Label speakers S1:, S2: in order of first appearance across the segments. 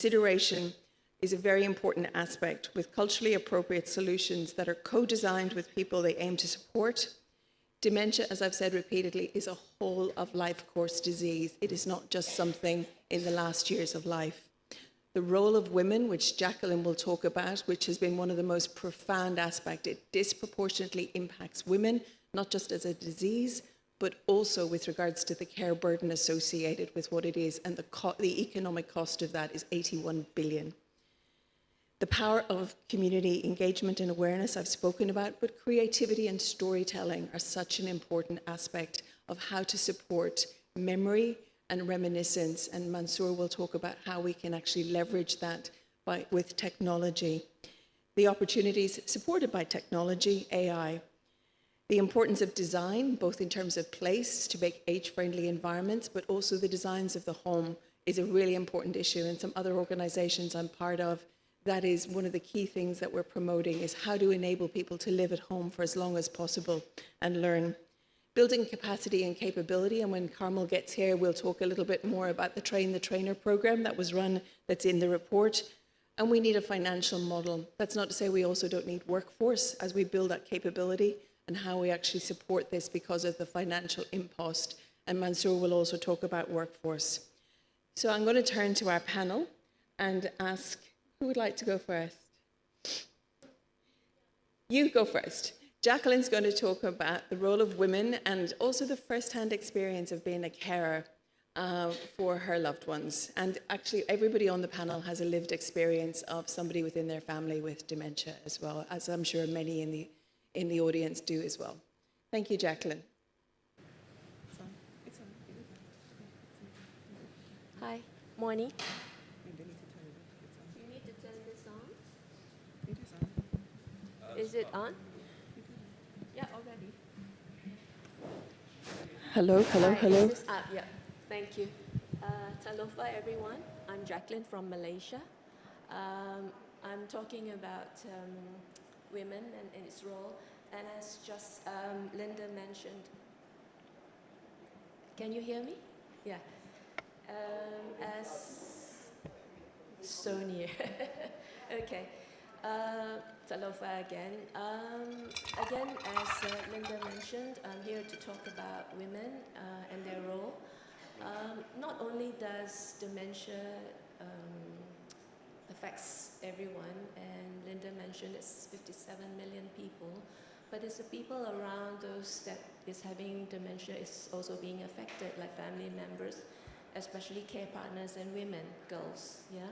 S1: Consideration is a very important aspect with culturally appropriate solutions that are co-designed with people they aim to support. Dementia, as I've said repeatedly, is a whole of life course disease. It is not just something in the last years of life. The role of women, which Jacqueline will talk about, which has been one of the most profound aspects, it disproportionately impacts women, not just as a disease, but also with regards to the care burden associated with what it is, and the economic cost of that is 81 billion. The power of community engagement and awareness I've spoken about, but creativity and storytelling are such an important aspect of how to support memory and reminiscence, and Mansour will talk about how we can actually leverage that with technology. The opportunities supported by technology, AI. The importance of design, both in terms of place to make age-friendly environments, but also the designs of the home is a really important issue. And some other organizations I'm part of, that is one of the key things that we're promoting, is how to enable people to live at home for as long as possible and learn. Building capacity and capability, and when Carmel gets here, we'll talk a little bit more about the Train the Trainer program that was run, that's in the report. And we need a financial model. That's not to say we also don't need workforce as we build that capability and how we actually support this because of the financial impost. And Mansour will also talk about workforce. So I'm going to turn to our panel and ask, who would like to go first? You go first. Jacqueline's going to talk about the role of women and also the first-hand experience of being a carer for her loved ones. And actually, everybody on the panel has a lived experience of somebody within their family with dementia as well, as I'm sure many in the audience do as well. Thank you, Jacqueline.
S2: Hi, morning. Is it on? Yeah, already.
S1: Hello, hello,
S2: Hi,
S1: hello.
S2: Is this up? Yeah, thank you. Talofa, everyone. I'm Jacqueline from Malaysia. I'm talking about women and its role. And as just Linda mentioned, can you hear me? Yeah. As so near. Okay. Talofa again. Again, as Linda mentioned, I'm here to talk about women and their role. Not only does dementia affects everyone, and Linda mentioned it's 57 million people, but it's the people around those that is having dementia is also being affected, like family members, especially care partners and women, girls, yeah?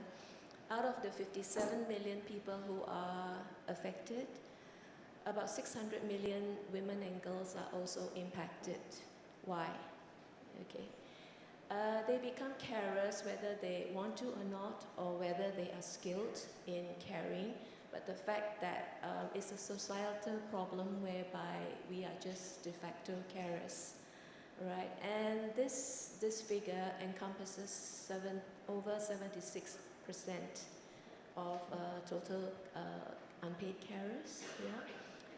S2: Out of the 57 million people who are affected, about 600 million women and girls are also impacted. Why? Okay. They become carers whether they want to or not, or whether they are skilled in caring. But the fact that it's a societal problem whereby we are just de facto carers, right? And this figure encompasses over 76% of total unpaid carers, yeah?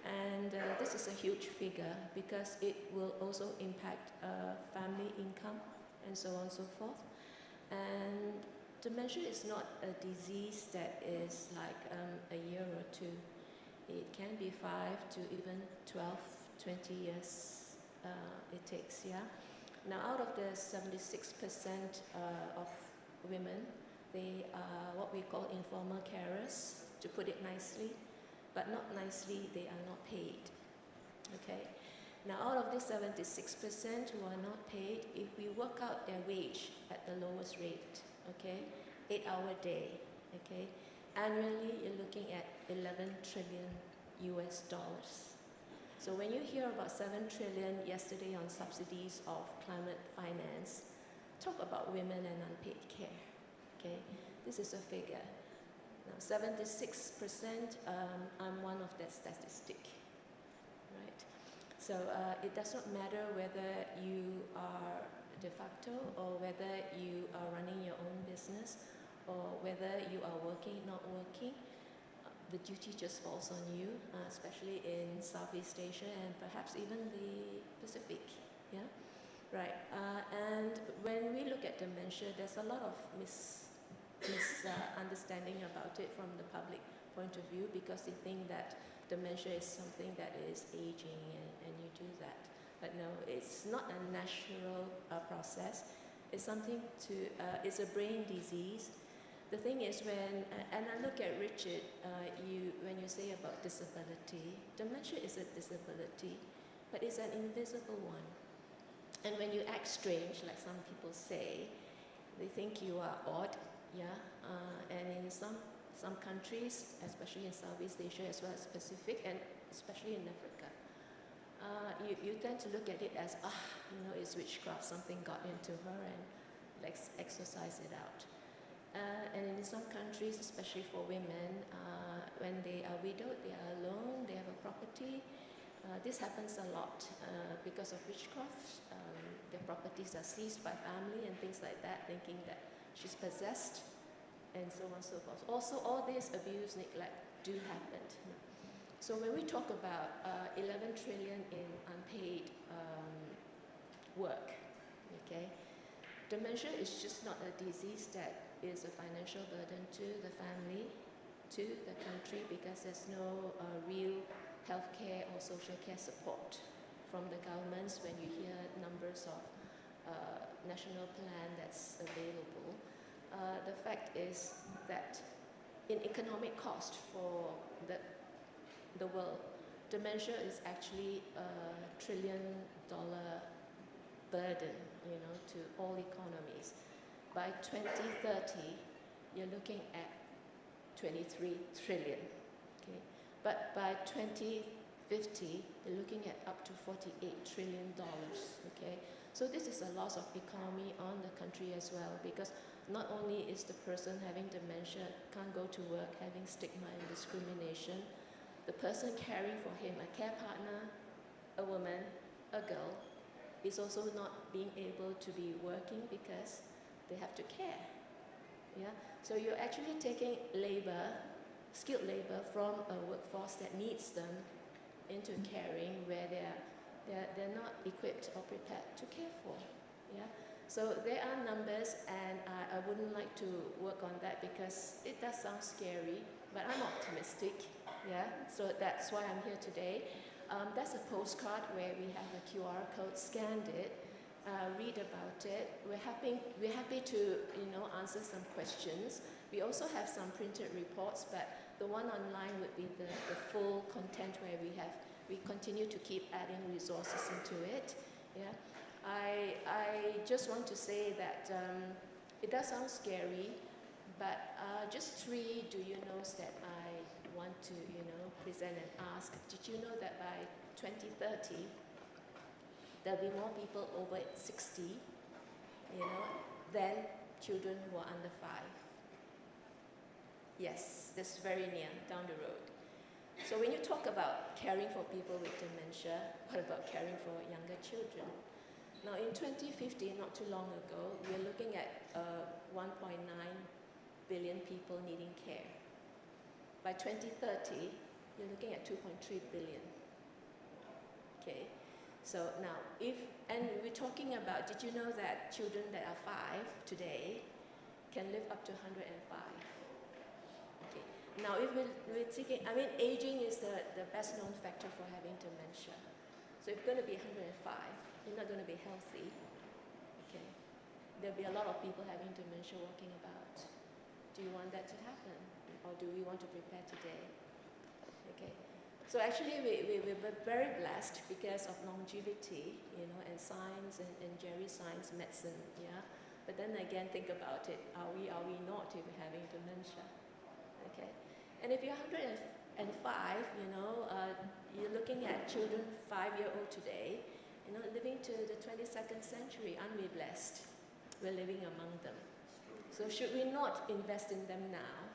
S2: And this is a huge figure because it will also impact family income and so on and so forth. And dementia is not a disease that is like a year or two. It can be 5 to even 12, 20 years it takes, yeah? Now, out of the 76% of women, they are what we call informal carers, to put it nicely, but not nicely, they are not paid, okay? Now, out of this 76% who are not paid, if we work out their wage at the lowest rate, okay, 8-hour day, okay, annually you're looking at 11 trillion US dollars. So when you hear about 7 trillion yesterday on subsidies of climate finance, talk about women and unpaid care, okay? This is a figure. Now, 76%, I'm one of that statistic, right? So it does not matter whether you are de facto or whether you are running your own business or whether you are working, not working. The duty just falls on you, especially in Southeast Asia and perhaps even the Pacific, yeah? Right, and when we look at dementia, there's a lot of misunderstanding about it from the public point of view, because they think that dementia is something that is aging and you do that. But no, it's not a natural process. It's something it's a brain disease. The thing is and I look at Richard, when you say about disability, dementia is a disability, but it's an invisible one. And when you act strange, like some people say, they think you are odd, yeah? And in some countries, especially in Southeast Asia as well as Pacific, and especially in Africa, you tend to look at it as, it's witchcraft, something got into her and let's exorcise it out. And in some countries, especially for women, when they are widowed, they are alone, they have a property. This happens a lot because of witchcraft. Their properties are seized by family and things like that, thinking that she's possessed, and so on and so forth. Also, all this abuse, neglect do happen. So when we talk about 11 trillion in unpaid work, okay, dementia is just not a disease that is a financial burden to the family, to the country, because there's no real healthcare or social care support from the governments when you hear numbers of national plan that's available. The fact is that in economic cost for the world, dementia is actually a $1 trillion burden, to all economies. By 2030, you're looking at 23 trillion, okay? But by 2050, you're looking at up to $48 trillion, okay? So this is a loss of economy on the country as well, because not only is the person having dementia, can't go to work, having stigma and discrimination, the person caring for him, a care partner, a woman, a girl, is also not being able to be working because they have to care. Yeah? So you're actually taking labor, skilled labor, from a workforce that needs them into caring, where they're not equipped or prepared to care for. Yeah? So there are numbers, and I wouldn't like to work on that because it does sound scary, but I'm optimistic. Yeah? So that's why I'm here today. That's a postcard where we have a QR code, scanned it, read about it. We're happy to answer some questions. We also have some printed reports, but the one online would be the full content where we continue to keep adding resources into it. Yeah, I just want to say that it does sound scary, but just 3 do you knows that I want to present and ask. Did you know that by 2030 there'll be more people over 60, than children who are under 5? Yes, that's very near, down the road. So when you talk about caring for people with dementia, what about caring for younger children? Now in 2050, not too long ago, we're looking at 1.9 billion people needing care. By 2030, you're looking at 2.3 billion. Okay, so now and we're talking about, did you know that children that are 5 today can live up to 105? Okay, now if we're taking, aging is the best known factor for having dementia. So if you're going to be 105, you're not going to be healthy. Okay, there'll be a lot of people having dementia walking about. Do you want that to happen? Or do we want to prepare today? Okay, so actually we're very blessed because of longevity, and science and geri-science medicine, yeah. But then again, think about it: are we not if we're having dementia? Okay, and if you're 105, you're looking at children 5-year-old today, living to the 22nd century. Aren't we blessed? We're living among them. So should we not invest in them now?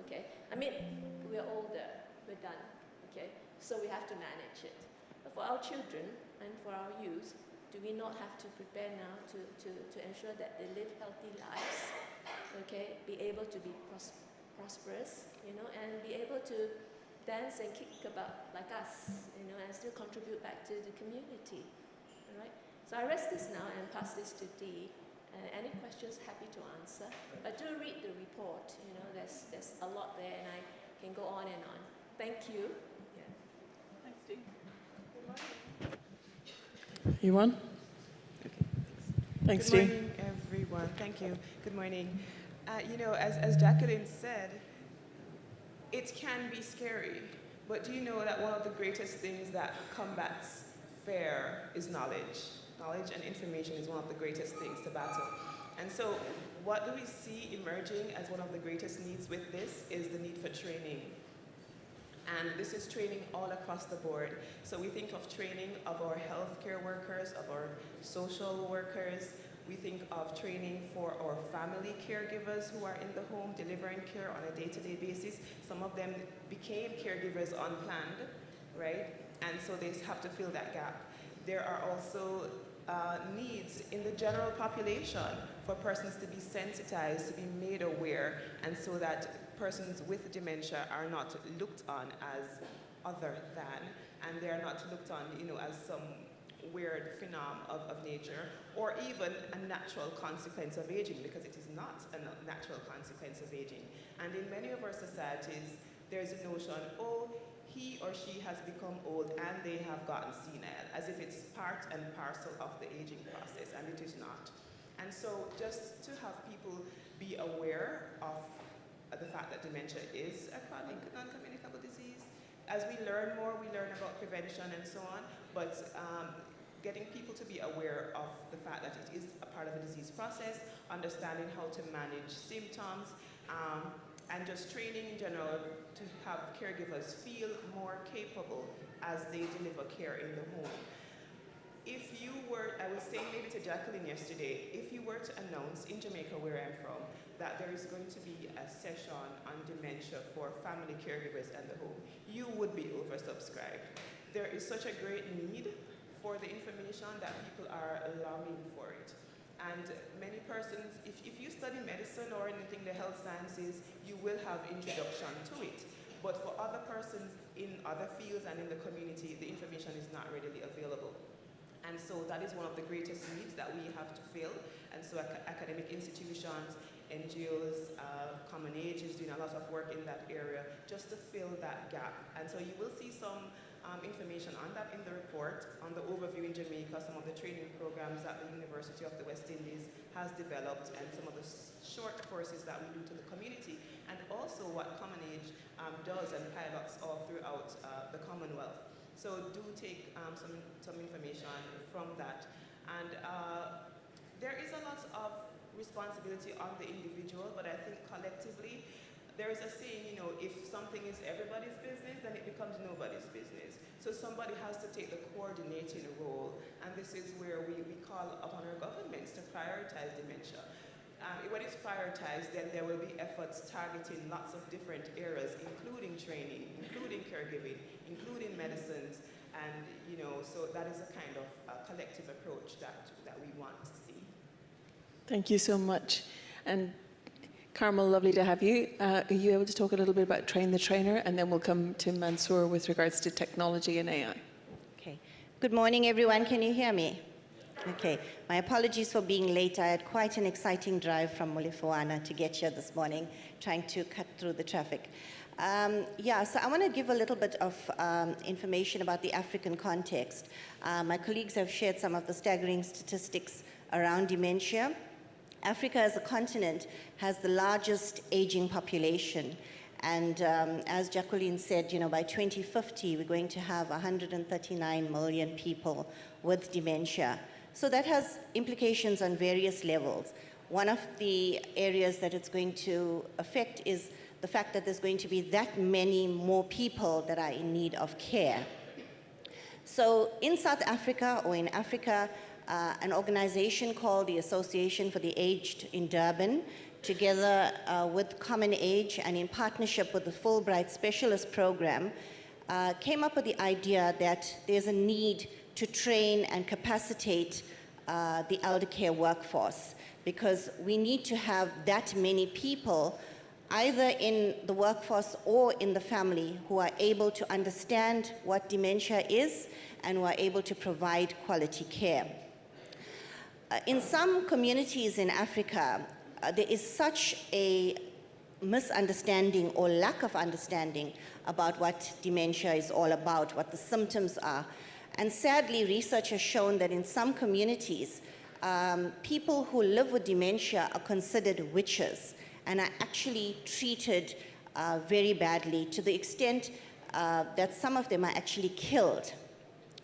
S2: Okay, we're older, we're done, okay, so we have to manage it. But for our children and for our youth, do we not have to prepare now to ensure that they live healthy lives, okay, be able to be prosperous, and be able to dance and kick about like us, and still contribute back to the community, all right? So I rest this now and pass this to Dee, Any questions, happy to answer. But do read the report. You know, there's a lot there, and I can go on and on. Thank you. Yeah.
S3: Thanks, Dee.
S1: You won? Thanks,
S3: Good
S1: Dee.
S3: morning, everyone. Thank you. Good morning. You know, as Jacqueline said, it can be scary, but do you know that one of the greatest things that combats fear is knowledge? Knowledge and information is one of the greatest things to battle. And so what do we see emerging as one of the greatest needs with this is the need for training. And this is training all across the board. So we think of training of our healthcare workers, of our social workers. We think of training for our family caregivers who are in the home delivering care on a day-to-day basis. Some of them became caregivers unplanned, right? And so they have to fill that gap. There are also needs in the general population for persons to be sensitized, to be made aware, and so that persons with dementia are not looked on as other than, and they are not looked on, you know, as some weird phenomenon of nature, or even a natural consequence of aging, because it is not a natural consequence of aging. And in many of our societies, there's a notion, oh, he or she has become old and they have gotten senile, as if it's part and parcel of the aging process, and it is not. And so just to have people be aware of the fact that dementia is a chronic non-communicable disease. As we learn more, we learn about prevention and so on, but getting people to be aware of the fact that it is a part of the disease process, understanding how to manage symptoms, and just training in general to have caregivers feel more capable as they deliver care in the home. If you were, I was saying maybe to Jacqueline yesterday, if you were to announce in Jamaica, where I'm from, that there is going to be a session on dementia for family caregivers and the home, you would be oversubscribed. There is such a great need for the information that people are longing for it. And many persons, if you study medicine or anything, the health sciences, you will have introduction to it. But for other persons in other fields and in the community, the information is not readily available. And so that is one of the greatest needs that we have to fill. And so academic institutions, NGOs, Common Age is doing a lot of work in that area just to fill that gap. And so you will see some information on that in the report, on the overview in Jamaica, some of the training programs that the University of the West Indies has developed, and some of the short courses that we do to the community, and also what Common Age does and pilots all throughout the Commonwealth. So do take some information from that. And there is a lot of responsibility on the individual, but I think collectively, there is a saying, you know, if something is everybody's business, then it becomes nobody's business. So somebody has to take the coordinating role, and this is where we call upon our governments to prioritize dementia. When it's prioritized, then there will be efforts targeting lots of different areas, including training, including caregiving, including medicines, and, you know, so that is a kind of collective approach that we want to see.
S1: Thank you so much. And Carmel, lovely to have you. Are you able to talk a little bit about Train the Trainer, and then we'll come to Mansour with regards to technology and AI.
S4: Okay. Good morning, everyone. Can you hear me? Okay. My apologies for being late. I had quite an exciting drive from Mulifuana to get here this morning, trying to cut through the traffic. So I want to give a little bit of information about the African context. My colleagues have shared some of the staggering statistics around dementia. Africa as a continent has the largest aging population. And as Jacqueline said, you know, by 2050, we're going to have 139 million people with dementia. So that has implications on various levels. One of the areas that it's going to affect is the fact that there's going to be that many more people that are in need of care. So in South Africa, or in Africa, an organization called the Association for the Aged in Durban, together with Common Age and in partnership with the Fulbright Specialist Program, came up with the idea that there's a need to train and capacitate the elder care workforce, because we need to have that many people either in the workforce or in the family who are able to understand what dementia is and who are able to provide quality care. In some communities in Africa, there is such a misunderstanding or lack of understanding about what dementia is all about, what the symptoms are. And sadly, research has shown that in some communities, people who live with dementia are considered witches and are actually treated very badly, to the extent that some of them are actually killed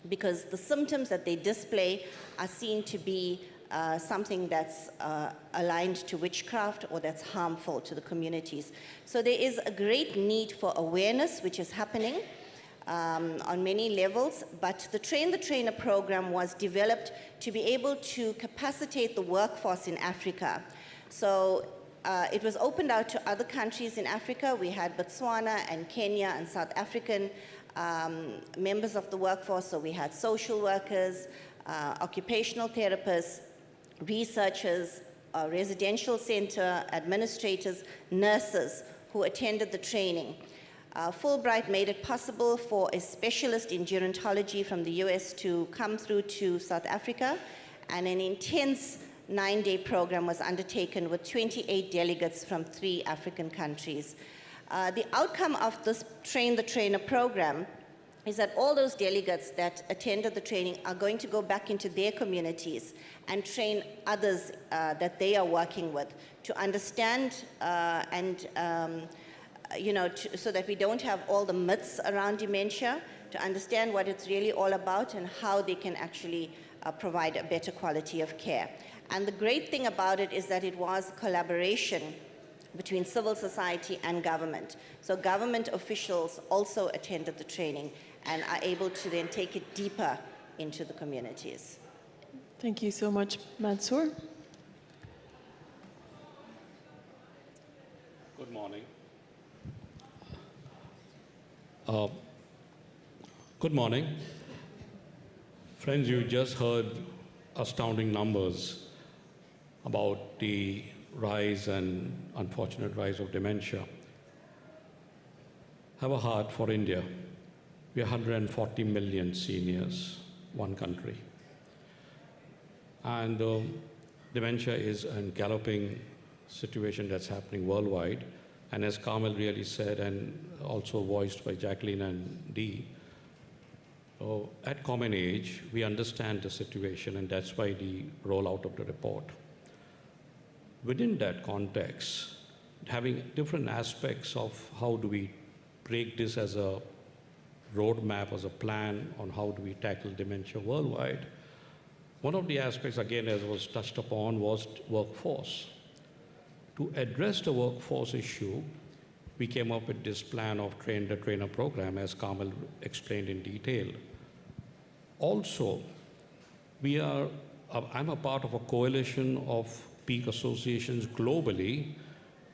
S4: because the symptoms that they display are seen to be something that's aligned to witchcraft or that's harmful to the communities. So there is a great need for awareness, which is happening on many levels, but the Train the Trainer program was developed to be able to capacitate the workforce in Africa. So it was opened out to other countries in Africa. We had Botswana and Kenya and South African members of the workforce. So we had social workers, occupational therapists, researchers, residential center administrators, nurses who attended the training. Fulbright made it possible for a specialist in gerontology from the US to come through to South Africa, and an intense 9-day program was undertaken with 28 delegates from 3 African countries. The outcome of this Train the Trainer program is that all those delegates that attended the training are going to go back into their communities and train others that they are working with to understand so that we don't have all the myths around dementia, to understand what it's really all about and how they can actually provide a better quality of care. And the great thing about it is that it was collaboration between civil society and government. So government officials also attended the training and are able to then take it deeper into the communities.
S1: Thank you so much, Mansoor.
S5: Good morning. Good morning. Friends, you just heard astounding numbers about the rise and unfortunate rise of dementia. Have a heart for India. We are 140 million seniors, one country. And dementia is a galloping situation that's happening worldwide. And as Carmel really said, and also voiced by Jacqueline and Dee, at Common Age, we understand the situation, and that's why the rollout of the report. Within that context, having different aspects of how do we break this as a roadmap, as a plan on how do we tackle dementia worldwide, one of the aspects, again, as was touched upon, was workforce. To address the workforce issue, we came up with this plan of Train the Trainer program, as Carmel explained in detail. Also, I'm a part of a coalition of peak associations globally,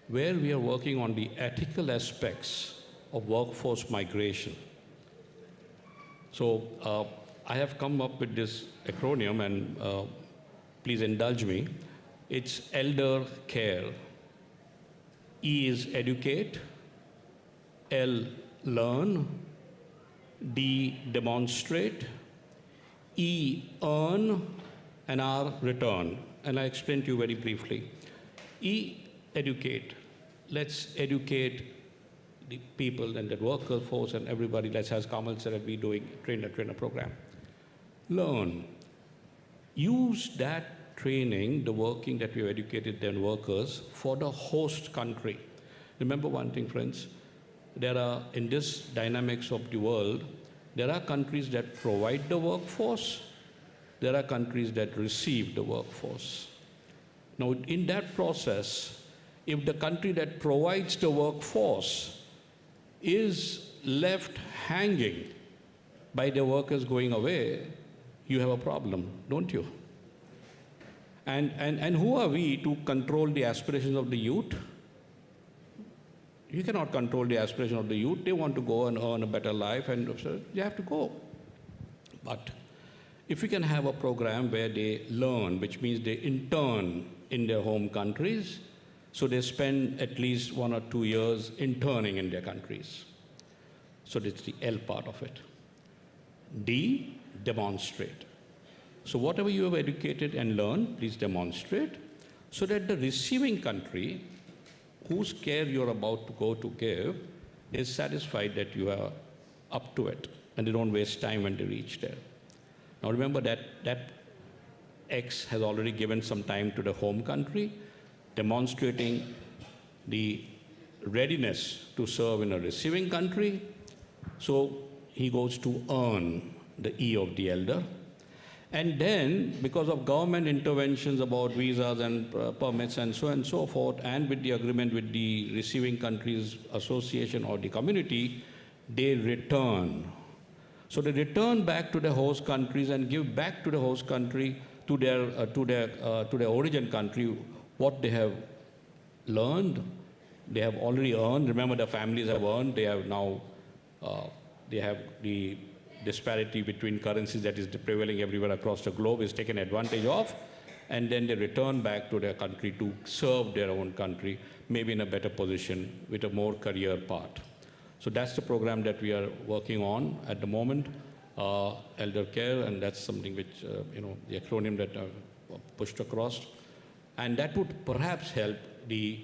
S5: where we are working on the ethical aspects of workforce migration. So I have come up with this acronym, and please indulge me. It's elder care. E is educate, L, learn, D, demonstrate, E, earn, and R, return. And I explained to you very briefly. E, educate. Let's educate the people and the workforce and everybody. Let's, as Kamal said, that we're doing Train the Trainer program. Learn. Use that training, the working that we have educated their workers, for the host country. Remember one thing, friends, there are, in this dynamics of the world, there are countries that provide the workforce, there are countries that receive the workforce. Now, in that process, if the country that provides the workforce is left hanging by the workers going away, you have a problem, don't you? And who are we to control the aspirations of the youth? You cannot control the aspirations of the youth. They want to go and earn a better life, and so they have to go. But if we can have a program where they learn, which means they intern in their home countries, so they spend at least 1 or 2 years interning in their countries. So that's the L part of it. D, demonstrate. So whatever you have educated and learned, please demonstrate, so that the receiving country, whose care you're about to go to give, is satisfied that you are up to it, and they don't waste time when they reach there. Now remember that X has already given some time to the home country, demonstrating the readiness to serve in a receiving country. So he goes to earn the E of the elder. And then, because of government interventions about visas and permits and so forth, and with the agreement with the receiving countries association or the community, they return. So they return back to the host countries and give back to the host country, to their origin country, what they have learned, they have already earned. Remember, the families have earned. They have now, they have the disparity between currencies that is prevailing everywhere across the globe is taken advantage of, and then they return back to their country to serve their own country, maybe in a better position with a more career path. So that's the program that we are working on at the moment, elder care, and that's something which, the acronym that pushed across. And that would perhaps help the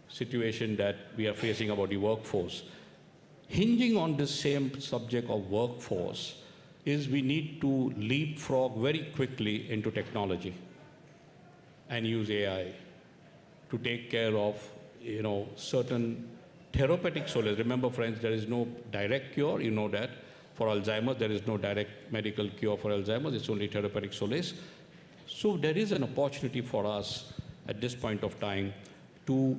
S5: situation that we are facing about the workforce. Hinging on the same subject of workforce is we need to leapfrog very quickly into technology and use AI to take care of, certain therapeutic solace. Remember, friends, there is no direct cure, you know that. For Alzheimer's, there is no direct medical cure for Alzheimer's, it's only therapeutic solace. So there is an opportunity for us at this point of time to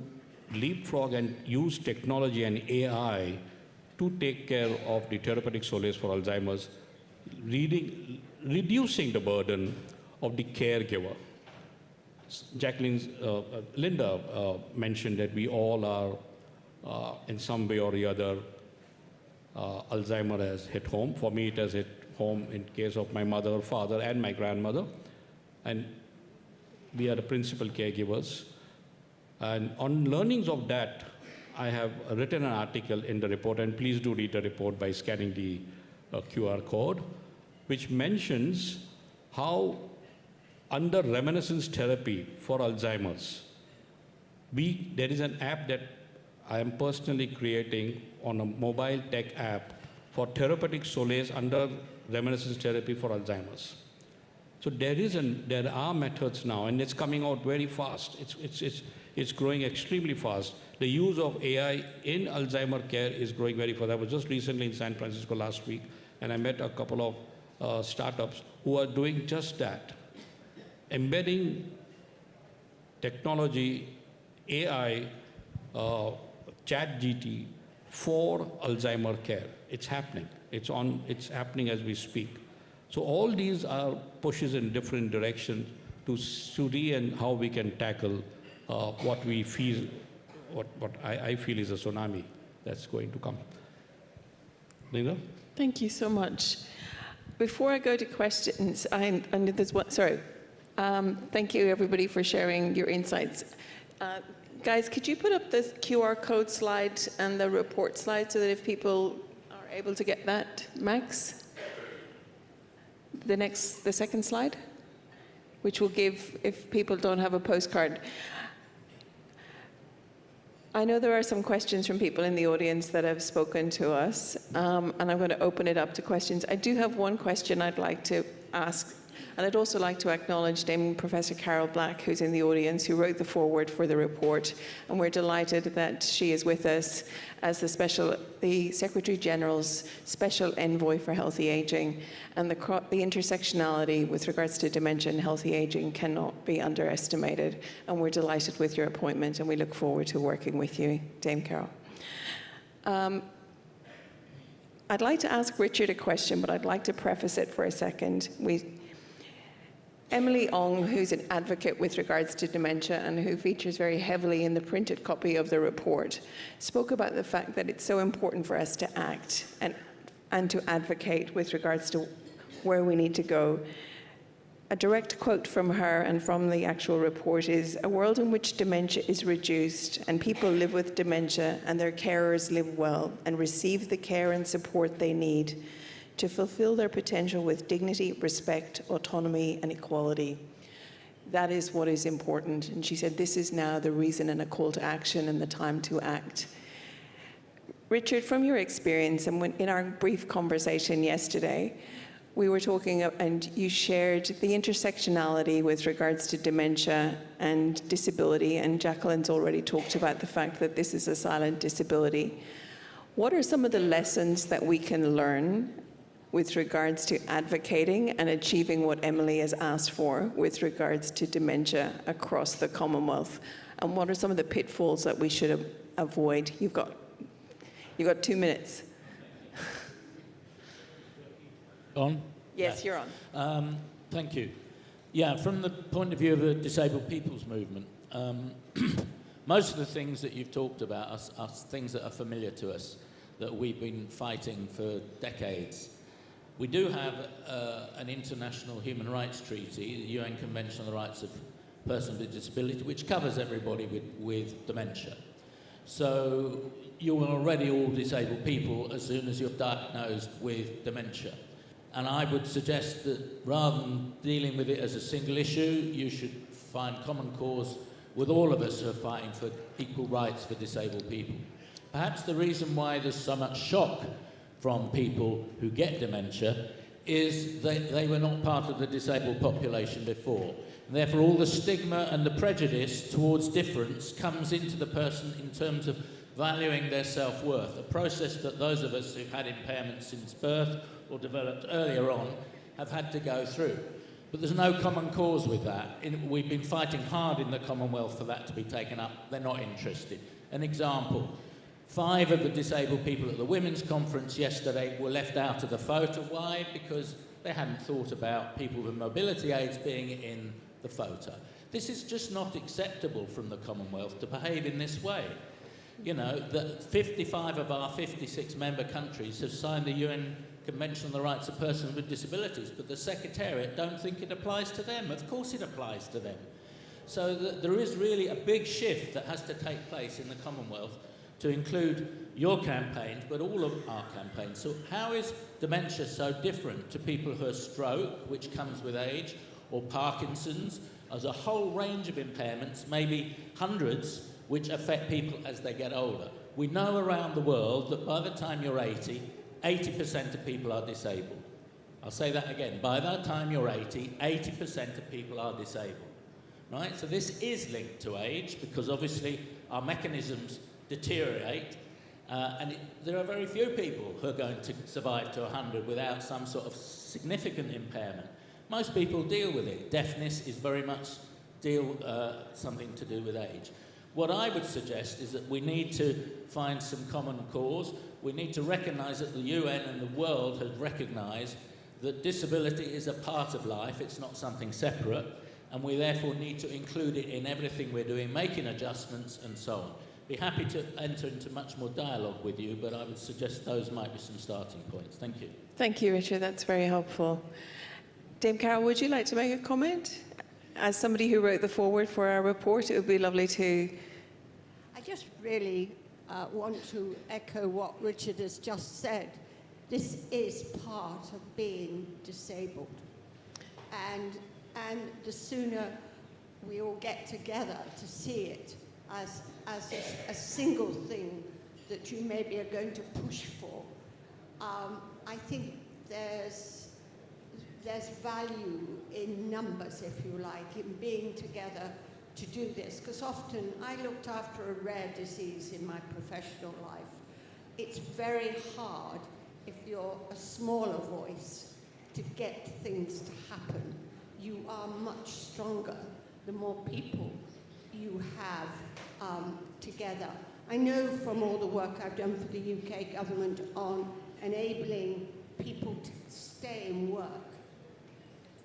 S5: leapfrog and use technology and AI to take care of the therapeutic solace for Alzheimer's, reducing the burden of the caregiver. Linda mentioned that we all are, in some way or the other, Alzheimer has hit home. For me, it has hit home in case of my mother, father, and my grandmother. And we are the principal caregivers. And on learnings of that, I have written an article in the report, and please do read the report by scanning the QR code, which mentions how under reminiscence therapy for Alzheimer's, there is an app that I am personally creating on a mobile tech app for therapeutic solace under reminiscence therapy for Alzheimer's. So there are methods now, and it's coming out very fast. It's growing extremely fast. The use of AI in Alzheimer care is growing very fast. I was just recently in San Francisco last week, and I met a couple of startups who are doing just that, embedding technology, AI, ChatGPT for Alzheimer care. It's happening. It's happening as we speak. So all these are pushes in different directions to see and how we can tackle what we feel, what I feel is a tsunami that's going to come. Linda?
S1: Thank you so much. Before I go to questions, thank you everybody for sharing your insights. Guys, could you put up the QR code slide and the report slide so that if people are able to get that? Max? The second slide, which will give, if people don't have a postcard. I know there are some questions from people in the audience that have spoken to us, and I'm going to open it up to questions. I do have one question I'd like to ask, and I'd also like to acknowledge Dame Professor Carol Black, who's in the audience, who wrote the foreword for the report, and we're delighted that she is with us as the Secretary General's Special Envoy for Healthy Aging, and the intersectionality with regards to dementia and healthy aging cannot be underestimated, and we're delighted with your appointment, and we look forward to working with you, Dame Carol. I'd like to ask Richard a question, but I'd like to preface it for a second. Emily Ong, who's an advocate with regards to dementia and who features very heavily in the printed copy of the report, spoke about the fact that it's so important for us to act and to advocate with regards to where we need to go. A direct quote from her and from the actual report is, "A world in which dementia is reduced and people live with dementia and their carers live well and receive the care and support they need to fulfill their potential with dignity, respect, autonomy, and equality. That is what is important. And she said, this is now the reason and a call to action and the time to act. Richard, from your experience, and in our brief conversation yesterday, we were talking, and you shared the intersectionality with regards to dementia and disability, and Jacqueline's already talked about the fact that this is a silent disability. What are some of the lessons that we can learn with regards to advocating and achieving what Emily has asked for with regards to dementia across the Commonwealth? And what are some of the pitfalls that we should avoid? You've got 2 minutes.
S6: On?
S1: Yes, you're on.
S6: Thank you. Yeah, from the point of view of the disabled people's movement, most of the things that you've talked about are things that are familiar to us, that we've been fighting for decades. We do have an international human rights treaty, the UN Convention on the Rights of Persons with Disability, which covers everybody with dementia. So you are already all disabled people as soon as you're diagnosed with dementia. And I would suggest that rather than dealing with it as a single issue, you should find common cause with all of us who are fighting for equal rights for disabled people. Perhaps the reason why there's so much shock from people who get dementia is they were not part of the disabled population before. And therefore, all the stigma and the prejudice towards difference comes into the person in terms of valuing their self-worth, a process that those of us who've had impairments since birth or developed earlier on have had to go through. But there's no common cause with that. We've been fighting hard in the Commonwealth for that to be taken up. They're not interested. An example, 5 of the disabled people at the Women's Conference yesterday were left out of the photo. Why? Because they hadn't thought about people with mobility aids being in the photo. This is just not acceptable from the Commonwealth to behave in this way. You know, that 55 of our 56 member countries have signed the UN Convention on the Rights of Persons with Disabilities, but the Secretariat don't think it applies to them. Of course it applies to them. So there is really a big shift that has to take place in the Commonwealth to include your campaigns, but all of our campaigns. So how is dementia so different to people who have stroke, which comes with age, or Parkinson's? There's a whole range of impairments, maybe hundreds, which affect people as they get older. We know around the world that by the time you're 80, 80% of people are disabled. I'll say that again. By the time you're 80, 80% of people are disabled. Right? So this is linked to age because obviously our mechanisms deteriorate and there are very few people who are going to survive to 100 without some sort of significant impairment. Most people deal with it. Deafness is very much something to do with age. What I would suggest is that we need to find some common cause. We need to recognise that the UN and the world have recognised that disability is a part of life, it's not something separate, and we therefore need to include it in everything we're doing, making adjustments and so on. Be happy to enter into much more dialogue with you, but I would suggest those might be some starting points. Thank you.
S1: Thank you, Richard. That's very helpful. Dame Carol, would you like to make a comment? As somebody who wrote the foreword for our report, it would be lovely to...
S7: I just really want to echo what Richard has just said. This is part of being disabled. And the sooner we all get together to see it as a single thing that you maybe are going to push for, I think there's value in numbers, if you like, in being together to do this. Because often I looked after a rare disease in my professional life. It's very hard if you're a smaller voice to get things to happen. You are much stronger the more people you have together. I know from all the work I've done for the UK government on enabling people to stay in work,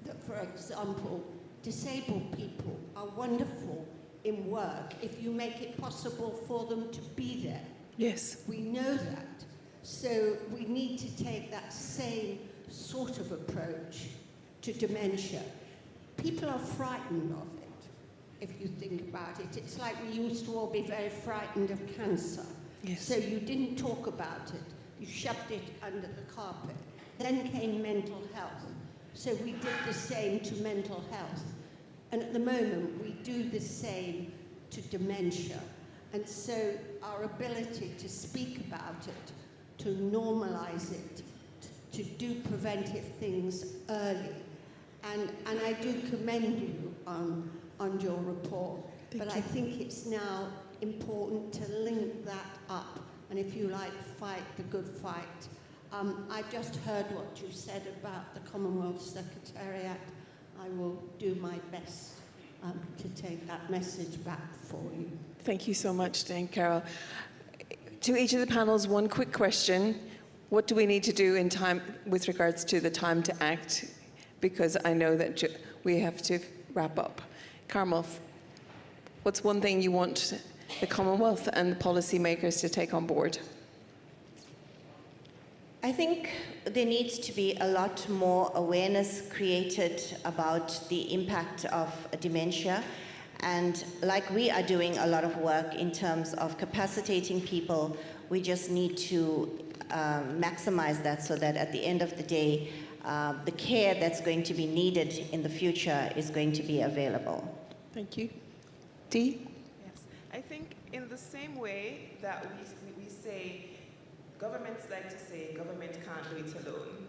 S7: that, for example, disabled people are wonderful in work if you make it possible for them to be there.
S1: Yes.
S7: We know that. So we need to take that same sort of approach to dementia. People are frightened of it, if you think about it. It's like we used to all be very frightened of cancer.
S1: Yes.
S7: So you didn't talk about it. You shoved it under the carpet. Then came mental health. So we did the same to mental health. And at the moment, we do the same to dementia. And so our ability to speak about it, to normalize it, to do preventive things early. And I do commend you on your report. But I think it's now important to link that up. And if you like, fight the good fight. I've just heard what you said about the Commonwealth Secretariat. I will do my best to take that message back for you.
S1: Thank you so much, Dame Carol. To each of the panels, one quick question. What do we need to do in time with regards to the time to act? Because I know that we have to wrap up. Carmel, what's one thing you want the Commonwealth and the policymakers to take on board?
S4: I think there needs to be a lot more awareness created about the impact of dementia. And like we are doing a lot of work in terms of capacitating people, we just need to maximize that so that at the end of the day, the care that's going to be needed in the future is going to be available.
S1: Thank you. Dee?
S3: Yes, I think in the same way that we say, governments like to say government can't do it alone,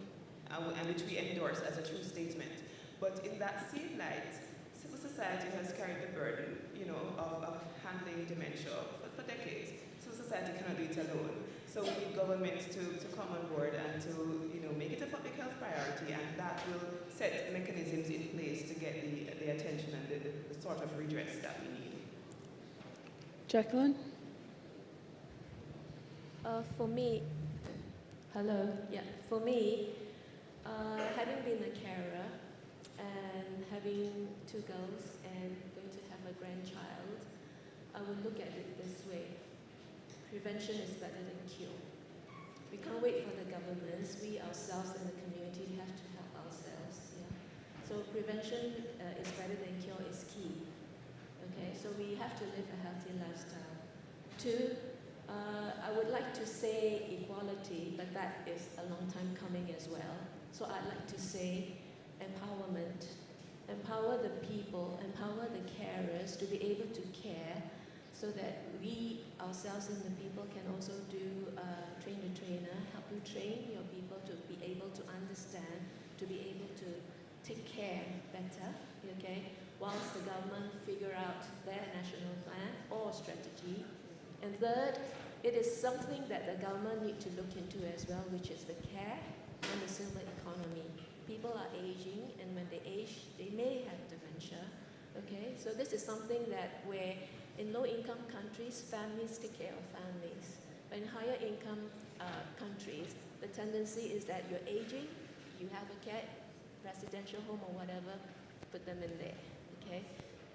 S3: and which we endorse as a true statement. But in that same light, civil society has carried the burden, of handling dementia for decades. Civil society cannot do it alone. So we need government to come on board and to, make it a public health priority, and that will set mechanisms in place to get the attention and the sort of redress that we need.
S1: Jacqueline?
S2: For me, having been a carer and having 2 girls and going to have a grandchild, I would look at it this way. Prevention is better than cure. We can't wait for the governments. We ourselves in the community have to help ourselves. Yeah? So prevention is better than cure is key. Okay, so we have to live a healthy lifestyle. 2, I would like to say equality, but that is a long time coming as well. So I'd like to say empowerment. Empower the people, empower the carers to be able to care so that we ourselves and the people can also do train the trainer, help you train your people to be able to understand, to be able to take care better, okay, whilst the government figure out their national plan or strategy. And 3rd, it is something that the government need to look into as well, which is the care and the silver economy. People are aging, and when they age, they may have dementia, okay? So this is something that where in low-income countries, families take care of families. But in higher income countries, the tendency is that you're aging, you have a care, residential home or whatever, put them in there, okay?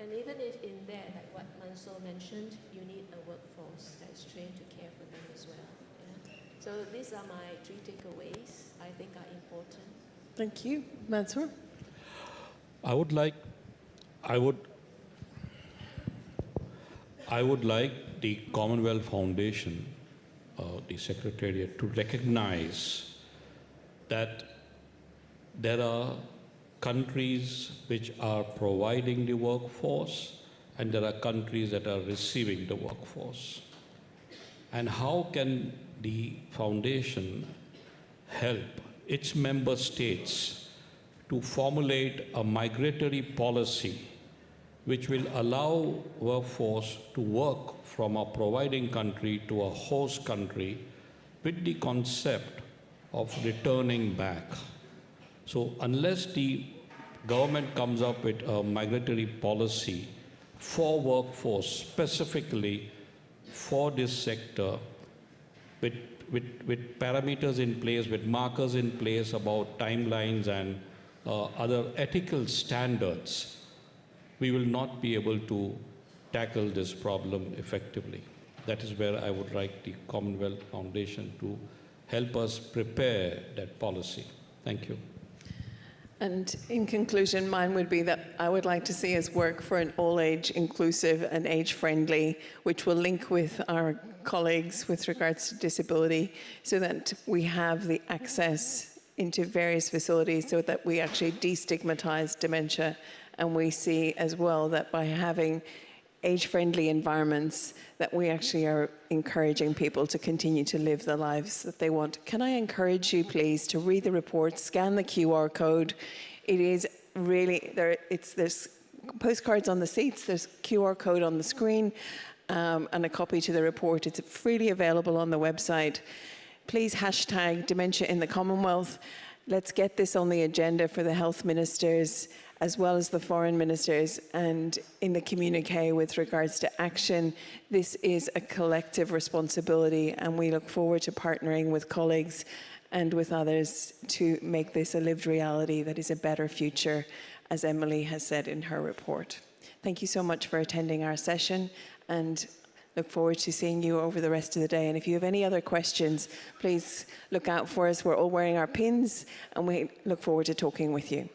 S2: And even if in there, like what Mansour mentioned, you need a workforce that's trained to care for them as well. Yeah? So these are my 3 takeaways I think are important.
S1: Thank you. Mansour?
S5: I would like the Commonwealth Foundation, the Secretariat, to recognize that there are countries which are providing the workforce and there are countries that are receiving the workforce. And how can the foundation help its member states to formulate a migratory policy which will allow workforce to work from a providing country to a host country with the concept of returning back? So unless the government comes up with a migratory policy for workforce, specifically for this sector, with parameters in place, with markers in place about timelines and other ethical standards, we will not be able to tackle this problem effectively. That is where I would like the Commonwealth Foundation to help us prepare that policy. Thank you.
S1: And in conclusion, mine would be that I would like to see us work for an all-age inclusive and age-friendly, which will link with our colleagues with regards to disability, so that we have the access into various facilities so that we actually destigmatize dementia. And we see as well that by having age-friendly environments, that we actually are encouraging people to continue to live the lives that they want. Can I encourage you, please, to read the report, scan the QR code. It is really, there's postcards on the seats, there's QR code on the screen, and a copy to the report. It's freely available on the website. Please hashtag Dementia in the Commonwealth. Let's get this on the agenda for the health ministers as well as the foreign ministers, and in the communique with regards to action. This is a collective responsibility, and we look forward to partnering with colleagues and with others to make this a lived reality that is a better future, as Emily has said in her report. Thank you so much for attending our session, and look forward to seeing you over the rest of the day. And if you have any other questions, please look out for us. We're all wearing our pins, and we look forward to talking with you.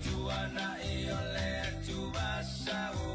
S8: Tuana iole tu basa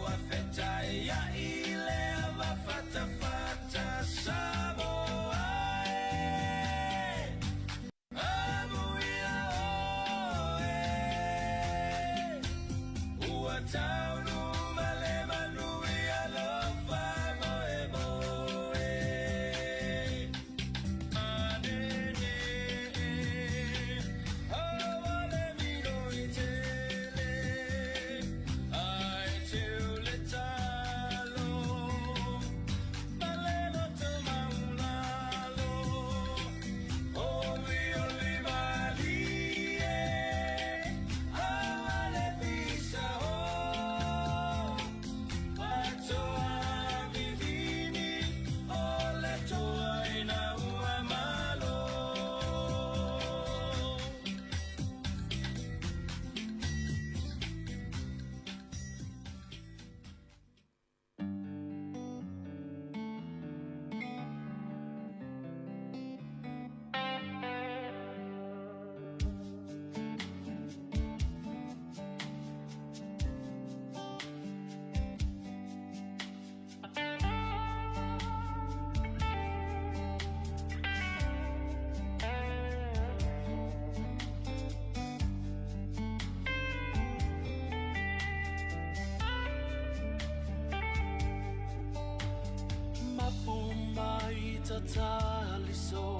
S8: taliso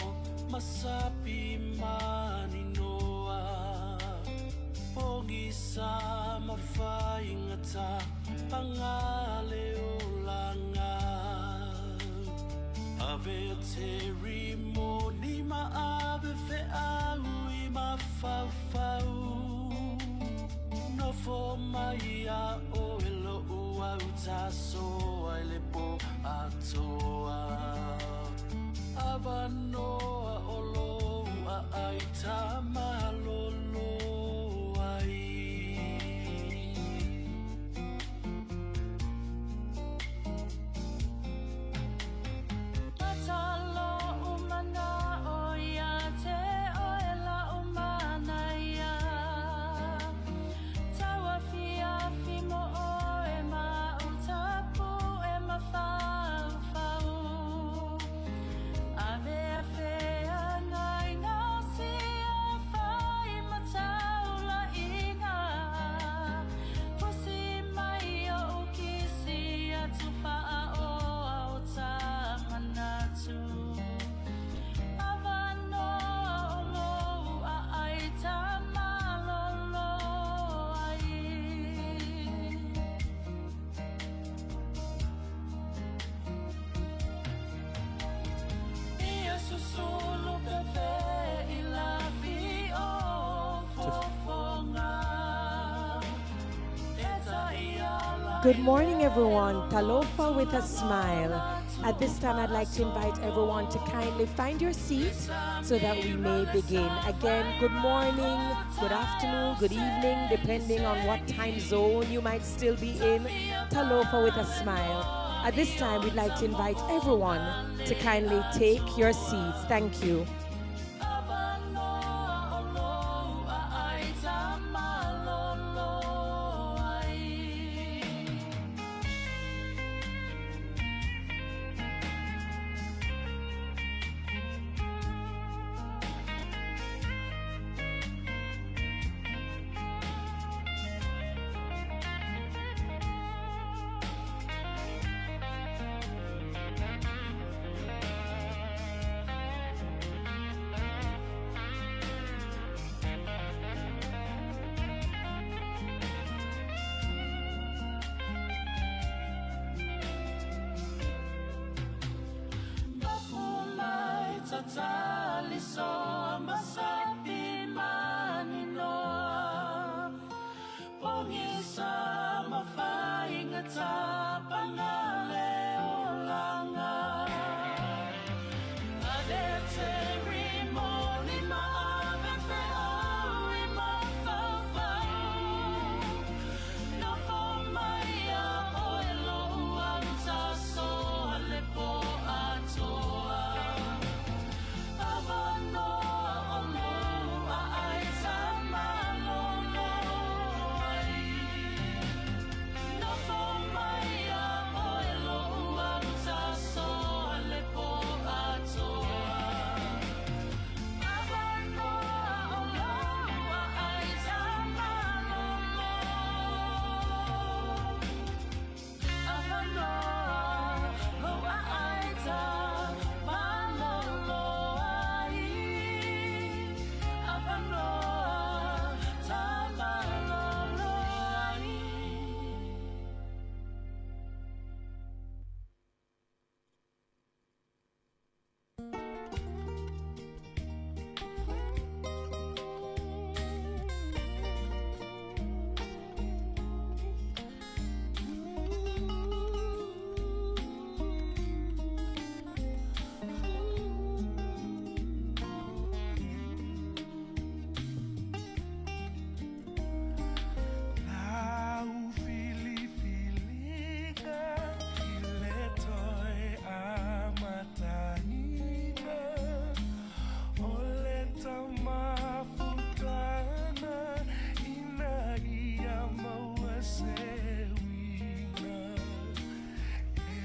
S8: masapi maninoa pogisa mafaingata pangale olanga ave ceremony ma ave fe aui ma fau no fo maia o elo ua utaso ele po atoa avanoa olo a aita malolo ai
S9: Atalo umana oia te oela umana ia tawa fia fimo o e ma utapu e ma fau fau ave a fea ngai na si a fai ma taula inga fusi mai o kisi atu faa o au tamanatu avano lo a ai tamalolo ai Ia susulu pepe ila vi o fofonga Eta iala
S10: Good morning, everyone. Talofa with a smile. At this time, I'd like to invite everyone to kindly find your seat so that we may begin. Again, good morning, good afternoon, good evening, depending on what time zone you might still be in. Talofa with a smile. At this time, we'd like to invite everyone to kindly take your seats. Thank you.
S8: Taliso masapi maninoa pogisa mafaingata panale olanga ade ceremony ma ave fe aui ma fau no fo maia o elo uanta so alepo atoa avano olo a aita malolo ai no fo maia o elo uanta so alepo atoa avano olo a aita malolo avano lo a aita malolo ai avano tamalolo ai Lau fili-filiga iletoi amatahina oleta mafutana ina ia mauasewina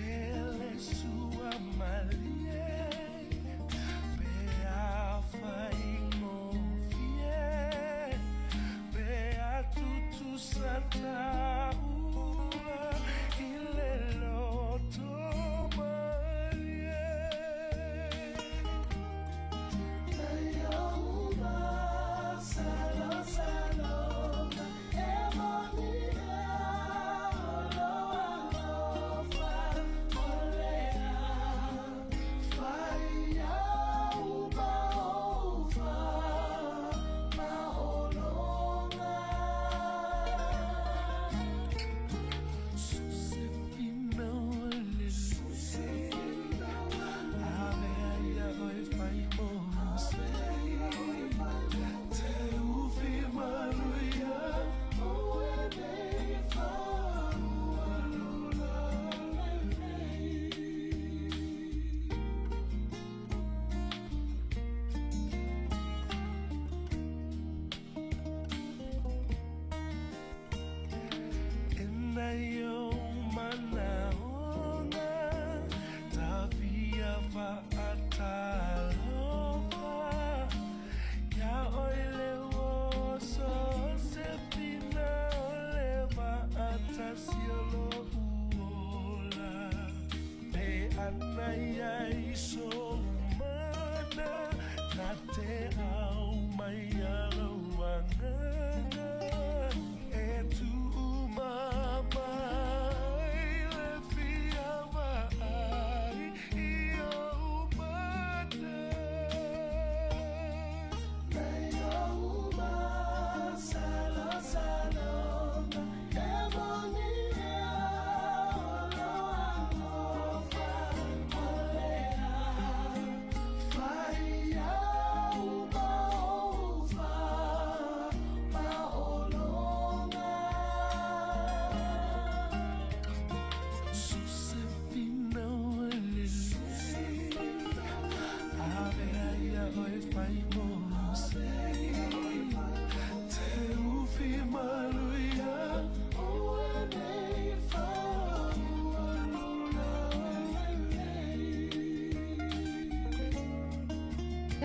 S8: ele sua malie beafa ingofie beatutu sataua ile loto malie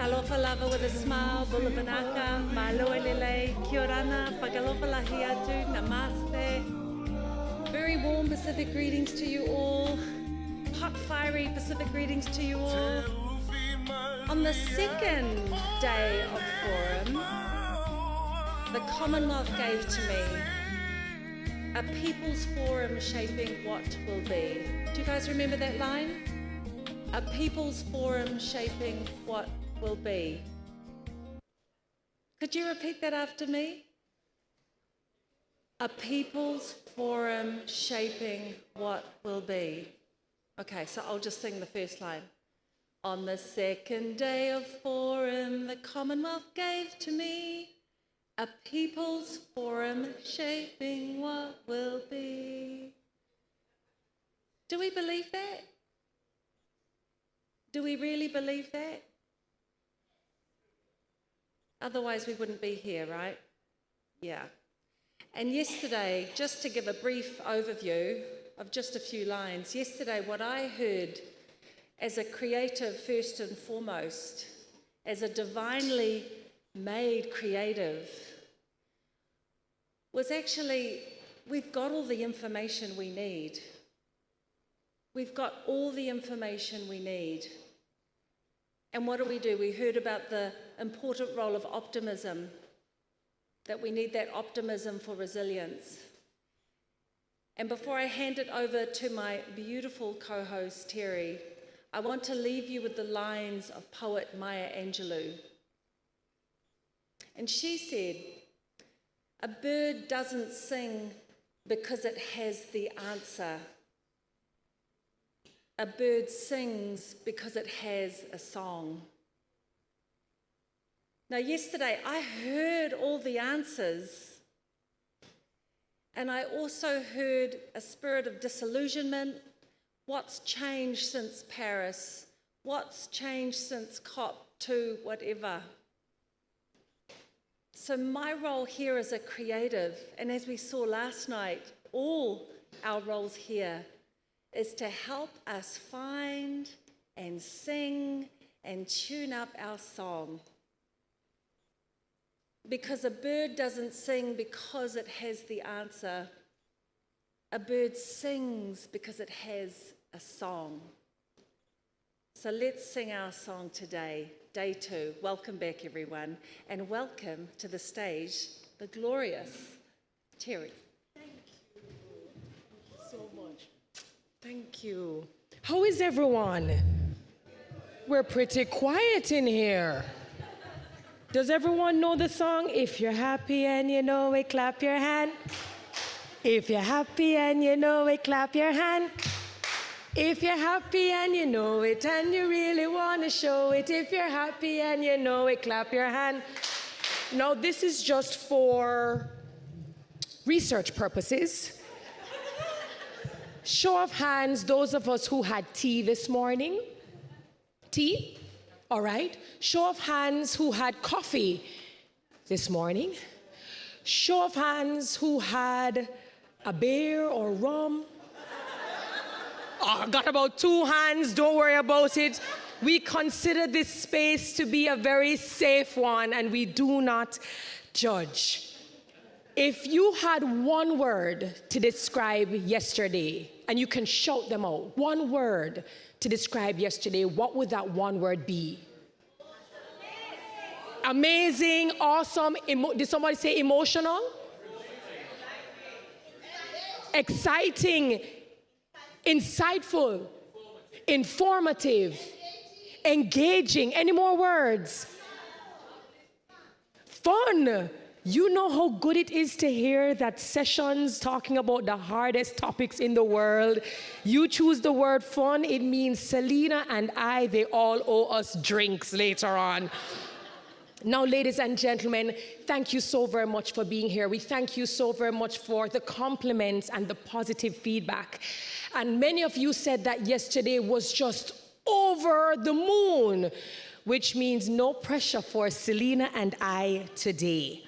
S11: Talofa lava with a smile, bulavanaka, maloelele, kiorana, whakalofa lahi atu, namaste. Very warm Pacific greetings to you all. Hot, fiery Pacific greetings to you all. On the second day of Forum, the Commonwealth gave to me a people's forum shaping what will be. Do you guys remember that line? A people's forum shaping what will be. Could you repeat that after me? A people's forum shaping what will be. Okay, so I'll just sing the first line. On the second day of Forum, the Commonwealth gave to me a people's forum shaping what will be. Do we believe that? Do we really believe that? Otherwise we wouldn't be here, right? Yeah. And yesterday, just to give a brief overview of just a few lines, yesterday what I heard as a creative first and foremost, as a divinely made creative, was actually, we've got all the information we need. We've got all the information we need. And what do? We heard about the important role of optimism, that we need that optimism for resilience. And before I hand it over to my beautiful co-host, Terry, I want to leave you with the lines of poet Maya Angelou. And she said, "A bird doesn't sing because it has the answer. A bird sings because it has a song." Now, yesterday I heard all the answers, and I also heard a spirit of disillusionment. What's changed since Paris? What's changed since COP2, whatever? So my role here as a creative, and as we saw last night, all our roles here, is to help us find and sing and tune up our song. Because a bird doesn't sing because it has the answer. A bird sings because it has a song. So let's sing our song today, day 2. Welcome back, everyone, and welcome to the stage, the glorious Terry.
S10: Thank you so much. Thank you. How is everyone? We're pretty quiet in here. Does everyone know the song? If you're happy and you know it, clap your hand. If you're happy and you know it, clap your hand. If you're happy and you know it and you really want to show it, if you're happy and you know it, clap your hand. Now, this is just for research purposes. Show of hands, those of us who had tea this morning. Tea? All right. Show of hands who had coffee this morning. Show of hands who had a beer or rum. Oh, I got about 2 hands, don't worry about it. We consider this space to be a very safe one, and we do not judge. If you had one word to describe yesterday, and you can shout them out, one word to describe yesterday, what would that one word be? Amazing, awesome, did somebody say emotional? Exciting, insightful, informative, engaging. Any more words? Fun. You know how good it is to hear that sessions talking about the hardest topics in the world. You choose the word fun, it means Selena and I, they all owe us drinks later on. Now, ladies and gentlemen, thank you so very much for being here. We thank you so very much for the compliments and the positive feedback. And many of you said that yesterday was just over the moon, which means no pressure for Selena and I today.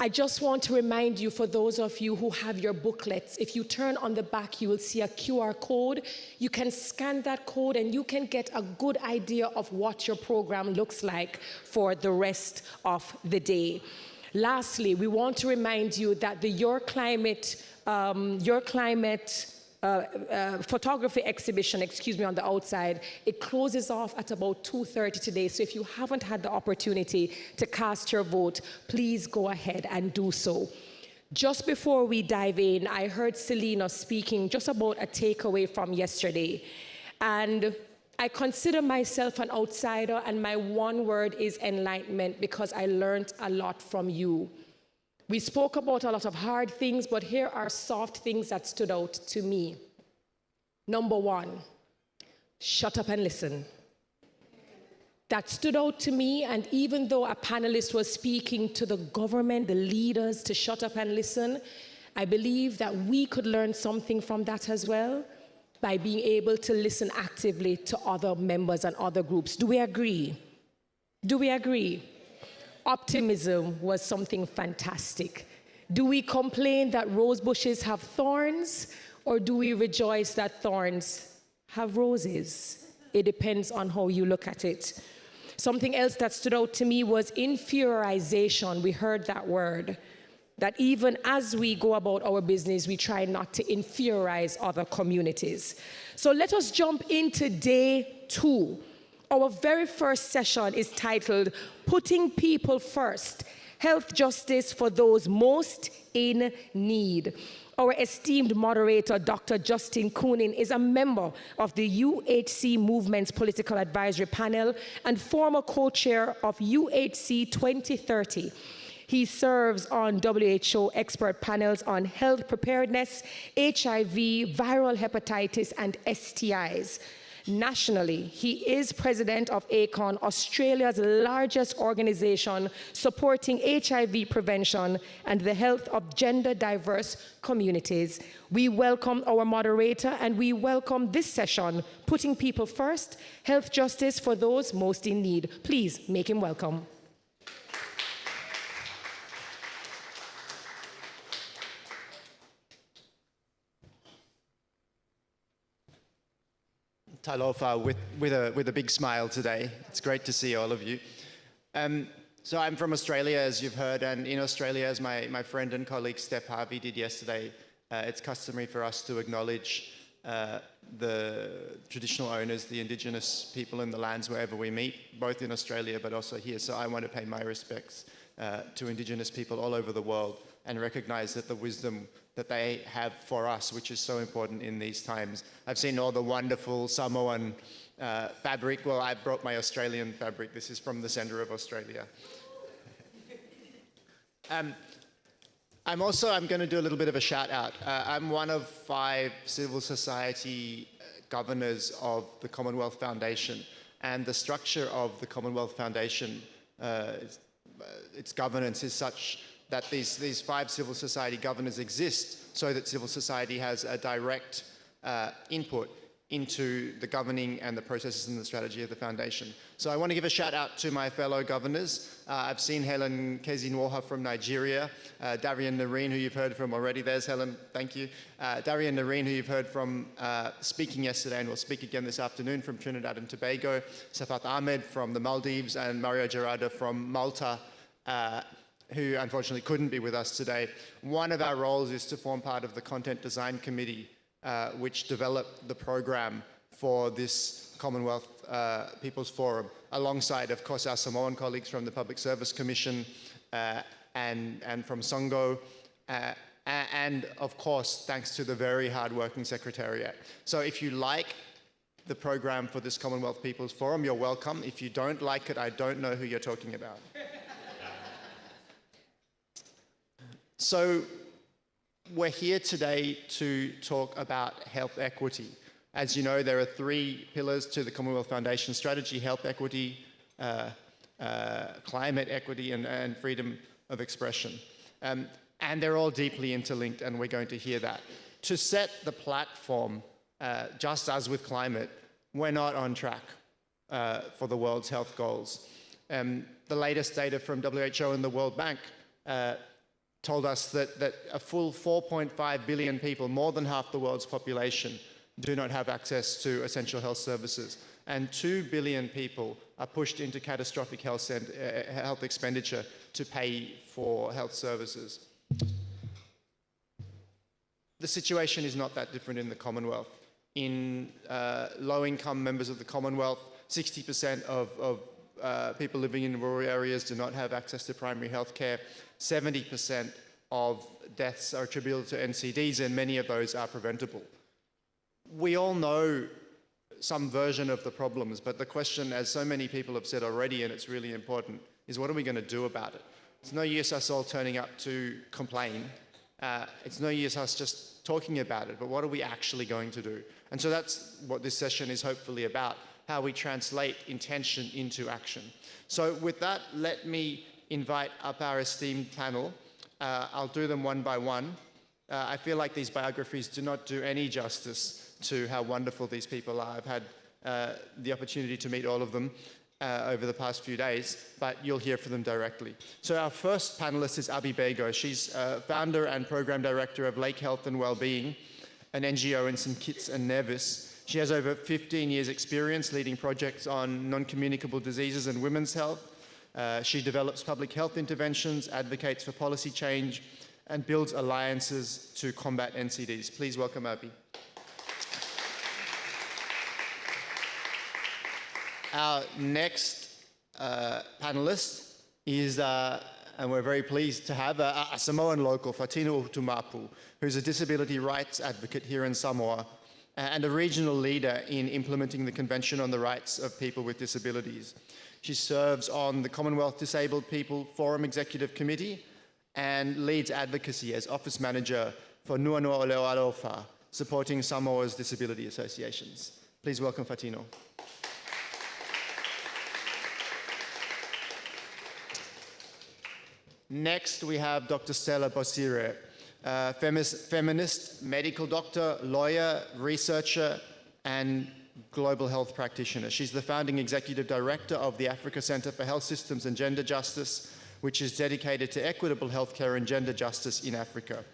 S10: I just want to remind you, for those of you who have your booklets, if you turn on the back, you will see a QR code. You can scan that code and you can get a good idea of what your program looks like for the rest of the day. Lastly, we want to remind you that the Your Climate photography exhibition, on the outside, it closes off at about 2:30 today. So if you haven't had the opportunity to cast your vote, please go ahead and do so. Just before we dive in, I heard Selena speaking just about a takeaway from yesterday. And I consider myself an outsider, and my one word is enlightenment, because I learned a lot from you. We spoke about a lot of hard things, but here are soft things that stood out to me. Number one, shut up and listen. That stood out to me, and even though a panelist was speaking to the government, the leaders, to shut up and listen, I believe that we could learn something from that as well by being able to listen actively to other members and other groups. Do we agree? Do we agree? Optimism was something fantastic. Do we complain that rose bushes have thorns, or do we rejoice that thorns have roses? It depends on how you look at it. Something else that stood out to me was inferiorization. We heard that word. That even as we go about our business, we try not to inferiorize other communities. So let us jump into day 2. Our very first session is titled, Putting People First, Health Justice for Those Most in Need. Our esteemed moderator, Dr. Justin Coonin, is a member of the UHC Movement's Political Advisory Panel and former co-chair of UHC 2030. He serves on WHO expert panels on health preparedness, HIV, viral hepatitis, and STIs. Nationally, he is president of ACON, Australia's largest organization supporting HIV prevention and the health of gender-diverse communities. We welcome our moderator, and we welcome this session, Putting People First, Health Justice for Those Most in Need. Please make him welcome.
S12: Talofa with a big smile today. It's great to see all of you. So I'm from Australia, as you've heard, and in Australia, as my friend and colleague Steph Harvey did yesterday, it's customary for us to acknowledge the traditional owners, the Indigenous people in the lands wherever we meet, both in Australia but also here. So I want to pay my respects to Indigenous people all over the world and recognize that the wisdom that they have for us, which is so important in these times. I've seen all the wonderful Samoan fabric. Well, I brought my Australian fabric. This is from the centre of Australia. I'm going to do a little bit of a shout out. I'm one of 5 civil society governors of the Commonwealth Foundation, and the structure of the Commonwealth Foundation, its governance is such that these 5 civil society governors exist so that civil society has a direct input into the governing and the processes and the strategy of the foundation. So I want to give a shout out to my fellow governors. I've seen Helen Kezinwoha from Nigeria, Darian Nareen, who you've heard from already. There's Helen, thank you. Darian Nareen, who you've heard from speaking yesterday and will speak again this afternoon, from Trinidad and Tobago, Safat Ahmed from the Maldives, and Mario Gerardo from Malta, who unfortunately couldn't be with us today. One of our roles is to form part of the Content Design Committee, which developed the program for this Commonwealth People's Forum, alongside, of course, our Samoan colleagues from the Public Service Commission and from Songo, and of course, thanks to the very hard-working Secretariat. So if you like the program for this Commonwealth People's Forum, you're welcome. If you don't like it, I don't know who you're talking about. So we're here today to talk about health equity. As you know, there are 3 pillars to the Commonwealth Foundation strategy: health equity, climate equity, and freedom of expression. And they're all deeply interlinked, and we're going to hear that. To set the platform, just as with climate, we're not on track for the world's health goals. The latest data from WHO and the World Bank told us that a full 4.5 billion people, more than half the world's population, do not have access to essential health services. And 2 billion people are pushed into catastrophic health expenditure to pay for health services. The situation is not that different in the Commonwealth. In low-income members of the Commonwealth, 60% of people living in rural areas do not have access to primary health care. 70% of deaths are attributable to NCDs, and many of those are preventable. We all know some version of the problems, but the question, as so many people have said already, and it's really important, is what are we going to do about it? It's no use us all turning up to complain. It's no use us just talking about it, but what are we actually going to do? And so that's what this session is hopefully about, how we translate intention into action. So with that, let me invite up our esteemed panel. I'll do them one by one. I feel like these biographies do not do any justice to how wonderful these people are. I've had the opportunity to meet all of them over the past few days, but you'll hear from them directly. So our first panelist is Abi Bego. She's founder and program director of Lake Health and Wellbeing, an NGO in St. Kitts and Nevis. She has over 15 years experience leading projects on non-communicable diseases and women's health. She develops public health interventions, advocates for policy change, and builds alliances to combat NCDs. Please welcome Abi. Our next panelist is, and we're very pleased to have, a Samoan local, Fatino Tumapu, who's a disability rights advocate here in Samoa and a regional leader in implementing the Convention on the Rights of People with Disabilities. She serves on the Commonwealth Disabled People Forum Executive Committee and leads advocacy as office manager for Nuanua Oleo Alofa, supporting Samoa's disability associations. Please welcome Fatino. Next, we have Dr. Stella Bosire, feminist, medical doctor, lawyer, researcher, and global health practitioner. She's the founding executive director of the Africa Center for Health Systems and Gender Justice, which is dedicated to equitable healthcare and gender justice in Africa.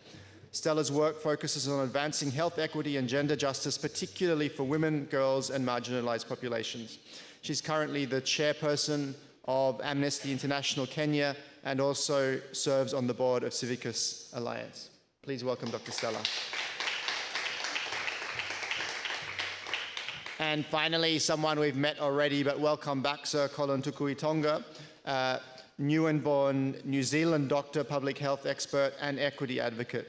S12: Stella's work focuses on advancing health equity and gender justice, particularly for women, girls, and marginalized populations. She's currently the chairperson of Amnesty International Kenya and also serves on the board of Civicus Alliance. Please welcome Dr. Stella. And finally, someone we've met already, but welcome back, Sir Colin Tukuitonga, new and born New Zealand doctor, public health expert, and equity advocate.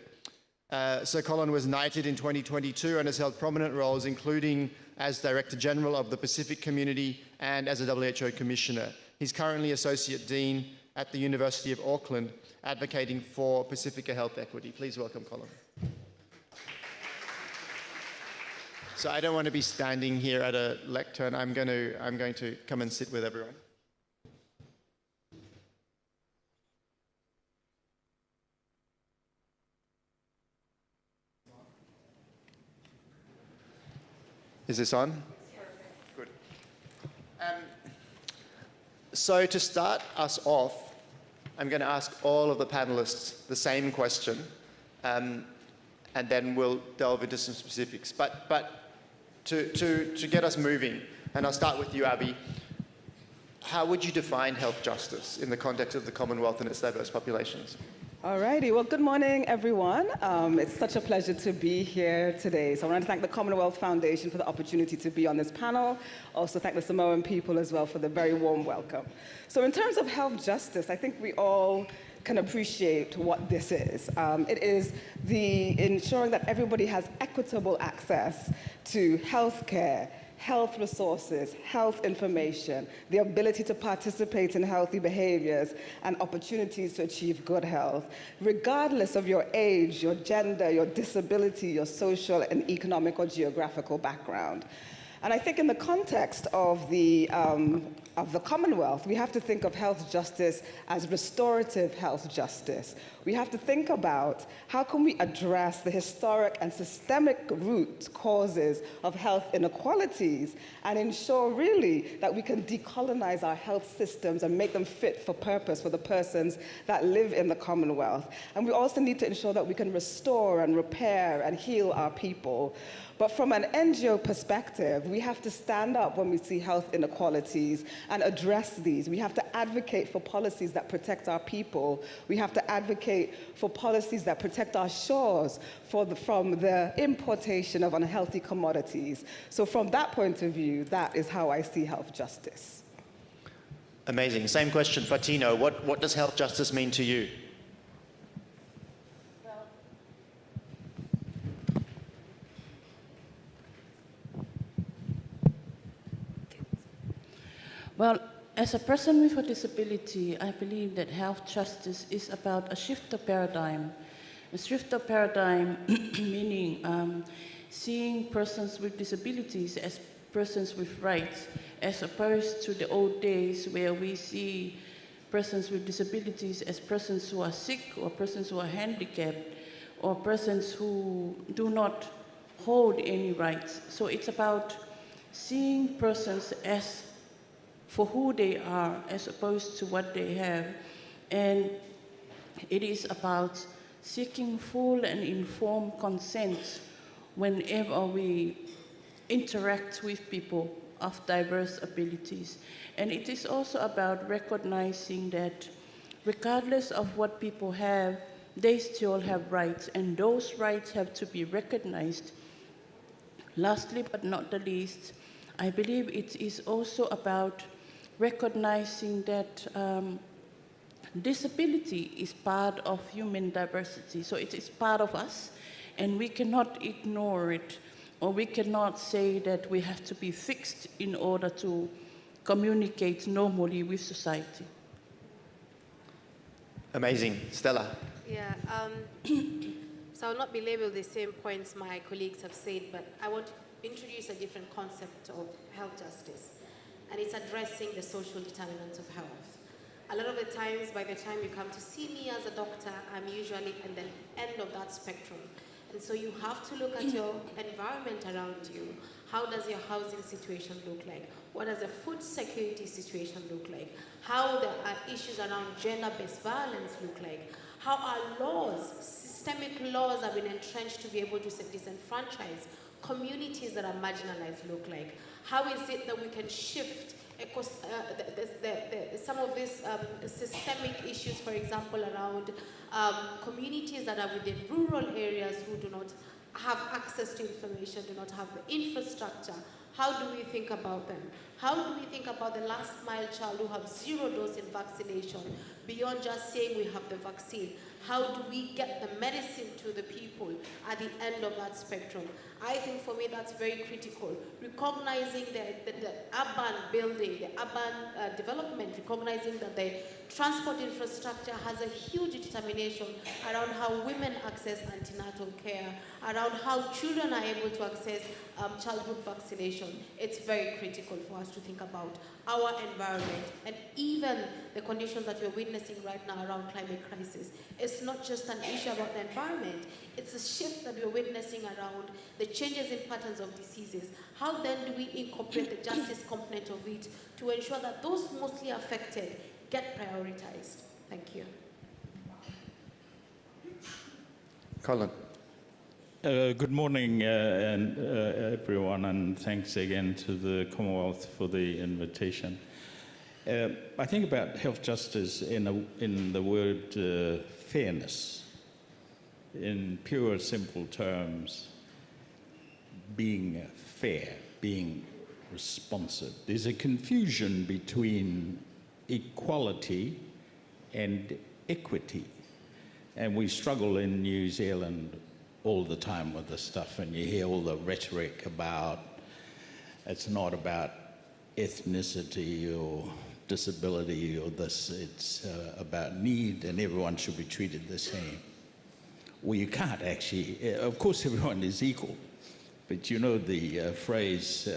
S12: Sir Colin was knighted in 2022 and has held prominent roles, including as Director General of the Pacific Community and as a WHO Commissioner. He's currently Associate Dean at the University of Auckland, advocating for Pacifica health equity. Please welcome Colin. So I don't want to be standing here at a lectern. I'm going to come and sit with everyone. Is this on? Good. So to start us off, I'm going to ask all of the panelists the same question, and then we'll delve into some specifics. But to get us moving, and I'll start with you, Abi, how would you define health justice in the context of the Commonwealth and its diverse populations?
S13: Alrighty, well, good morning, everyone. It's such a pleasure to be here today. So I want to thank the Commonwealth Foundation for the opportunity to be on this panel. Also thank the Samoan people as well for the very warm welcome. So in terms of health justice, I think we all can appreciate what this is. It is the ensuring that everybody has equitable access to health care, health resources, health information, the ability to participate in healthy behaviors, and opportunities to achieve good health, regardless of your age, your gender, your disability, your social and economic or geographical background. And I think in the context of the Commonwealth, we have to think of health justice as restorative health justice. We have to think about how can we address the historic and systemic root causes of health inequalities and ensure really that we can decolonize our health systems and make them fit for purpose for the persons that live in the Commonwealth. And we also need to ensure that we can restore and repair and heal our people. But from an NGO perspective, we have to stand up when we see health inequalities and address these. We have to advocate for policies that protect our people. We have to advocate for policies that protect our shores from the importation of unhealthy commodities. So from that point of view, that is how I see health justice.
S12: Amazing. Same question for Tino. What does health justice mean to you?
S14: Well, as a person with a disability, I believe that health justice is about a shift of paradigm. A shift of paradigm meaning seeing persons with disabilities as persons with rights, as opposed to the old days where we see persons with disabilities as persons who are sick or persons who are handicapped or persons who do not hold any rights. So it's about seeing persons as for who they are as opposed to what they have. And it is about seeking full and informed consent whenever we interact with people of diverse abilities. And it is also about recognizing that regardless of what people have, they still have rights, and those rights have to be recognized. Lastly, but not the least, I believe it is also about recognizing that disability is part of human diversity. So it is part of us, and we cannot ignore it, or we cannot say that we have to be fixed in order to communicate normally with society.
S12: Amazing. Stella.
S15: Yeah, so I'll not belabor the same points my colleagues have said, but I want to introduce a different concept of health justice. And it's addressing the social determinants of health. A lot of the times, by the time you come to see me as a doctor, I'm usually at the end of that spectrum. And so you have to look at your environment around you. How does your housing situation look like? What does the food security situation look like? How the issues around gender-based violence look like? How our laws, systemic laws, have been entrenched to be able to disenfranchise communities that are marginalized look like? How is it that we can shift some of these systemic issues, for example, around communities that are within rural areas who do not have access to information, do not have the infrastructure? How do we think about them? How do we think about the last mile child who have 0 dose in vaccination, beyond just saying we have the vaccine? How do we get the medicine to the people at the end of that spectrum? I think for me that's very critical. Recognizing the urban building, the urban development, recognizing that the transport infrastructure has a huge determination around how women access antenatal care, around how children are able to access childhood vaccination. It's very critical for us to think about our environment and even the conditions that we're witnessing right now around climate crisis. It's not just an issue about the environment, it's a shift that we're witnessing around the changes in patterns of diseases. How then do we incorporate the justice component of it to ensure that those mostly affected get prioritized? Thank you.
S12: Colin.
S16: Good morning, everyone, and thanks again to the Commonwealth for the invitation. I think about health justice in the word fairness. In pure, simple terms, being fair, being responsive. There's a confusion between equality and equity. And we struggle in New Zealand all the time with this stuff, and you hear all the rhetoric about it's not about ethnicity or disability or this, it's about need and everyone should be treated the same. Well, you can't actually, of course everyone is equal, But you know the phrase,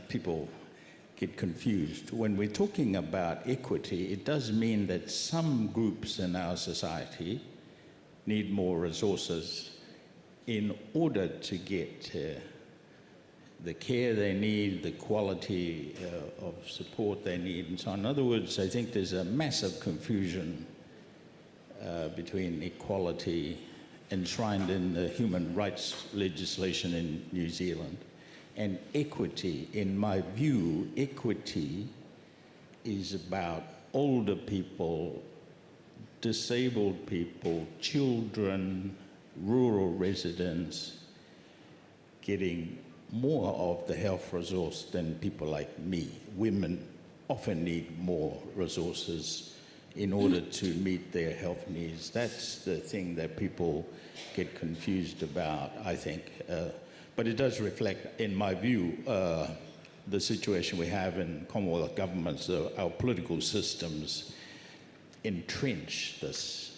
S16: people get confused. When we're talking about equity, it does mean that some groups in our society need more resources in order to get the care they need, the quality of support they need, and so on. In other words, I think there's a massive confusion between equality enshrined in the human rights legislation in New Zealand and equity. In my view, equity is about older people, disabled people, children, rural residents getting more of the health resource than people like me. Women often need more resources in order to meet their health needs. That's the thing that people get confused about, I think. But it does reflect, in my view, the situation we have in Commonwealth governments. Our political systems entrench this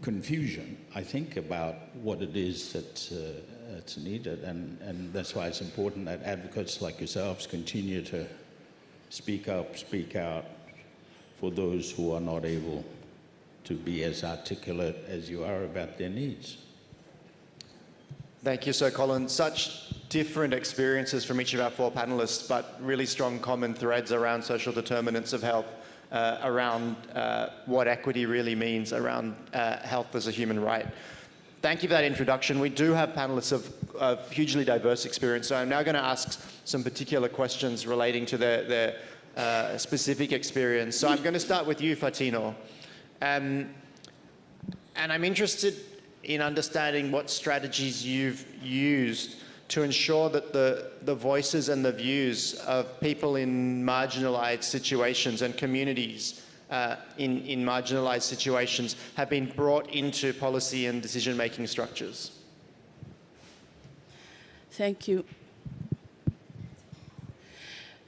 S16: confusion, I think, about what it is that's needed. And that's why it's important that advocates like yourselves continue to speak up, speak out for those who are not able to be as articulate as you are about their needs.
S12: Thank you, Sir Colin. Such different experiences from each of our four panelists, but really strong common threads around social determinants of health, around what equity really means, around health as a human right. Thank you for that introduction. We do have panelists of hugely diverse experience, so I'm now going to ask some particular questions relating to their specific experience. So I'm going to start with you, Fatino. And I'm interested in understanding what strategies you've used to ensure that the voices and the views of people in marginalized situations and communities in marginalized situations have been brought into policy and decision-making structures.
S14: Thank you.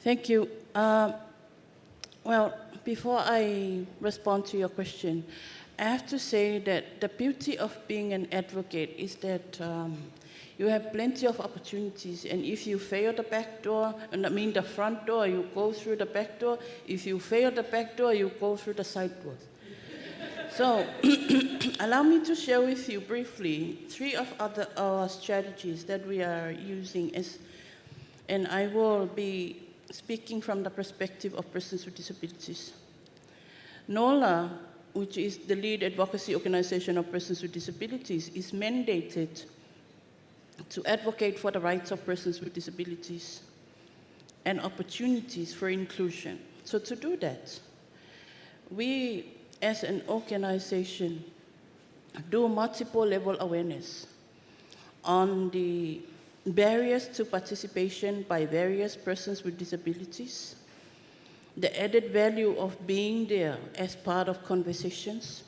S14: Thank you. Well, before I respond to your question, I have to say that the beauty of being an advocate is that you have plenty of opportunities, and if you fail the back door, and I mean the front door, you go through the back door. If you fail the back door, you go through the side doors. So, allow me to share with you briefly 3 of our strategies that we are using, and I will be speaking from the perspective of persons with disabilities. NOLA, which is the lead advocacy organization of persons with disabilities, is mandated to advocate for the rights of persons with disabilities and opportunities for inclusion. So to do that, we as an organization do multiple level awareness on the barriers to participation by various persons with disabilities, the added value of being there as part of conversations,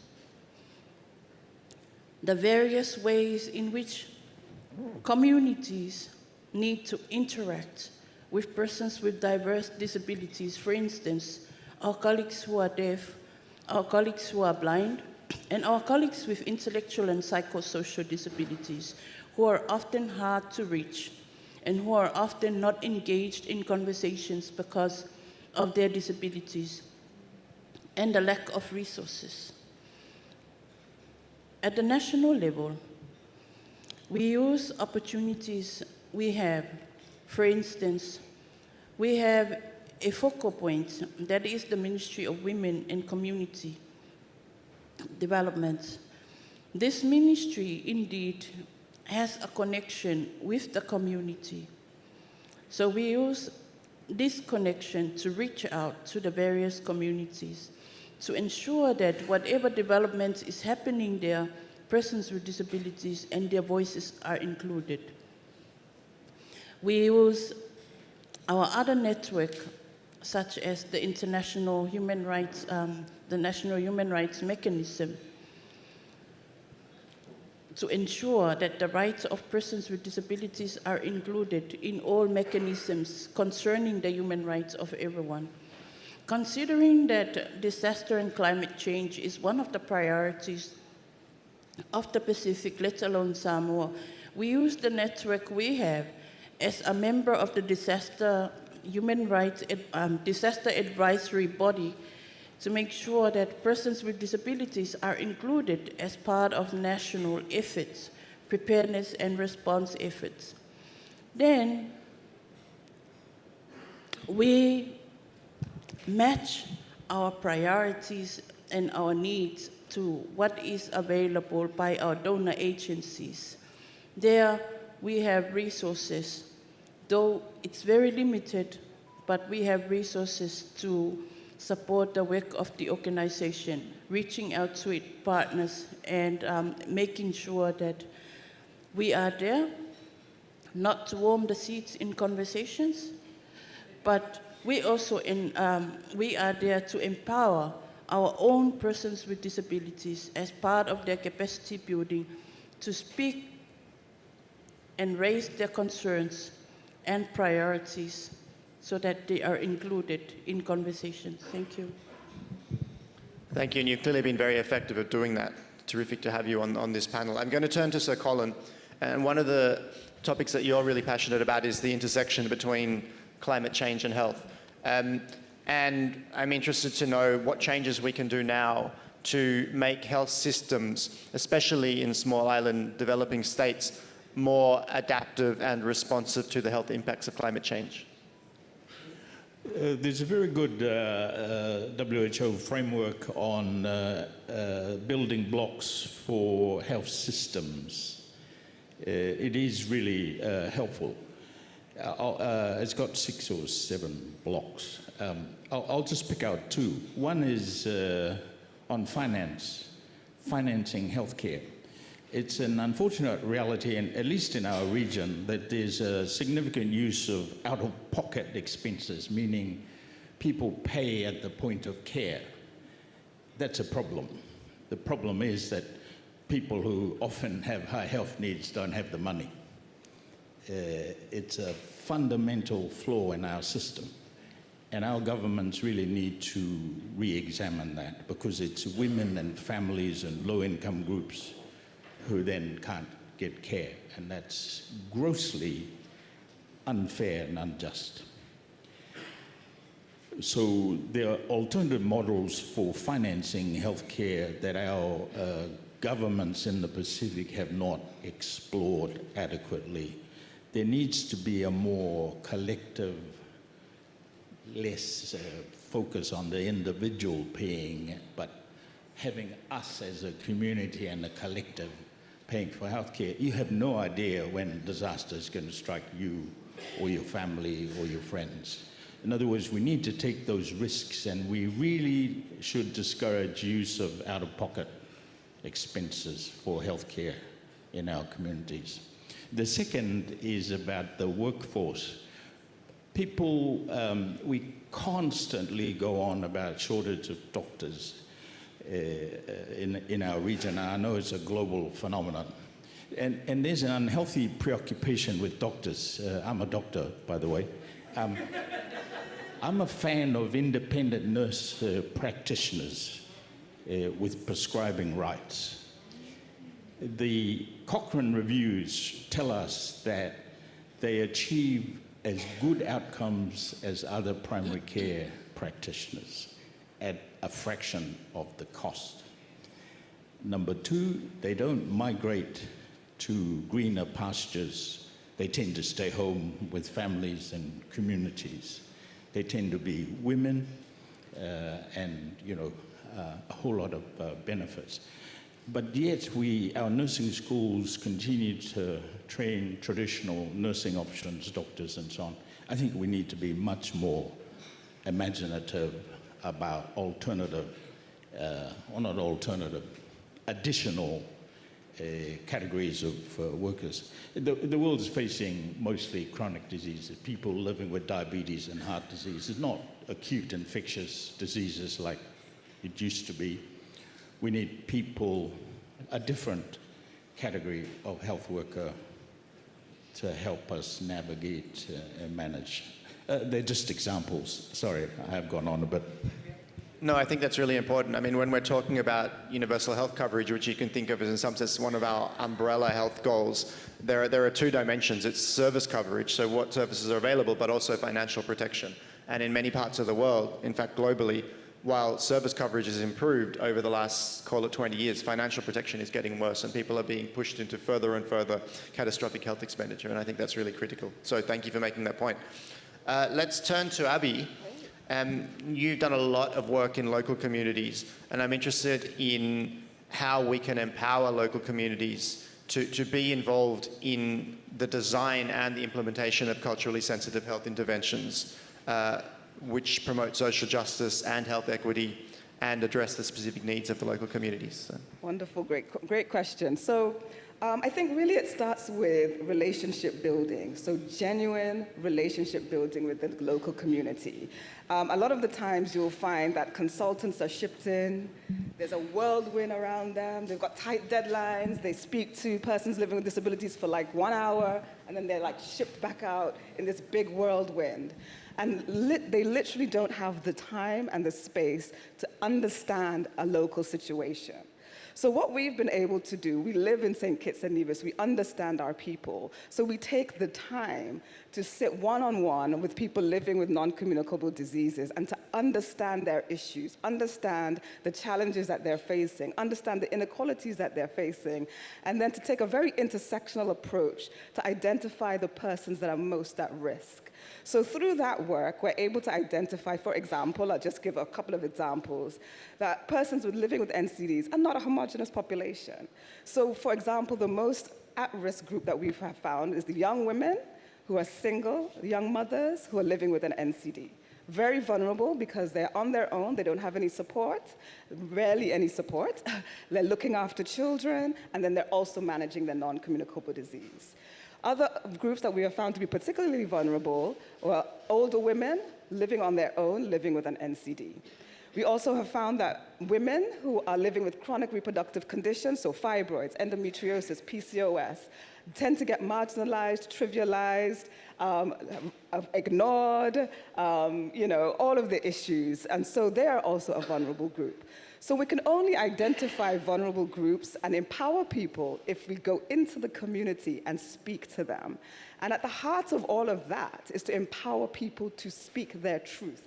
S14: the various ways in which communities need to interact with persons with diverse disabilities. For instance, our colleagues who are deaf, our colleagues who are blind, and our colleagues with intellectual and psychosocial disabilities, who are often hard to reach and who are often not engaged in conversations because of their disabilities and the lack of resources. At the national level, we use opportunities we have. For instance, we have a focal point that is the Ministry of Women and Community Development. This ministry indeed has a connection with the community. So we use this connection to reach out to the various communities to ensure that whatever development is happening there, persons with disabilities and their voices are included. We use our other network, such as the International Human Rights, the National Human Rights Mechanism, to ensure that the rights of persons with disabilities are included in all mechanisms concerning the human rights of everyone. Considering that disaster and climate change is one of the priorities of the Pacific, let alone Samoa, we use the network we have as a member of the disaster advisory body to make sure that persons with disabilities are included as part of national efforts, preparedness and response efforts. Then we match our priorities and our needs to what is available by our donor agencies. There we have resources, though it's very limited, but we have resources to support the work of the organization, reaching out to its partners and making sure that we are there, not to warm the seats in conversations, but we also we are there to empower our own persons with disabilities as part of their capacity building to speak and raise their concerns and priorities so that they are included in conversations. Thank you.
S12: Thank you, and you've clearly been very effective at doing that. Terrific to have you on this panel. I'm going to turn to Sir Colin, and one of the topics that you're really passionate about is the intersection between climate change and health. And I'm interested to know what changes we can do now to make health systems, especially in small island developing states, more adaptive and responsive to the health impacts of climate change.
S16: There's a very good WHO framework on building blocks for health systems. It is really helpful. It's got 6 or 7 blocks. I'll just pick out 2. One is on financing healthcare. It's an unfortunate reality, and at least in our region, that there's a significant use of out-of-pocket expenses, meaning people pay at the point of care. That's a problem. The problem is that people who often have high health needs don't have the money. It's a fundamental flaw in our system, and our governments really need to re-examine that, because it's women and families and low-income groups who then can't get care, and that's grossly unfair and unjust. So there are alternative models for financing healthcare that our governments in the Pacific have not explored adequately. There needs to be a more collective, less focus on the individual paying, but having us as a community and a collective paying for healthcare. You have no idea when disaster is going to strike you or your family or your friends. In other words, we need to take those risks, and we really should discourage use of out-of-pocket expenses for healthcare in our communities. The second is about the workforce. People, we constantly go on about shortage of doctors in our region. I know it's a global phenomenon. And there's an unhealthy preoccupation with doctors. I'm a doctor, by the way. I'm a fan of independent nurse practitioners with prescribing rights. The Cochrane reviews tell us that they achieve as good outcomes as other primary care practitioners at a fraction of the cost. Number 2, they don't migrate to greener pastures. They tend to stay home with families and communities. They tend to be women and, a whole lot of benefits. But yet our nursing schools continue to train traditional nursing options, doctors and so on. I think we need to be much more imaginative about additional categories of workers. The world is facing mostly chronic diseases, people living with diabetes and heart disease. It's not acute infectious diseases like it used to be. We need people, a different category of health worker to help us navigate and manage. They're just examples. Sorry, I have gone on a bit.
S12: No, I think that's really important. I mean, when we're talking about universal health coverage, which you can think of as in some sense one of our umbrella health goals, there are two dimensions. It's service coverage, so what services are available, but also financial protection. And in many parts of the world, in fact globally, while service coverage has improved over the last, call it 20 years, financial protection is getting worse and people are being pushed into further and further catastrophic health expenditure, and I think that's really critical. So thank you for making that point. Let's turn to Abby. You've done a lot of work in local communities, and I'm interested in how we can empower local communities to be involved in the design and the implementation of culturally sensitive health interventions, which promote social justice and health equity and address the specific needs of the local communities. So.
S13: Wonderful, great question. So I think really it starts with relationship building, so genuine relationship building with the local community. A lot of the times you'll find that consultants are shipped in, there's a whirlwind around them, they've got tight deadlines, they speak to persons living with disabilities for like 1 hour, and then they're like shipped back out in this big whirlwind. And they literally don't have the time and the space to understand a local situation. So what we've been able to do, we live in St. Kitts and Nevis, we understand our people. So we take the time to sit one-on-one with people living with non-communicable diseases and to understand their issues, understand the challenges that they're facing, understand the inequalities that they're facing, and then to take a very intersectional approach to identify the persons that are most at risk. So through that work, we're able to identify, for example, I'll just give a couple of examples, that persons living with NCDs are not a homogeneous population. So for example, the most at-risk group that we have found is the young women who are single, young mothers who are living with an NCD. Very vulnerable because they're on their own, they don't have any support, rarely any support. They're looking after children, and then they're also managing their non-communicable disease. Other groups that we have found to be particularly vulnerable were older women living on their own, living with an NCD. We also have found that women who are living with chronic reproductive conditions, so fibroids, endometriosis, PCOS, tend to get marginalized, trivialized, ignored, all of the issues. And so they are also a vulnerable group. So we can only identify vulnerable groups and empower people if we go into the community and speak to them. And at the heart of all of that is to empower people to speak their truth.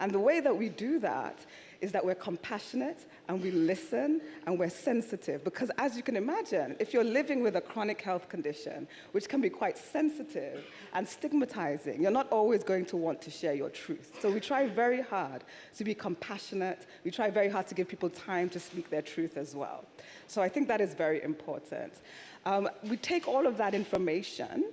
S13: And the way that we do that is that we're compassionate and we listen and we're sensitive. Because as you can imagine, if you're living with a chronic health condition, which can be quite sensitive and stigmatizing, you're not always going to want to share your truth. So we try very hard to be compassionate. We try very hard to give people time to speak their truth as well. So I think that is very important. We take all of that information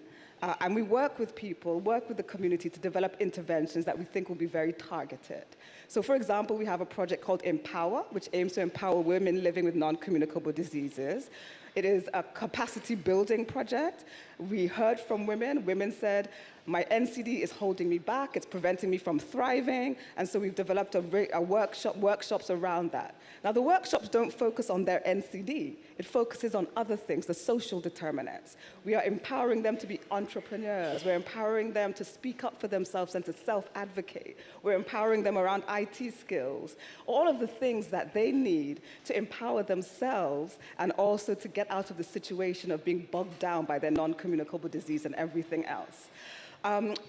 S13: and we work with people, work with the community to develop interventions that we think will be very targeted. So for example, we have a project called Empower, which aims to empower women living with non-communicable diseases. It is a capacity building project. We heard from women. Women said, my NCD is holding me back, it's preventing me from thriving, and so we've developed workshops around that. Now the workshops don't focus on their NCD, it focuses on other things, the social determinants. We are empowering them to be entrepreneurs, we're empowering them to speak up for themselves and to self-advocate, we're empowering them around IT skills, all of the things that they need to empower themselves and also to get out of the situation of being bogged down by their non-communicable disease and everything else.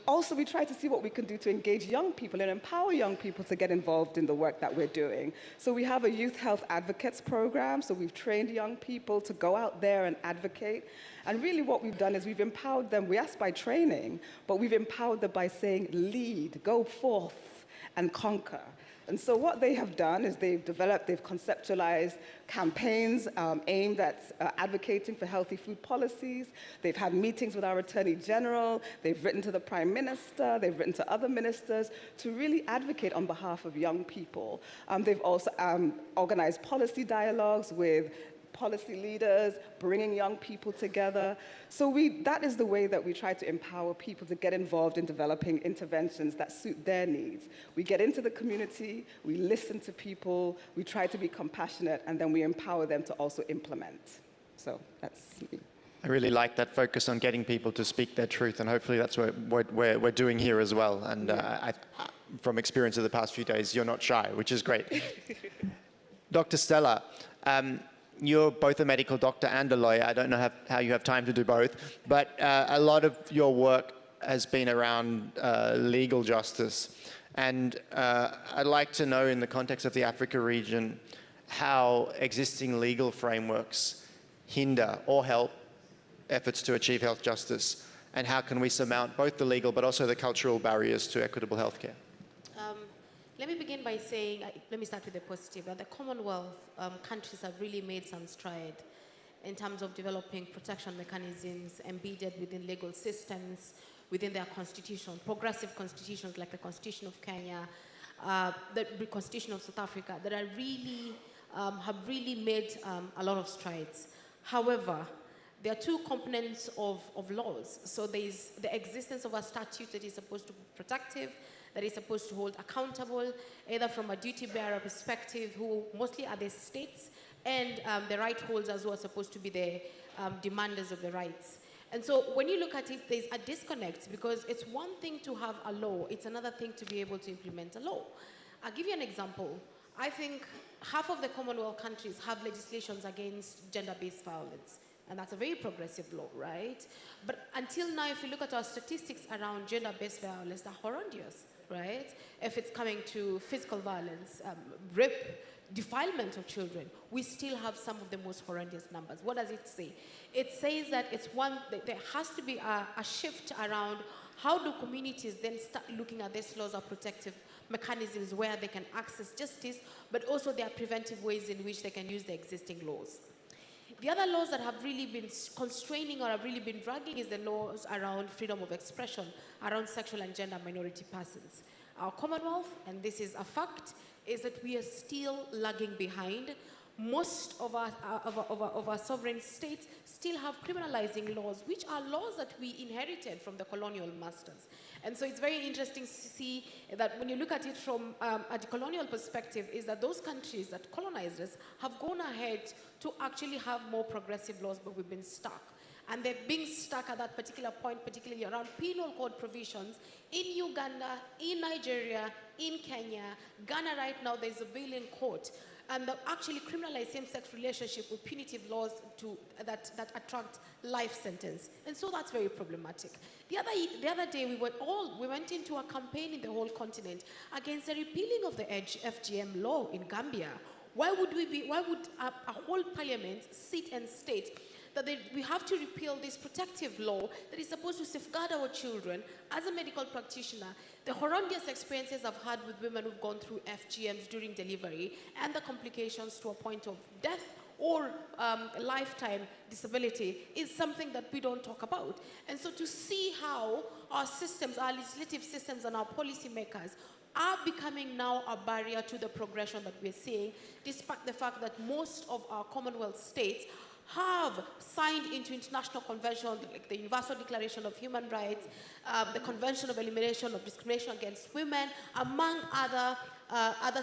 S13: Also, we try to see what we can do to engage young people and empower young people to get involved in the work that we're doing. So we have a youth health advocates program, so we've trained young people to go out there and advocate. And really what we've done is we've empowered them, yes, by training, but we've empowered them by saying, lead, go forth, and conquer. And so what they have done is they've conceptualized campaigns aimed at advocating for healthy food policies. They've had meetings with our Attorney General. They've written to the Prime Minister. They've written to other ministers to really advocate on behalf of young people. They've also organized policy dialogues with policy leaders, bringing young people together. So that is the way that we try to empower people to get involved in developing interventions that suit their needs. We get into the community, we listen to people, we try to be compassionate, and then we empower them to also implement. So that's me.
S12: I really like that focus on getting people to speak their truth, and hopefully that's what we're doing here as well. And from experience of the past few days, you're not shy, which is great. Dr. Stella, you're both a medical doctor and a lawyer. I don't know how you have time to do both, but a lot of your work has been around legal justice. And I'd like to know, in the context of the Africa region, how existing legal frameworks hinder or help efforts to achieve health justice, and how can we surmount both the legal but also the cultural barriers to equitable healthcare?
S15: Let me begin by saying, let me start with the positive, that the Commonwealth countries have really made some stride in terms of developing protection mechanisms embedded within legal systems, within their constitution, progressive constitutions like the Constitution of Kenya, the Constitution of South Africa, that are really, have really made a lot of strides. However, there are two components of laws. So there's the existence of a statute that is supposed to be protective, that is supposed to hold accountable, either from a duty bearer perspective, who mostly are the states, and the right holders, who are supposed to be the demanders of the rights. And so when you look at it, there's a disconnect, because it's one thing to have a law, it's another thing to be able to implement a law. I'll give you an example. I think half of the Commonwealth countries have legislations against gender-based violence. And that's a very progressive law, right? But until now, if you look at our statistics around gender-based violence, they're horrendous, right? If it's coming to physical violence, rape, defilement of children, we still have some of the most horrendous numbers. What does it say? It says that there has to be a shift around how do communities then start looking at these laws of protective mechanisms where they can access justice, but also there are preventive ways in which they can use the existing laws. The other laws that have really been constraining or have really been dragging is the laws around freedom of expression, around sexual and gender minority persons. Our Commonwealth, and this is a fact, is that we are still lagging behind. Most of our sovereign states still have criminalizing laws, which are laws that we inherited from the colonial masters. And so it's very interesting to see that when you look at it from a colonial perspective, is that those countries that colonized us have gone ahead to actually have more progressive laws, but we've been stuck. And they're being stuck at that particular point, particularly around penal code provisions in Uganda, in Nigeria, in Kenya. Ghana right now, there's a bill in court, and they actually criminalize same-sex relationship with punitive laws that attract life sentence. And so that's very problematic. The other day, we went into a campaign in the whole continent against the repealing of the FGM law in Gambia. Why would a whole parliament sit and state that we have to repeal this protective law that is supposed to safeguard our children? As a medical practitioner, the horrendous experiences I've had with women who've gone through FGMs during delivery and the complications to a point of death or lifetime disability is something that we don't talk about. And so to see how our systems, our legislative systems and our policymakers are becoming now a barrier to the progression that we're seeing, despite the fact that most of our Commonwealth states have signed into international conventions like the Universal Declaration of Human Rights, the Convention of Elimination of Discrimination Against Women, among other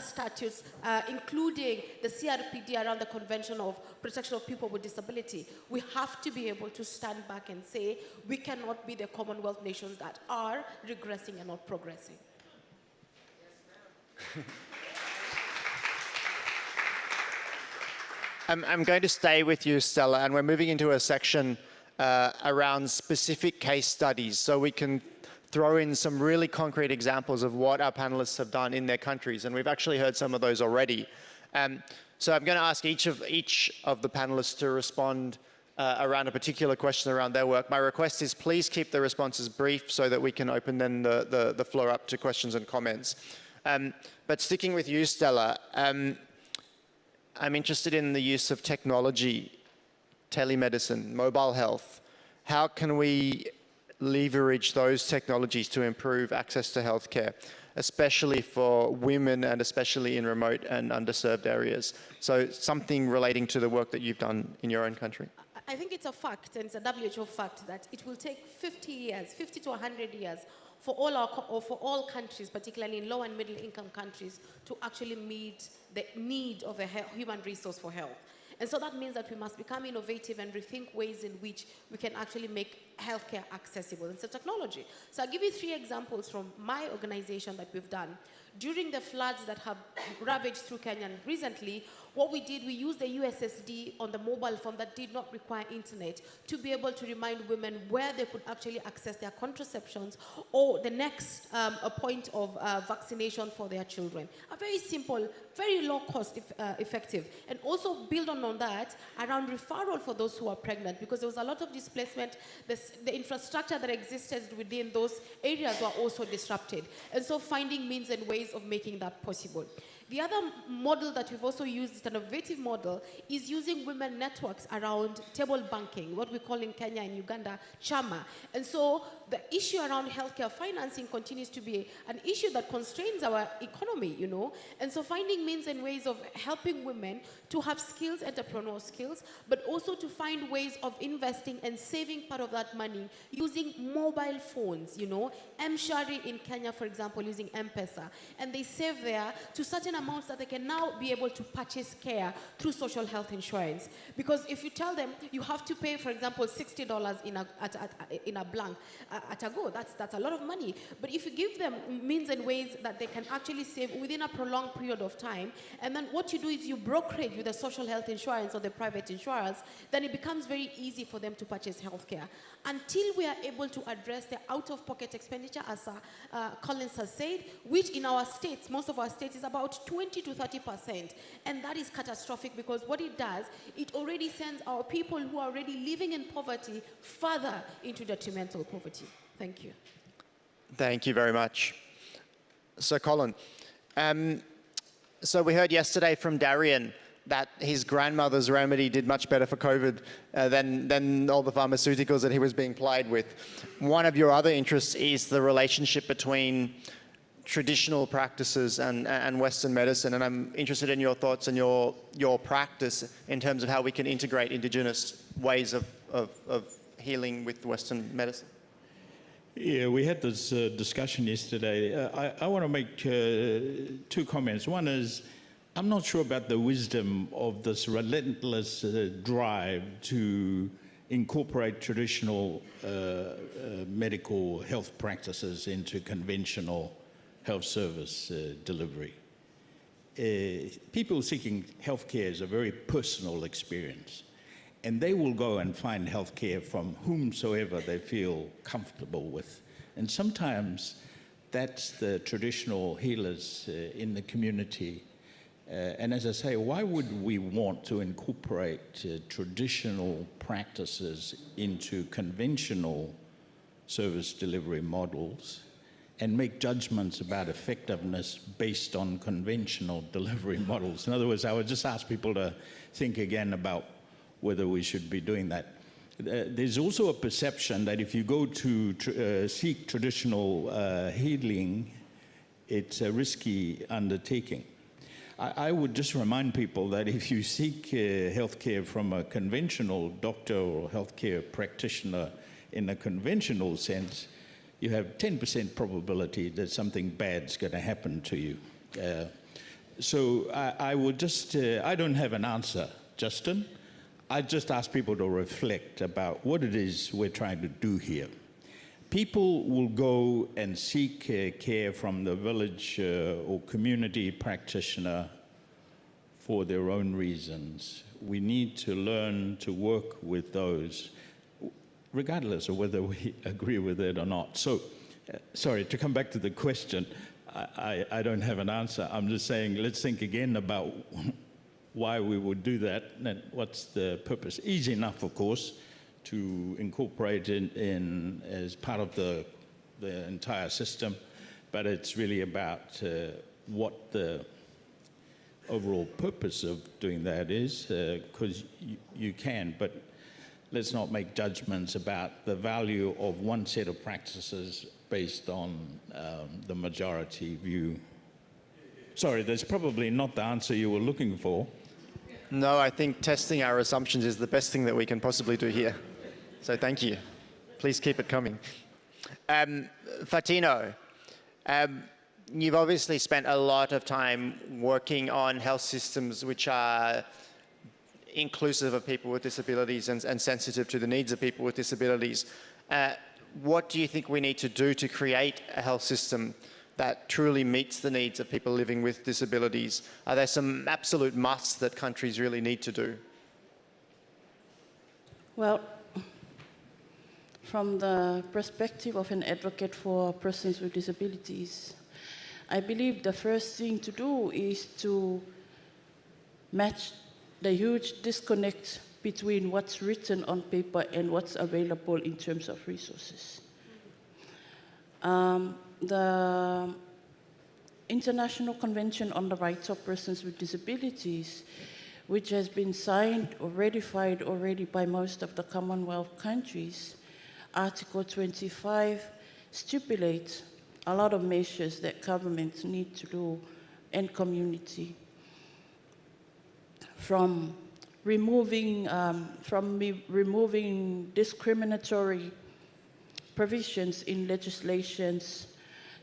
S15: statutes, including the CRPD around the Convention of Protection of People with Disability. We have to be able to stand back and say we cannot be the Commonwealth nations that are regressing and not progressing.
S12: I'm going to stay with you, Stella, and we're moving into a section around specific case studies, so we can throw in some really concrete examples of what our panelists have done in their countries, and we've actually heard some of those already. So I'm going to ask each of the panelists to respond around a particular question around their work. My request is please keep the responses brief so that we can open then the floor up to questions and comments. But sticking with you, Stella, I'm interested in the use of technology, telemedicine, mobile health. How can we leverage those technologies to improve access to healthcare, especially for women and especially in remote and underserved areas? So something relating to the work that you've done in your own country.
S15: I think it's a fact, and it's a WHO fact, that it will take 50 to 100 years for all countries, particularly in low and middle income countries, to actually meet the need of a human resource for health. And so that means that we must become innovative and rethink ways in which we can actually make healthcare accessible instead of technology. So I'll give you 3 examples from my organization that we've done. During the floods that have ravaged through Kenya recently, what we did, we used the USSD on the mobile phone that did not require internet to be able to remind women where they could actually access their contraceptions or the next point of vaccination for their children. A very simple, very low cost effective. And also build on that around referral for those who are pregnant, because there was a lot of displacement. The infrastructure that existed within those areas were also disrupted. And so finding means and ways of making that possible. The other model that we've also used, is an innovative model, is using women networks around table banking, what we call in Kenya and Uganda, chama. And so the issue around healthcare financing continues to be an issue that constrains our economy, you know. And so finding means and ways of helping women to have skills, entrepreneurial skills, but also to find ways of investing and saving part of that money using mobile phones, you know. M-Shari in Kenya, for example, using M-Pesa. And they save there to certain amounts that they can now be able to purchase care through social health insurance. Because if you tell them you have to pay, for example, $60 in a blank at a go, that's a lot of money. But if you give them means and ways that they can actually save within a prolonged period of time, and then what you do is you brokerage with the social health insurance or the private insurers, then it becomes very easy for them to purchase healthcare. Until we are able to address the out-of-pocket expenditure, as Collins has said, which in our states, most of our states, is about 20 to 30%. And that is catastrophic, because what it does, it already sends our people who are already living in poverty further into detrimental poverty. Thank you.
S12: Thank you very much. So Colin, so we heard yesterday from Darian that his grandmother's remedy did much better for COVID than all the pharmaceuticals that he was being plied with. One of your other interests is the relationship between traditional practices and Western medicine, and I'm interested in your thoughts and your practice in terms of how we can integrate indigenous ways of healing with Western medicine.
S16: Yeah, we had this discussion yesterday. I want to make 2 comments. One is, I'm not sure about the wisdom of this relentless drive to incorporate traditional medical health practices into conventional health service delivery. People seeking healthcare is a very personal experience, and they will go and find healthcare from whomsoever they feel comfortable with. And sometimes that's the traditional healers in the community. And as I say, why would we want to incorporate traditional practices into conventional service delivery models and make judgments about effectiveness based on conventional delivery models? In other words, I would just ask people to think again about whether we should be doing that. There's also a perception that if you go to seek traditional healing, it's a risky undertaking. I would just remind people that if you seek healthcare from a conventional doctor or healthcare practitioner in a conventional sense, you have 10% probability that something bad's going to happen to you. So I would just, I don't have an answer, Justin. I just ask people to reflect about what it is we're trying to do here. People will go and seek care from the village or community practitioner for their own reasons. We need to learn to work with those, regardless of whether we agree with it or not. So, sorry, to come back to the question, I don't have an answer. I'm just saying, let's think again about why we would do that and what's the purpose. Easy enough, of course, to incorporate in as part of the entire system, but it's really about what the overall purpose of doing that is, because you can, but let's not make judgments about the value of one set of practices based on the majority view. Sorry, that's probably not the answer you were looking for.
S12: No, I think testing our assumptions is the best thing that we can possibly do here. So thank you. Please keep it coming. Fatino, you've obviously spent a lot of time working on health systems which are inclusive of people with disabilities and sensitive to the needs of people with disabilities. What do you think we need to do to create a health system that truly meets the needs of people living with disabilities? Are there some absolute musts that countries really need to do?
S14: Well, from the perspective of an advocate for persons with disabilities, I believe the first thing to do is to match the huge disconnect between what's written on paper and what's available in terms of resources. The International Convention on the Rights of Persons with Disabilities, which has been signed or ratified already by most of the Commonwealth countries, Article 25 stipulates a lot of measures that governments need to do and community, from removing discriminatory provisions in legislations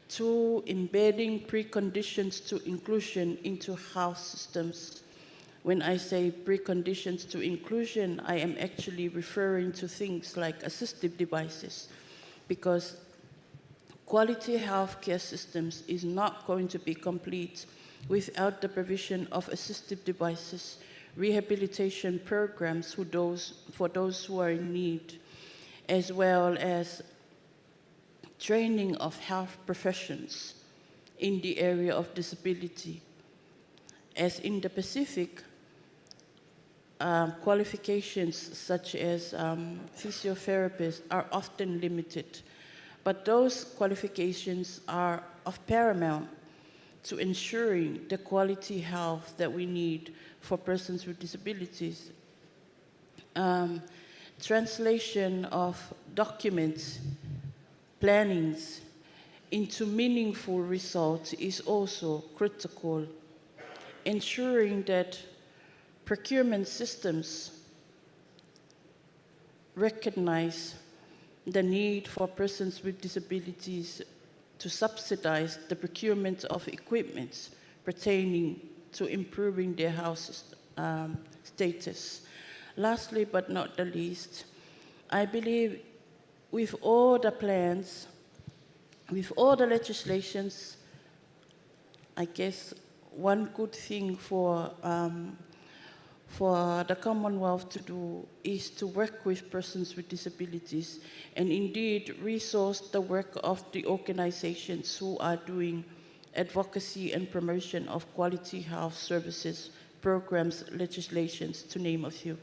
S14: to embedding preconditions to inclusion into health systems. When I say preconditions to inclusion, I am actually referring to things like assistive devices, because quality healthcare systems is not going to be complete without the provision of assistive devices, rehabilitation programs for those who are in need, as well as training of health professions in the area of disability. As in the Pacific, qualifications such as physiotherapists are often limited, but those qualifications are of paramount to ensuring the quality health that we need for persons with disabilities. Translation of documents, plannings into meaningful results is also critical. Ensuring that procurement systems recognize the need for persons with disabilities to subsidize the procurement of equipment pertaining to improving their health status. Lastly, but not the least, I believe with all the plans, with all the legislations, I guess one good thing for the Commonwealth to do is to work with persons with disabilities and indeed resource the work of the organizations who are doing advocacy and promotion of quality health services, programs, legislations, to name a few.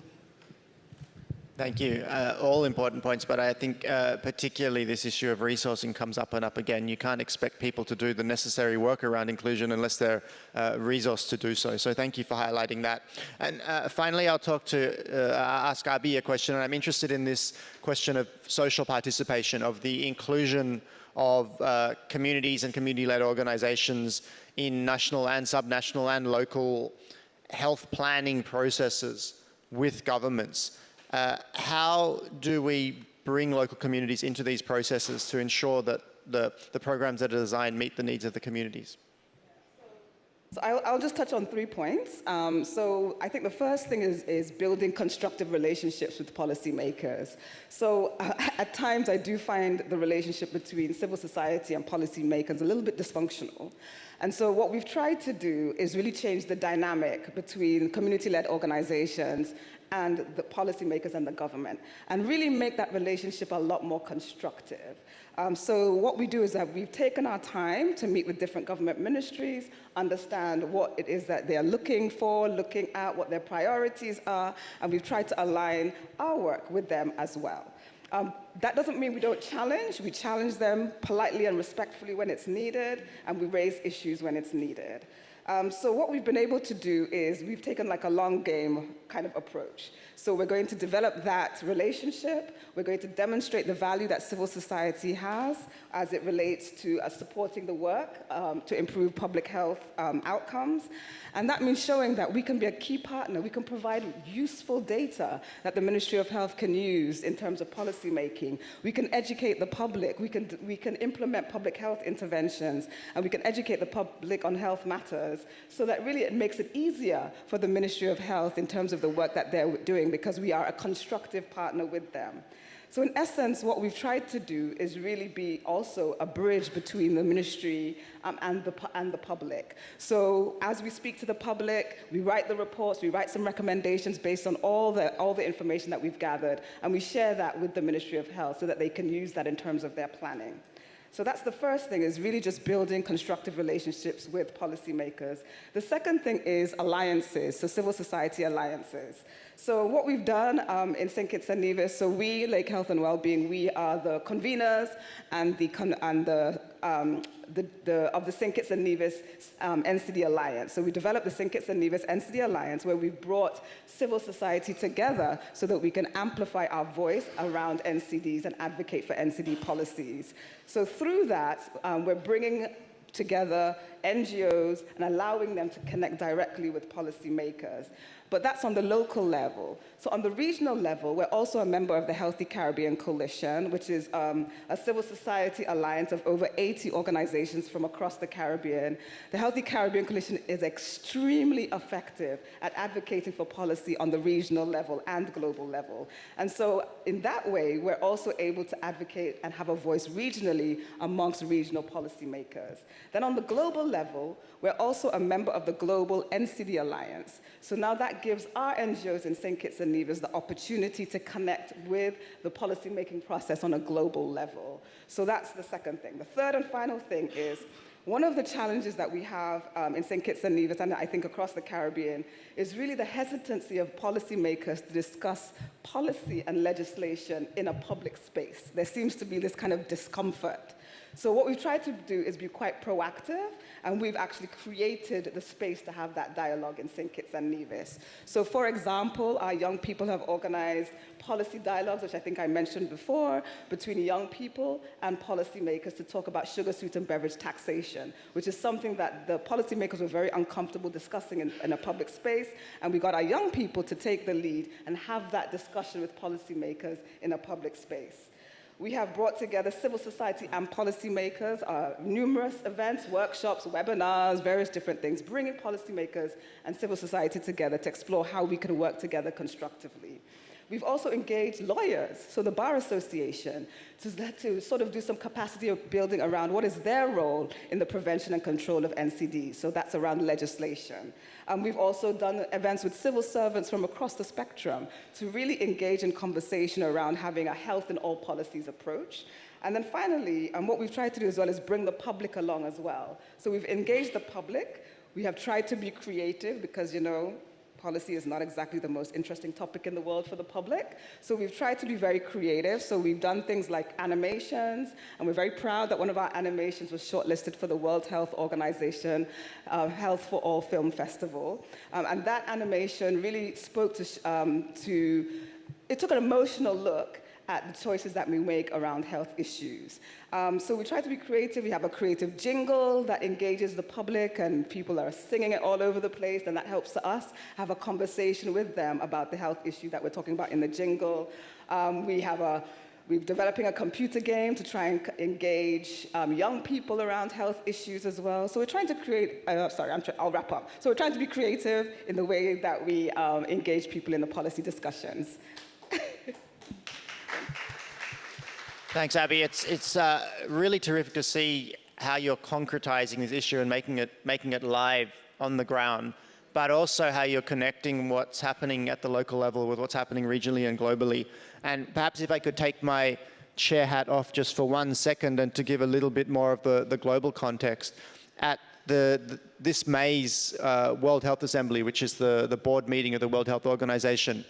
S12: Thank you. All important points, but I think particularly this issue of resourcing comes up and up again. You can't expect people to do the necessary work around inclusion unless they're resourced to do so. So thank you for highlighting that. And finally, I'll ask Abi a question, and I'm interested in this question of social participation, of the inclusion of communities and community-led organizations in national and subnational and local health planning processes with governments. How do we bring local communities into these processes to ensure that the programs that are designed meet the needs of the communities?
S13: So I'll just touch on 3 points. So I think the first thing is building constructive relationships with policymakers. So at times I do find the relationship between civil society and policymakers a little bit dysfunctional. And so what we've tried to do is really change the dynamic between community-led organizations and the policymakers and the government, and really make that relationship a lot more constructive. So what we do is that we've taken our time to meet with different government ministries, understand what it is that they're looking for, looking at what their priorities are, and we've tried to align our work with them as well. That doesn't mean we don't challenge. We challenge them politely and respectfully when it's needed, and we raise issues when it's needed. So what we've been able to do is we've taken like a long game kind of approach. So we're going to develop that relationship. We're going to demonstrate the value that civil society has as it relates to supporting the work to improve public health outcomes. And that means showing that we can be a key partner. We can provide useful data that the Ministry of Health can use in terms of policy making. We can educate the public. We can implement public health interventions, and we can educate the public on health matters, so that really it makes it easier for the Ministry of Health in terms of the work that they're doing, because we are a constructive partner with them. So in essence, what we've tried to do is really be also a bridge between the ministry and the public. So as we speak to the public, we write the reports, we write some recommendations based on all the information that we've gathered, and we share that with the Ministry of Health so that they can use that in terms of their planning. So that's the first thing, is really just building constructive relationships with policymakers. The second thing is alliances, so civil society alliances. So what we've done in St. Kitts and Nevis, so we, Lake Health and Wellbeing, we are the conveners and of the St. Kitts and Nevis NCD Alliance. So we developed the St. Kitts and Nevis NCD Alliance, where we've brought civil society together so that we can amplify our voice around NCDs and advocate for NCD policies. So through that, we're bringing together NGOs and allowing them to connect directly with policymakers. But that's on the local level. So on the regional level, we're also a member of the Healthy Caribbean Coalition, which is a civil society alliance of over 80 organizations from across the Caribbean. The Healthy Caribbean Coalition is extremely effective at advocating for policy on the regional level and global level. And so in that way, we're also able to advocate and have a voice regionally amongst regional policymakers. Then on the global level, we're also a member of the Global NCD Alliance. So now that gives our NGOs in St. Kitts and Nevis the opportunity to connect with the policymaking process on a global level. So that's the second thing. The third and final thing is, one of the challenges that we have in St. Kitts and Nevis, and I think across the Caribbean, is really the hesitancy of policymakers to discuss policy and legislation in a public space. There seems to be this kind of discomfort. So what we've tried to do is be quite proactive, and we've actually created the space to have that dialogue in St. Kitts and Nevis. So for example, our young people have organized policy dialogues, which I think I mentioned before, between young people and policymakers to talk about sugar, sweet, and beverage taxation, which is something that the policymakers were very uncomfortable discussing in a public space, and we got our young people to take the lead and have that discussion with policymakers in a public space. We have brought together civil society and policymakers, numerous events, workshops, webinars, various different things, bringing policymakers and civil society together to explore how we can work together constructively. We've also engaged lawyers, so the Bar Association, to sort of do some capacity building around what is their role in the prevention and control of NCDs. So that's around legislation. We've also done events with civil servants from across the spectrum to really engage in conversation around having a health in all policies approach. And then finally, what we've tried to do as well is bring the public along as well. So we've engaged the public. We have tried to be creative because, you know, policy is not exactly the most interesting topic in the world for the public. So we've tried to be very creative. So we've done things like animations, and we're very proud that one of our animations was shortlisted for the World Health Organization Health for All Film Festival. And that animation really spoke to, it took an emotional look at the choices that we make around health issues. So we try to be creative. We have a creative jingle that engages the public, and people are singing it all over the place, and that helps us have a conversation with them about the health issue that we're talking about in the jingle. We're developing a computer game to try and engage young people around health issues as well. So we're trying to create, I'll wrap up. So we're trying to be creative in the way that we engage people in the policy discussions.
S12: Thanks, Abby. It's really terrific to see how you're concretizing this issue and making it live on the ground, but also how you're connecting what's happening at the local level with what's happening regionally and globally. And perhaps if I could take my chair hat off just for 1 second and to give a little bit more of the global context. At this May's World Health Assembly, which is the board meeting of the World Health Organization,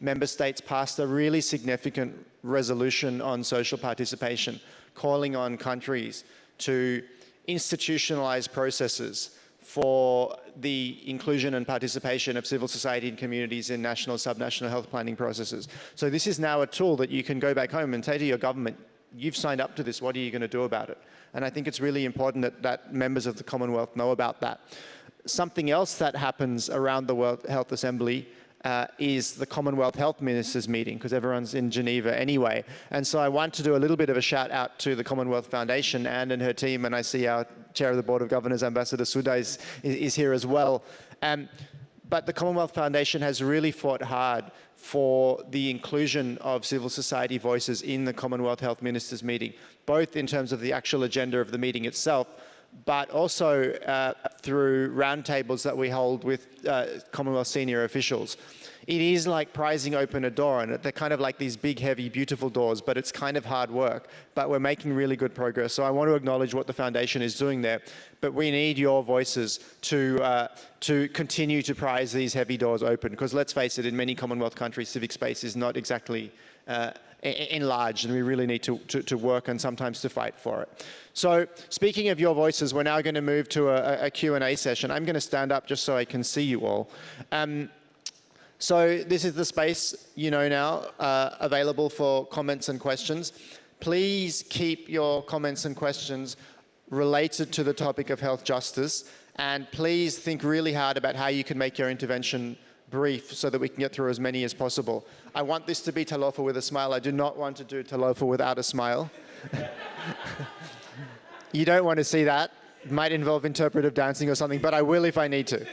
S12: member states passed a really significant resolution on social participation, calling on countries to institutionalize processes for the inclusion and participation of civil society and communities in national, subnational health planning processes. So this is now a tool that you can go back home and say to your government, you've signed up to this, what are you going to do about it? And I think it's really important that members of the Commonwealth know about that. Something else that happens around the World Health Assembly is the Commonwealth Health Ministers meeting, because everyone's in Geneva anyway. And so I want to do a little bit of a shout out to the Commonwealth Foundation and her team, and I see our Chair of the Board of Governors, Ambassador Suda, is here as well. But the Commonwealth Foundation has really fought hard for the inclusion of civil society voices in the Commonwealth Health Ministers meeting, both in terms of the actual agenda of the meeting itself, but also through roundtables that we hold with Commonwealth senior officials. It is like prizing open a door, and they're kind of like these big, heavy, beautiful doors, but it's kind of hard work. But we're making really good progress. So I want to acknowledge what the Foundation is doing there. But we need your voices to continue to prize these heavy doors open, because let's face it, in many Commonwealth countries, civic space is not exactly enlarged, and we really need to work and sometimes to fight for it. So speaking of your voices, we're now going to move to a Q&A session. I'm going to stand up just so I can see you all. So this is the space, you know now, available for comments and questions. Please keep your comments and questions related to the topic of health justice, and please think really hard about how you can make your intervention brief so that we can get through as many as possible. I want this to be talofa with a smile. I do not want to do talofa without a smile. You don't want to see that. It might involve interpretive dancing or something, but I will if I need to.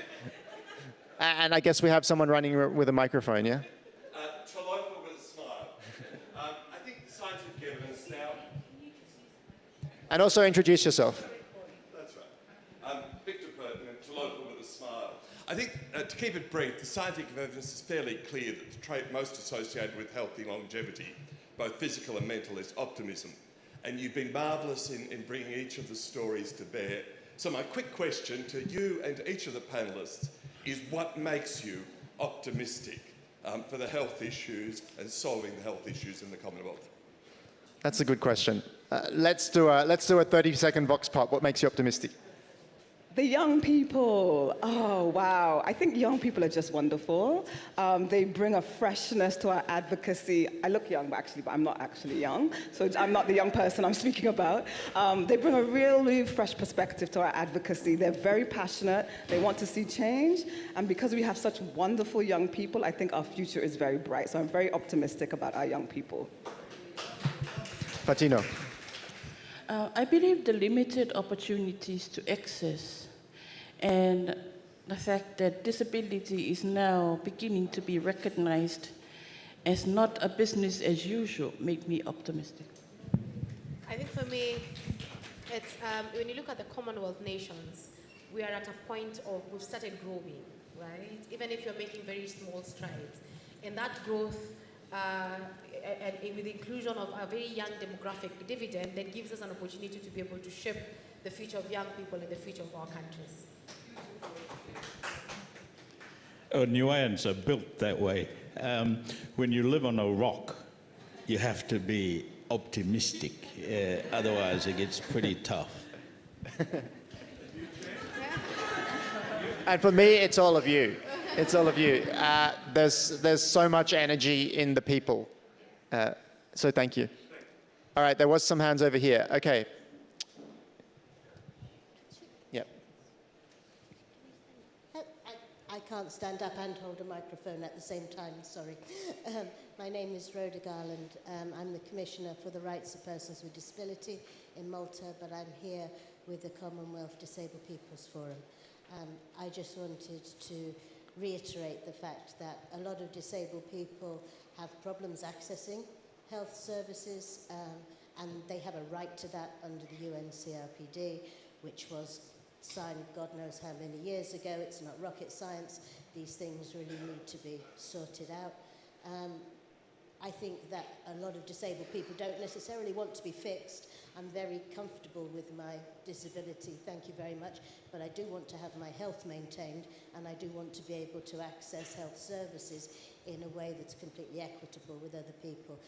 S12: And I guess we have someone running with a microphone, yeah?
S17: Talofa with a smile. I think the scientific evidence now...
S12: And also introduce yourself.
S17: That's right. Victor Pertin, Talofa with a smile. I think, to keep it brief, the scientific evidence is fairly clear that the trait most associated with healthy longevity, both physical and mental, is optimism. And you've been marvellous in bringing each of the stories to bear. So my quick question to you and to each of the panellists is, what makes you optimistic for the health issues and solving the health issues in the Commonwealth?
S12: That's a good question. Let's do a 30-second vox pop. What makes you optimistic?
S13: The young people, oh wow. I think young people are just wonderful. They bring a freshness to our advocacy. I look young, but I'm not actually young, so I'm not the young person I'm speaking about. They bring a really fresh perspective to our advocacy. They're very passionate, they want to see change, and because we have such wonderful young people, I think our future is very bright, so I'm very optimistic about our young people.
S12: Patino.
S14: I believe the limited opportunities to access and the fact that disability is now beginning to be recognized as not a business as usual make me optimistic.
S15: I think for me, it's when you look at the Commonwealth nations, we are at a point of we've started growing, right? Even if you're making very small strides. And that growth, and with the inclusion of a very young demographic dividend, that gives us an opportunity to be able to shape the future of young people and the future of our countries.
S16: Nuans are built that way. When you live on a rock, you have to be optimistic. Otherwise, it gets pretty tough.
S12: And for me, it's all of you. It's all of you. There's so much energy in the people. So thank you. All right, there was some hands over here. Okay. Yep.
S18: I can't stand up and hold a microphone at the same time, sorry. My name is Rhoda Garland. I'm the Commissioner for the Rights of Persons with Disability in Malta, but I'm here with the Commonwealth Disabled People's Forum. I just wanted to reiterate the fact that a lot of disabled people have problems accessing health services, and they have a right to that under the UN CRPD, which was signed God knows how many years ago. It's not rocket science. These things really need to be sorted out. I think that a lot of disabled people don't necessarily want to be fixed. I'm very comfortable with my disability, thank you very much, but I do want to have my health maintained, and I do want to be able to access health services in a way that's completely equitable with other people.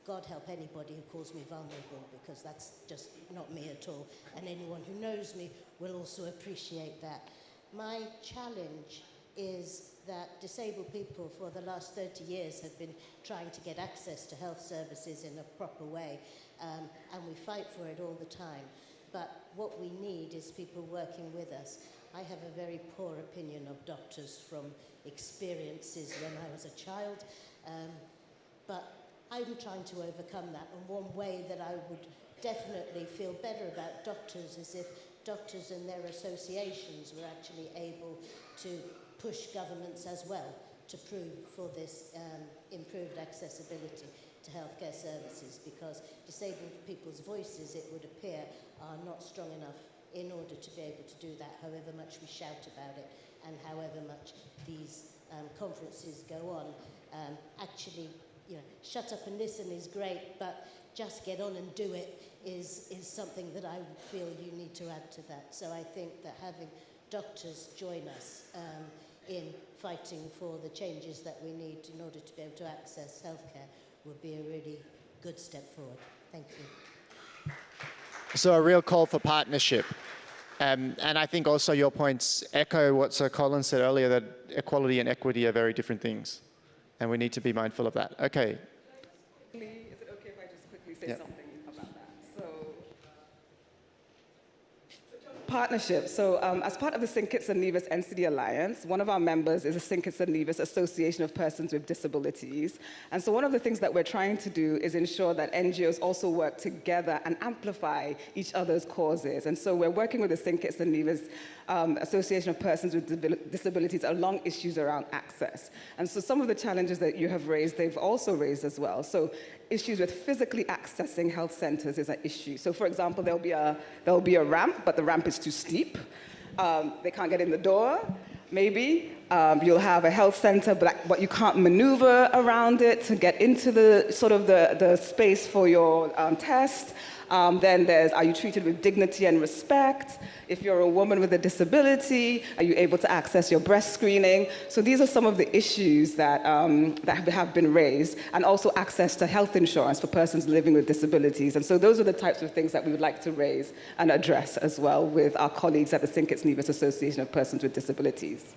S18: God help anybody who calls me vulnerable, because that's just not me at all, and anyone who knows me will also appreciate that. My challenge is that disabled people for the last 30 years have been trying to get access to health services in a proper way, and we fight for it all the time. But what we need is people working with us. I have a very poor opinion of doctors from experiences when I was a child, but I'm trying to overcome that, and one way that I would definitely feel better about doctors is if doctors and their associations were actually able to push governments as well to prove for this improved accessibility to healthcare services, because disabled people's voices, it would appear, are not strong enough in order to be able to do that, however much we shout about it and however much these conferences go on. Actually, shut up and listen is great, but just get on and do it is something that I feel you need to add to that. So I think that having doctors join us in fighting for the changes that we need in order to be able to access healthcare would be a really good step forward. Thank you.
S12: So a real call for partnership. And I think also your points echo what Sir Colin said earlier, that equality and equity are very different things. And we need to be mindful of that. Okay.
S13: Is it okay if I just quickly say something about that? So, partnership. So as part of the St. Kitts and Nevis NCD Alliance, one of our members is the St. Kitts and Nevis Association of Persons with Disabilities. And so one of the things that we're trying to do is ensure that NGOs also work together and amplify each other's causes. And so we're working with the St. Kitts and Nevis Association of Persons with Disabilities along issues around access. And so some of the challenges that you have raised, they've also raised as well. So issues with physically accessing health centers is an issue. So for example, there'll be a ramp, but the ramp is too steep. They can't get in the door, maybe. You'll have a health center, but you can't maneuver around it to get into the sort of the space for your test. Then there's, are you treated with dignity and respect? If you're a woman with a disability, are you able to access your breast screening? So these are some of the issues that have been raised, and also access to health insurance for persons living with disabilities. And so those are the types of things that we would like to raise and address as well with our colleagues at the St. Kitts Nevis Association of Persons with Disabilities.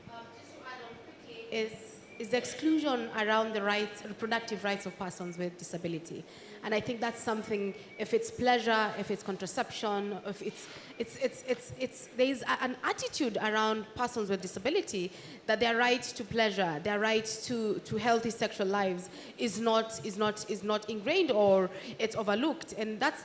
S15: Just to add on quickly, is the exclusion around the rights, reproductive rights of persons with disability. And I think that's something, if it's pleasure, if it's contraception, if there's an attitude around persons with disability that their right to pleasure, their right to healthy sexual lives is not ingrained, or it's overlooked. And that's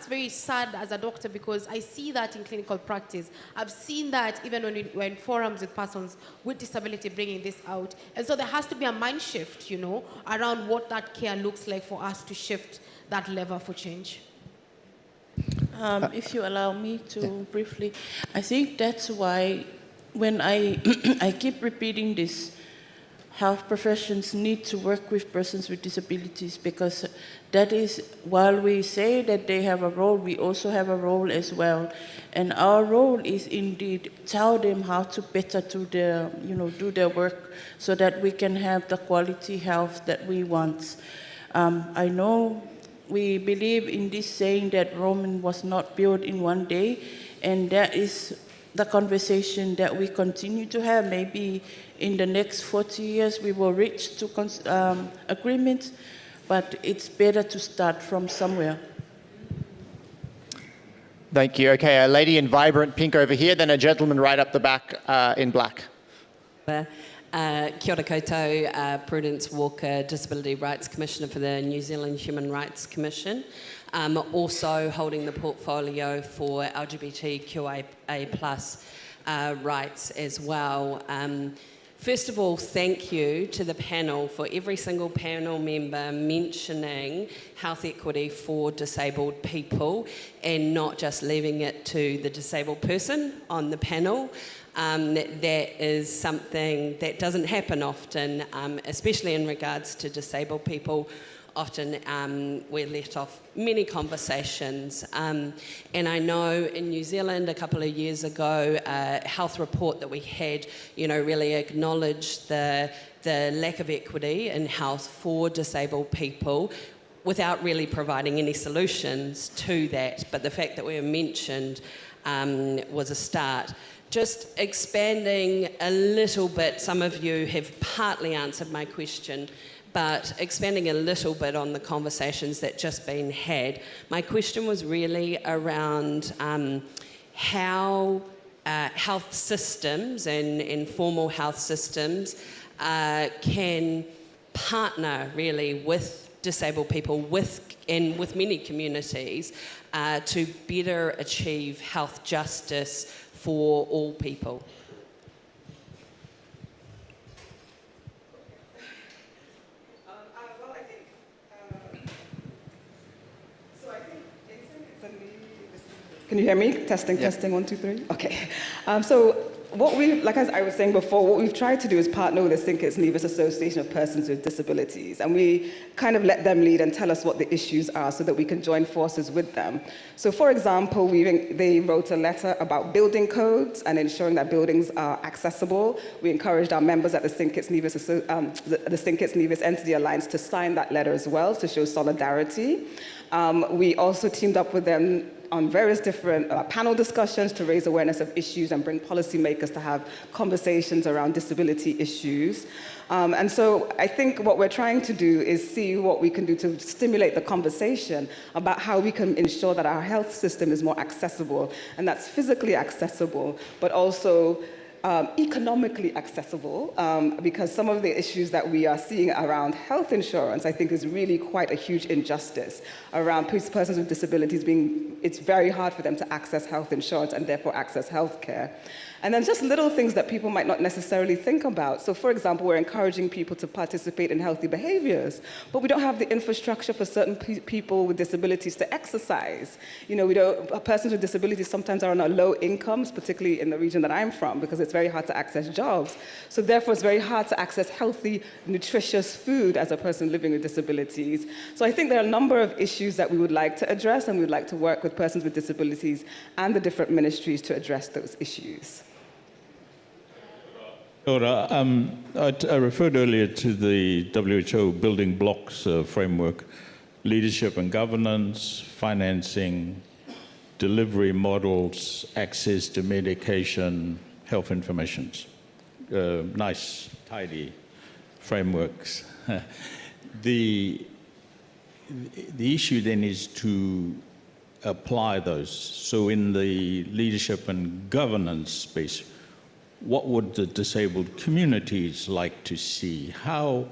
S15: very sad as a doctor, because I see that in clinical practice. I've seen that even when we're in forums with persons with disability bringing this out. And so there has to be a mind shift, around what that care looks like for us to shift that lever for change.
S14: If you allow me to briefly, I think that's why when I keep repeating this, health professions need to work with persons with disabilities, because that is, while we say that they have a role, we also have a role as well. And our role is indeed tell them how to better do their work, so that we can have the quality health that we want. I know we believe in this saying that Rome was not built in one day, and that is the conversation that we continue to have. Maybe in the next 40 years we will reach to agreement, but it's better to start from somewhere.
S12: Thank you. Okay, a lady in vibrant pink over here, then a gentleman right up the back in black.
S19: Kia ora koutou, Prudence Walker, Disability Rights Commissioner for the New Zealand Human Rights Commission. Also holding the portfolio for LGBTQIA+ rights as well. First of all, thank you to the panel for every single panel member mentioning health equity for disabled people, and not just leaving it to the disabled person on the panel. That is something that doesn't happen often, especially in regards to disabled people. Often we're let off many conversations. And I know in New Zealand a couple of years ago, a health report that we had, really acknowledged the lack of equity in health for disabled people without really providing any solutions to that. But the fact that we were mentioned was a start. just expanding a little bit, some of you have partly answered my question, but expanding a little bit on the conversations that just been had. My question was really around how health systems and informal health systems can partner really with disabled people and with many communities to better achieve health justice for all people.
S13: Can you hear me? Testing, testing, 1, 2, 3. Okay. So what like as I was saying before, what we've tried to do is partner with the Think It's Nevis Association of Persons with Disabilities, and we kind of let them lead and tell us what the issues are so that we can join forces with them. So for example, they wrote a letter about building codes and ensuring that buildings are accessible. We encouraged our members at the Think It's Nevis, the Think It's Nevis Entity Alliance to sign that letter as well to show solidarity. We also teamed up with them on various different panel discussions to raise awareness of issues and bring policymakers to have conversations around disability issues. And so I think what we're trying to do is see what we can do to stimulate the conversation about how we can ensure that our health system is more accessible, and that's physically accessible, but also economically accessible, because some of the issues that we are seeing around health insurance, I think, is really quite a huge injustice around persons with disabilities it's very hard for them to access health insurance and therefore access health care. And then just little things that people might not necessarily think about. So for example, we're encouraging people to participate in healthy behaviors, but we don't have the infrastructure for certain people with disabilities to exercise. You know, persons with disabilities sometimes are on low incomes, particularly in the region that I'm from, because it's very hard to access jobs. So therefore, it's very hard to access healthy, nutritious food as a person living with disabilities. So I think there are a number of issues that we would like to address, and we'd like to work with persons with disabilities and the different ministries to address those issues.
S16: Laura, I referred earlier to the WHO building blocks framework: leadership and governance, financing, delivery models, access to medication, health information. Nice, tidy frameworks. The issue then is to apply those. So in the leadership and governance space, what would the disabled communities like to see? How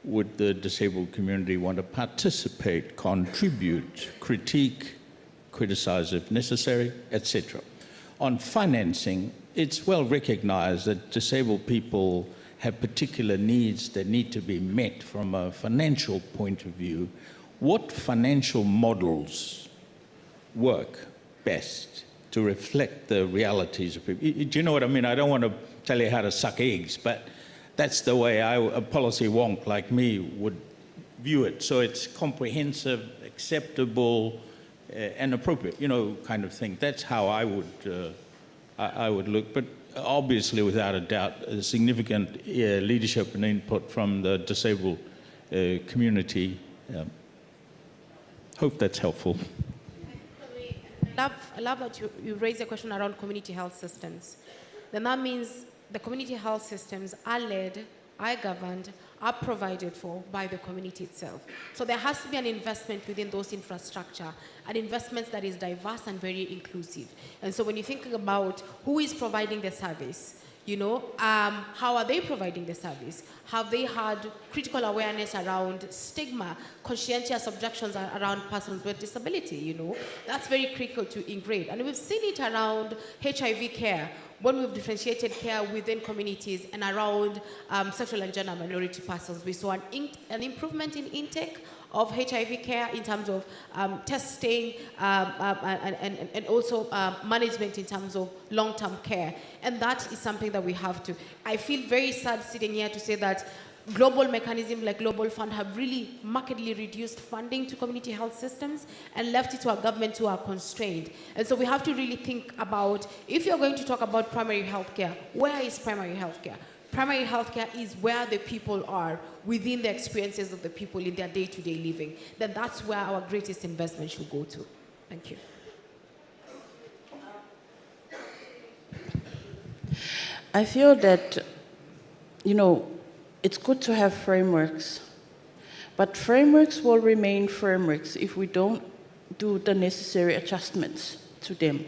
S16: would the disabled community want to participate, contribute, critique, criticize if necessary, etc.? On financing, it's well recognized that disabled people have particular needs that need to be met from a financial point of view. What financial models work best to reflect the realities of people? Do you know what I mean? I don't want to tell you how to suck eggs, but that's the way a policy wonk like me would view it. So it's comprehensive, acceptable, and appropriate, you know, kind of thing. That's how I would look. But obviously, without a doubt, a significant leadership and input from the disabled community. Hope that's helpful.
S15: I love that you raised a question around community health systems. Then that means the community health systems are led, are governed, are provided for by the community itself. So there has to be an investment within those infrastructure, an investment that is diverse and very inclusive. And so when you think about who is providing the service, you know, how are they providing the service? Have they had critical awareness around stigma, conscientious objections around persons with disability, you know? That's very critical to ingrain. And we've seen it around HIV care, when we've differentiated care within communities and around sexual and gender minority persons. We saw an improvement in intake of HIV care in terms of testing and also management in terms of long-term care. And that is something that we have to. I feel very sad sitting here to say that global mechanisms like Global Fund have really markedly reduced funding to community health systems and left it to our government who are constrained. And so we have to really think about, if you're going to talk about primary health care, where is primary health care? Primary health care is where the people are within the experiences of the people in their day-to-day living. Then that's where our greatest investment should go to. Thank you.
S14: I feel that, it's good to have frameworks, but frameworks will remain frameworks if we don't do the necessary adjustments to them.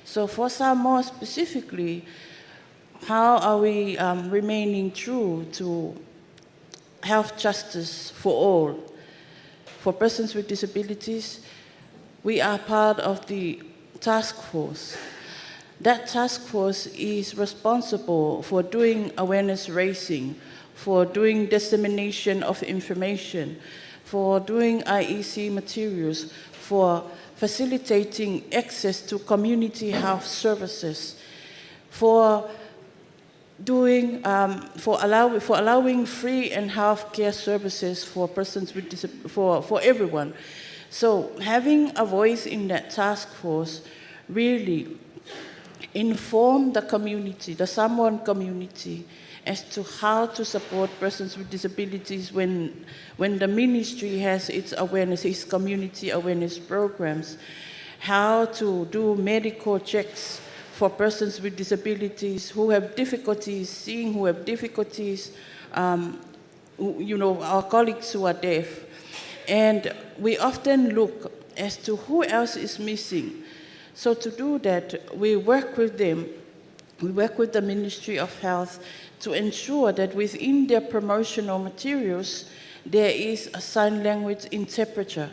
S14: So for Samoa specifically, how are we remaining true to health justice for all? For persons with disabilities, we are part of the task force. That task force is responsible for doing awareness raising, for doing dissemination of information, for doing IEC materials, for facilitating access to community health services, for allowing free and health care services for persons with for everyone. So having a voice in that task force really inform the community, the Samoan community, as to how to support persons with disabilities when the ministry has its awareness, its community awareness programs, how to do medical checks for persons with disabilities who have difficulties seeing, who have difficulties, our colleagues who are deaf. And we often look as to who else is missing. So to do that, we work with them, we work with the Ministry of Health to ensure that within their promotional materials, there is a sign language interpreter,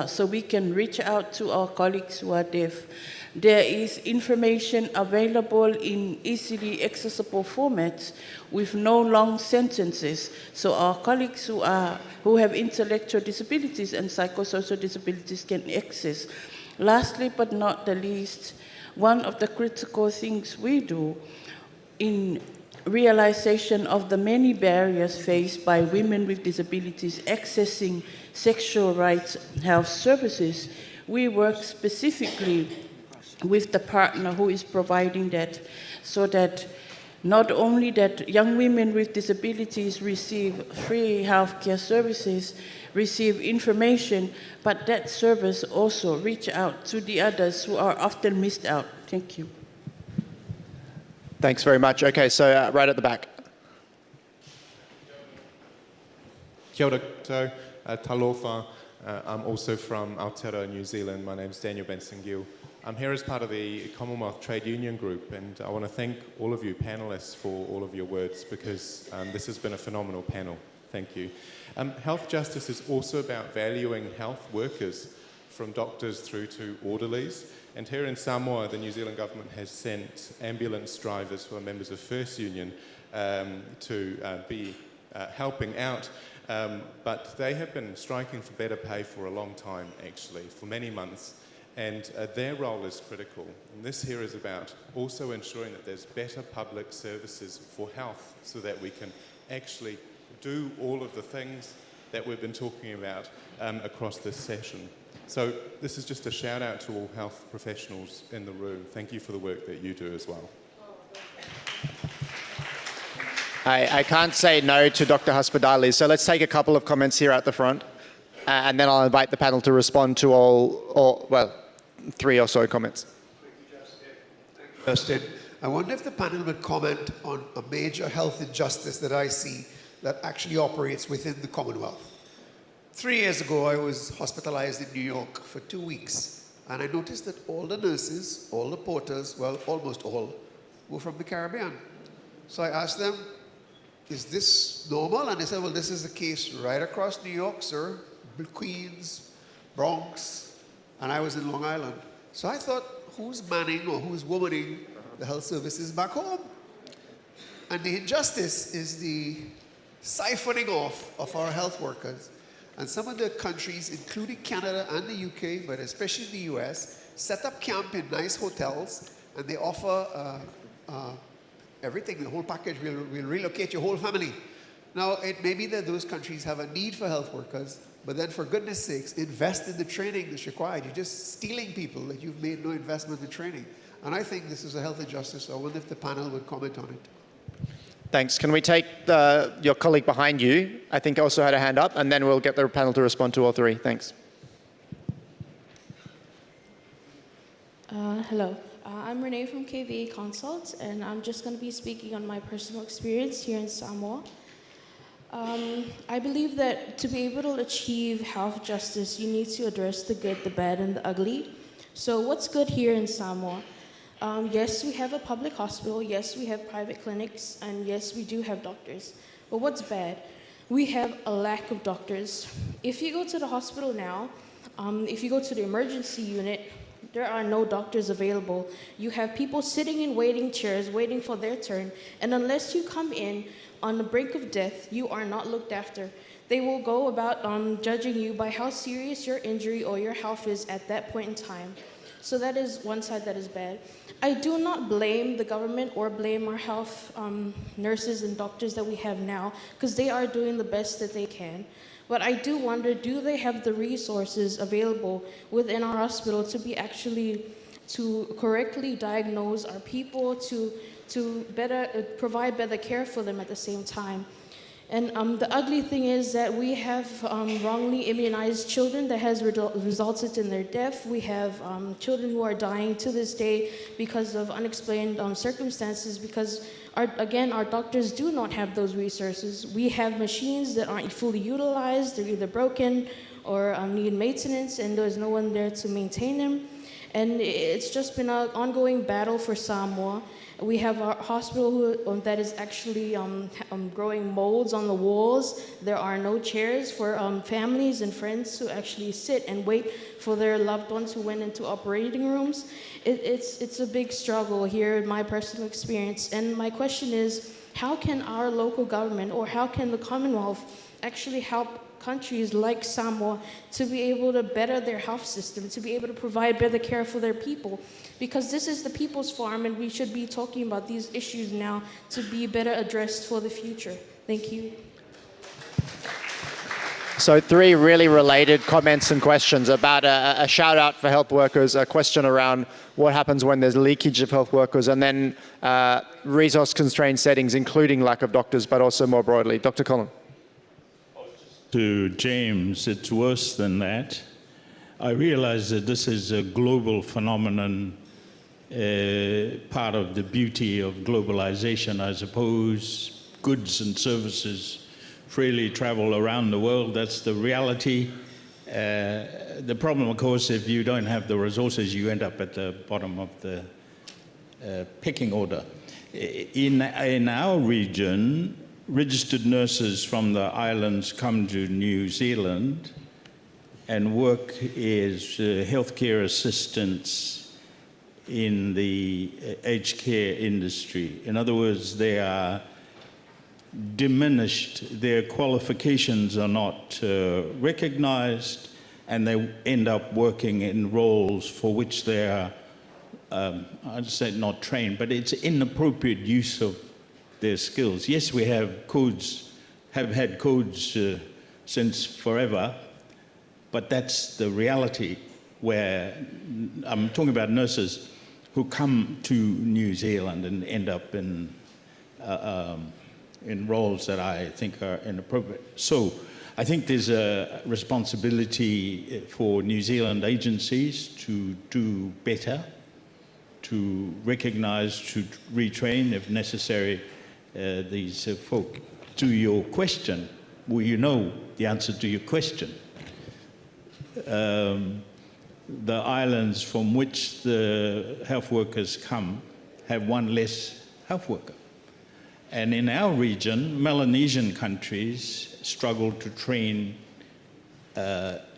S14: so we can reach out to our colleagues who are deaf. There is information available in easily accessible formats with no long sentences, so our colleagues who have intellectual disabilities and psychosocial disabilities can access. Lastly, but not the least, one of the critical things we do in realization of the many barriers faced by women with disabilities accessing sexual rights health services, we work specifically with the partner who is providing that, so that not only that young women with disabilities receive free healthcare services, receive information, but that service also reach out to the others who are often missed out. Thank you.
S12: Thanks very much. Okay, so right at the back.
S20: Kia ora koutou, talofa. I'm also from Aotearoa, New Zealand. My name's Daniel Benson-Gill. I'm here as part of the Commonwealth Trade Union Group, and I want to thank all of you panelists for all of your words, because this has been a phenomenal panel. Thank you. Health justice is also about valuing health workers, from doctors through to orderlies. And here in Samoa, the New Zealand government has sent ambulance drivers who are members of First Union to be helping out. But they have been striking for better pay for a long time, actually, for many months. And their role is critical. And this here is about also ensuring that there's better public services for health, so that we can actually do all of the things that we've been talking about across this session. So this is just a shout out to all health professionals in the room. Thank you for the work that you do as well.
S12: I can't say no to Dr. Hospodali, so let's take a couple of comments here at the front, and then I'll invite the panel to respond to well, 3 or so comments.
S21: Justin, I wonder if the panel would comment on a major health injustice that I see that actually operates within the Commonwealth. 3 years ago, I was hospitalized in New York for 2 weeks, and I noticed that all the nurses, all the porters, well, almost all, were from the Caribbean. So I asked them, is this normal? And they said, well, this is the case right across New York, sir. Queens, Bronx, and I was in Long Island. So I thought, who's manning or who's womaning the health services back home? And the injustice is the siphoning off of our health workers. And some of the countries, including Canada and the UK, but especially the US, set up camp in nice hotels, and they offer everything, the whole package. We'll relocate your whole family. Now, it may be that those countries have a need for health workers, but then for goodness sakes, invest in the training that's required. You're just stealing people that you've made no investment in training. And I think this is a health injustice, so I wonder if the panel would comment on it.
S12: Thanks. Can we take your colleague behind you? I think also had a hand up, and then we'll get the panel to respond to all 3. Thanks.
S22: Hello.
S6: I'm Renee from KVA Consult, and I'm just going to be speaking on my personal experience here in Samoa. I believe that to be able to achieve health justice, you need to address the good, the bad, and the ugly. So what's good here in Samoa? Yes, we have a public hospital. Yes, we have private clinics. And yes, we do have doctors. But what's bad? We have a lack of doctors. If you go to the hospital now, if you go to the emergency unit, there are no doctors available. You have people sitting in waiting chairs, waiting for their turn. And unless you come in on the brink of death, you are not looked after. They will go about judging you by how serious your injury or your health is at that point in time. So that is one side that is bad. I do not blame the government or blame our health nurses and doctors that we have now, because they are doing the best that they can. But I do wonder, do they have the resources available within our hospital to be actually, to correctly diagnose our people, to better provide better care for them at the same time? And the ugly thing is that we have wrongly immunized children that has resulted in their death. We have children who are dying to this day because of unexplained circumstances, because our doctors do not have those resources. We have machines that aren't fully utilized, they're either broken or need maintenance, and there's no one there to maintain them. And it's just been an ongoing battle for Samoa. We have a hospital that is actually growing molds on the walls. There are no chairs for families and friends to actually sit and wait for their loved ones who went into operating rooms. It's a big struggle here in my personal experience. And my question is, how can our local government, or how can the Commonwealth actually help countries like Samoa to be able to better their health system, to be able to provide better care for their people? Because this is the people's farm, and we should be talking about these issues now to be better addressed for the future. Thank you.
S12: So 3 really related comments and questions about a shout out for health workers, a question around what happens when there's leakage of health workers, and then resource constrained settings, including lack of doctors, but also more broadly. Dr. Collin.
S16: To James, it's worse than that. I realize that this is a global phenomenon, part of the beauty of globalization. I suppose goods and services freely travel around the world. That's the reality. The problem, of course, if you don't have the resources, you end up at the bottom of the pecking order. In our region, registered nurses from the islands come to New Zealand and work as healthcare assistants in the aged care industry. In other words, they are diminished, their qualifications are not recognized, and they end up working in roles for which they are, I'd say not trained, but it's inappropriate use of their skills. Yes, we have codes, have had codes since forever, but that's the reality where I'm talking about nurses who come to New Zealand and end up in roles that I think are inappropriate. So I think there's a responsibility for New Zealand agencies to do better, to recognize, to retrain if necessary these folk. To your question, well, you know the answer to your question. The islands from which the health workers come have one less health worker. And in our region, Melanesian countries struggle to train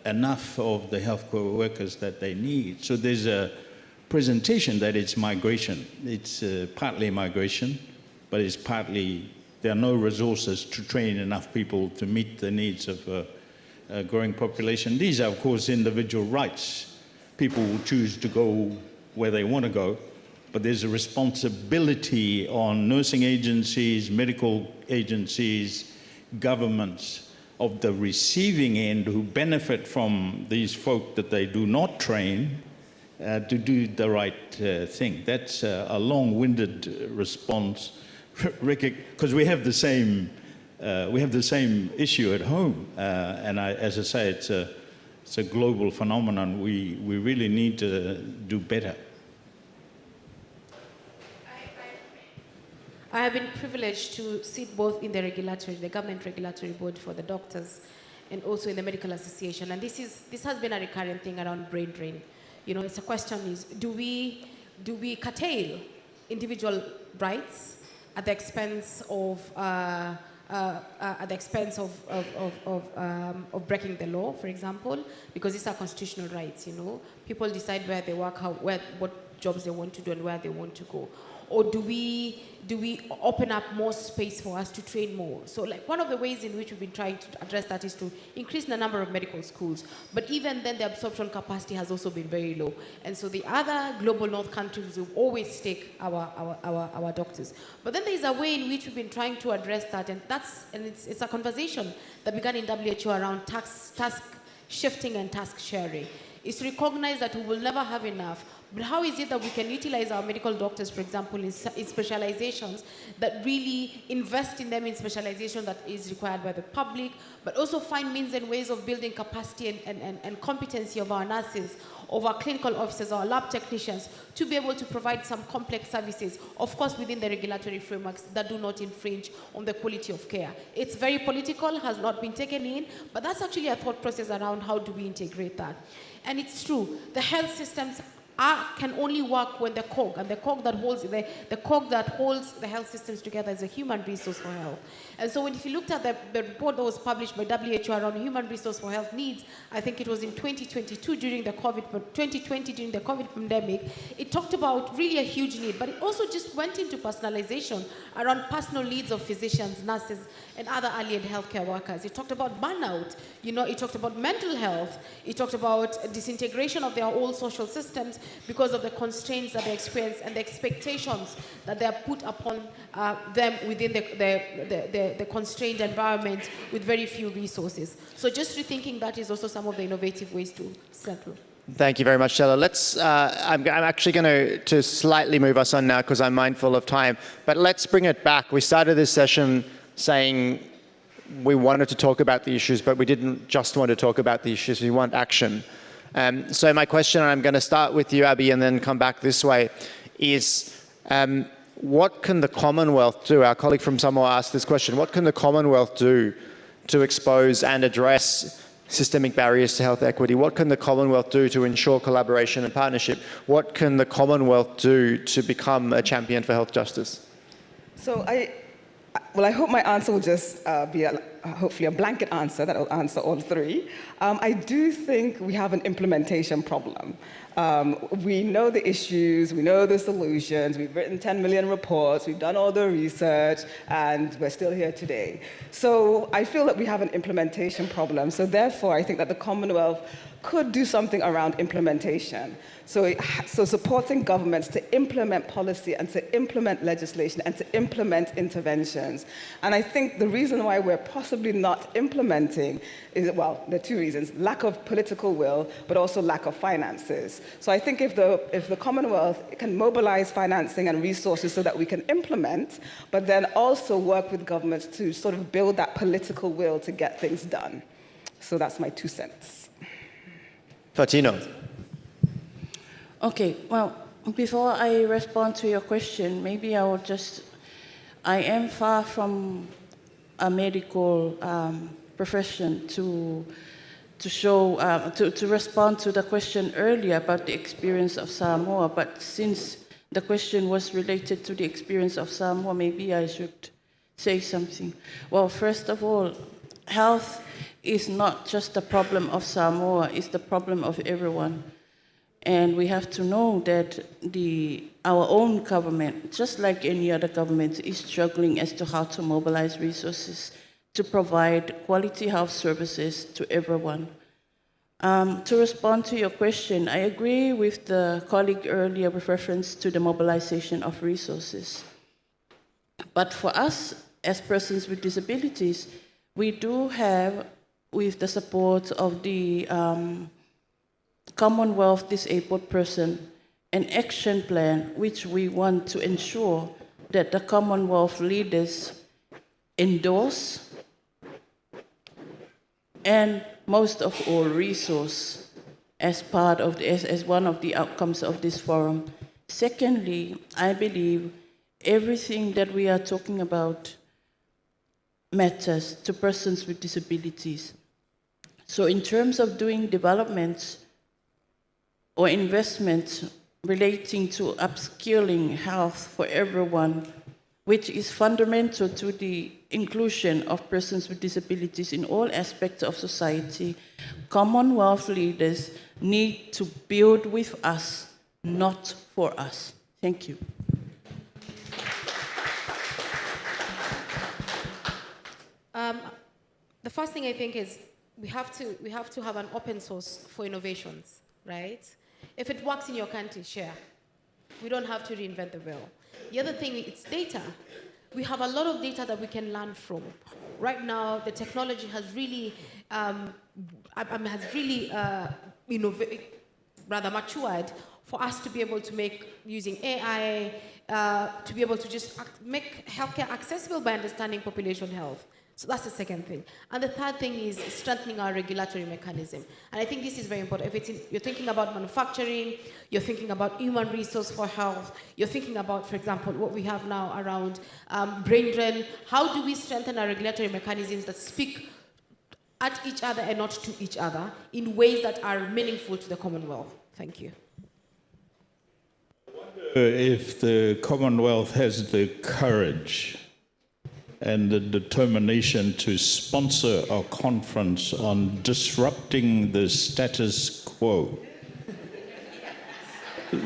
S16: enough of the health workers that they need. So there's a presentation that it's migration. It's partly migration, but it's partly there are no resources to train enough people to meet the needs of a growing population. These are, of course, individual rights. People will choose to go where they want to go, but there's a responsibility on nursing agencies, medical agencies, governments of the receiving end who benefit from these folk that they do not train to do the right thing. That's a long-winded response, because we have the same issue at home, and as I say, it's a global phenomenon. We really need to do better.
S15: I have been privileged to sit both in the government regulatory board for the doctors, and also in the medical association. And this has been a recurrent thing around brain drain. It's a question is, do we curtail individual rights at the expense of breaking the law, for example, because these are constitutional rights. People decide where they work, what jobs they want to do, and where they want to go. Or do we open up more space for us to train more? So like one of the ways in which we've been trying to address that is to increase the number of medical schools. But even then, the absorption capacity has also been very low. And so the other global north countries will always take our doctors. But then there's a way in which we've been trying to address that, and it's a conversation that began in WHO around task shifting and task sharing. Is to recognize that we will never have enough. But how is it that we can utilize our medical doctors, for example, in specializations that really invest in them in specialization that is required by the public, but also find means and ways of building capacity and competency of our nurses, of our clinical officers, our lab technicians, to be able to provide some complex services, of course within the regulatory frameworks that do not infringe on the quality of care. It's very political, has not been taken in, but that's actually a thought process around how do we integrate that. And it's true, the health systems can only work when the cog, and the cog that holds the health systems together is a human resource for health. And so if you looked at the report that was published by WHO around human resource for health needs, I think it was in 2020 during the COVID pandemic, it talked about really a huge need, but it also just went into personalization around personal needs of physicians, nurses, and other allied healthcare workers. It talked about burnout, it talked about mental health, it talked about disintegration of their old social systems because of the constraints that they experience and the expectations that they are put upon them within the constrained environment with very few resources. So just rethinking that is also some of the innovative ways to settle.
S12: Thank you very much, Stella. I'm actually going to slightly move us on now because I'm mindful of time, but let's bring it back. We started this session saying we wanted to talk about the issues, but we didn't just want to talk about the issues, we want action. So my question, and I'm going to start with you, Abby, and then come back this way, is what can the Commonwealth do? Our colleague from Samoa asked this question. What can the Commonwealth do to expose and address systemic barriers to health equity? What can the Commonwealth do to ensure collaboration and partnership? What can the Commonwealth do to become a champion for health justice?
S13: So I hope my answer will just be hopefully a blanket answer that will answer all three. I do think we have an implementation problem. We know the issues, we know the solutions, we've written 10 million reports, we've done all the research, and we're still here today. So I feel that we have an implementation problem. So therefore, I think that the Commonwealth could do something around implementation. So supporting governments to implement policy and to implement legislation and to implement interventions. And I think the reason why we're possibly not implementing is, well, there are two reasons: lack of political will, but also lack of finances. So I think if the Commonwealth can mobilize financing and resources so that we can implement, but then also work with governments to sort of build that political will to get things done. So that's my 2 cents.
S12: Fatino.
S14: Okay, well, before I respond to your question, maybe I am far from a medical profession to respond to the question earlier about the experience of Samoa, but since the question was related to the experience of Samoa, maybe I should say something. Well, first of all, health is not just the problem of Samoa, it's the problem of everyone. And we have to know that our own government, just like any other government, is struggling as to how to mobilize resources to provide quality health services to everyone. To respond to your question, I agree with the colleague earlier with reference to the mobilization of resources. But for us, as persons with disabilities, we do have, with the support of the Commonwealth Disabled Person, an action plan which we want to ensure that the Commonwealth leaders endorse and most of all resource as part of as one of the outcomes of this forum. Secondly, I believe everything that we are talking about matters to persons with disabilities. So in terms of doing developments or investments relating to upskilling health for everyone, which is fundamental to the inclusion of persons with disabilities in all aspects of society, Commonwealth leaders need to build with us, not for us. Thank you.
S15: The first thing I think is we have to have an open source for innovations, right? If it works in your country, share. We don't have to reinvent the wheel. The other thing is data. We have a lot of data that we can learn from. Right now, the technology has really, matured for us to be able to make, using AI, to be able to just make healthcare accessible by understanding population health. So that's the second thing. And the third thing is strengthening our regulatory mechanism. And I think this is very important. If you're thinking about manufacturing, you're thinking about human resource for health, you're thinking about, for example, what we have now around brain drain. How do we strengthen our regulatory mechanisms that speak at each other and not to each other in ways that are meaningful to the Commonwealth? Thank you.
S16: If the Commonwealth has the courage and the determination to sponsor a conference on disrupting the status quo.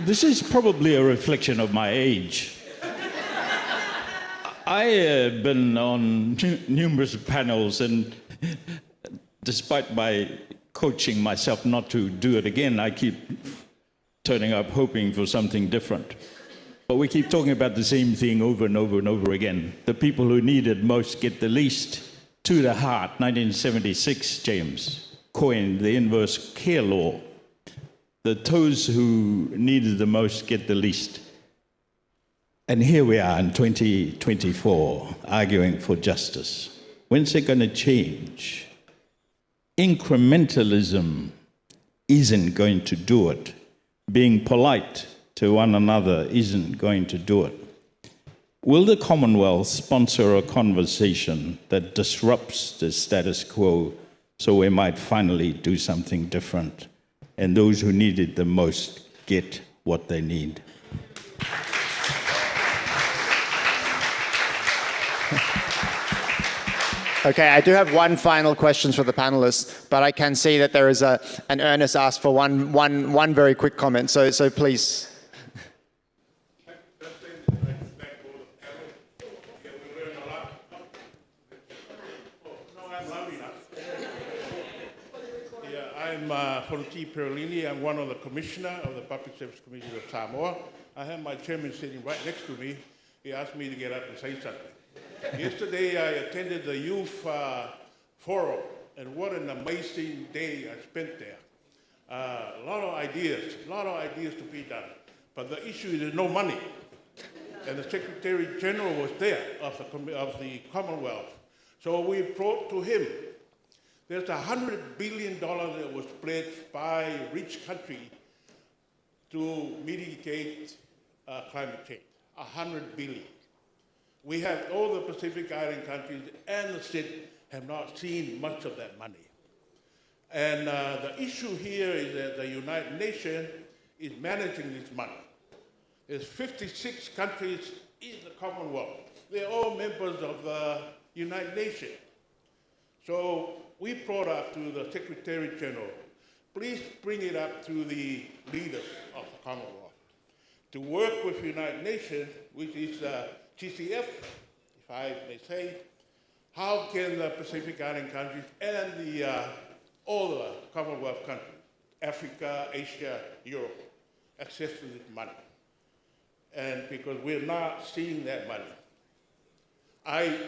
S16: This is probably a reflection of my age. I have been on numerous panels, and despite my coaching myself not to do it again, I keep turning up hoping for something different. But we keep talking about the same thing over and over and over again. The people who need it most get the least. To the heart, 1976, James coined the inverse care law. Those who needed the most get the least. And here we are in 2024, arguing for justice. When's it going to change? Incrementalism isn't going to do it. Being polite to one another isn't going to do it. Will the Commonwealth sponsor a conversation that disrupts the status quo so we might finally do something different and those who need it the most get what they need?
S12: Okay, I do have one final question for the panelists, but I can see that there is an earnest ask for one very quick comment, so please.
S7: I'm Honti Perolini. I'm one of the commissioner of the Public Service Commission of Samoa. I have my chairman sitting right next to me. He asked me to get up and say something. Yesterday, I attended the youth forum, and what an amazing day I spent there. A lot of ideas to be done. But the issue is there's no money. And the Secretary General was there of the Commonwealth. So we brought to him, there's $100 billion that was pledged by rich countries to mitigate climate change. $100 billion. We have all the Pacific Island countries and the state have not seen much of that money. And the issue here is that the United Nations is managing this money. There's 56 countries in the Commonwealth. They're all members of the United Nations. So we brought up to the Secretary General, please bring it up to the leaders of the Commonwealth to work with the United Nations, which is TCF, if I may say, how can the Pacific Island countries and all the Commonwealth countries, Africa, Asia, Europe, access to this money? And because we're not seeing that money.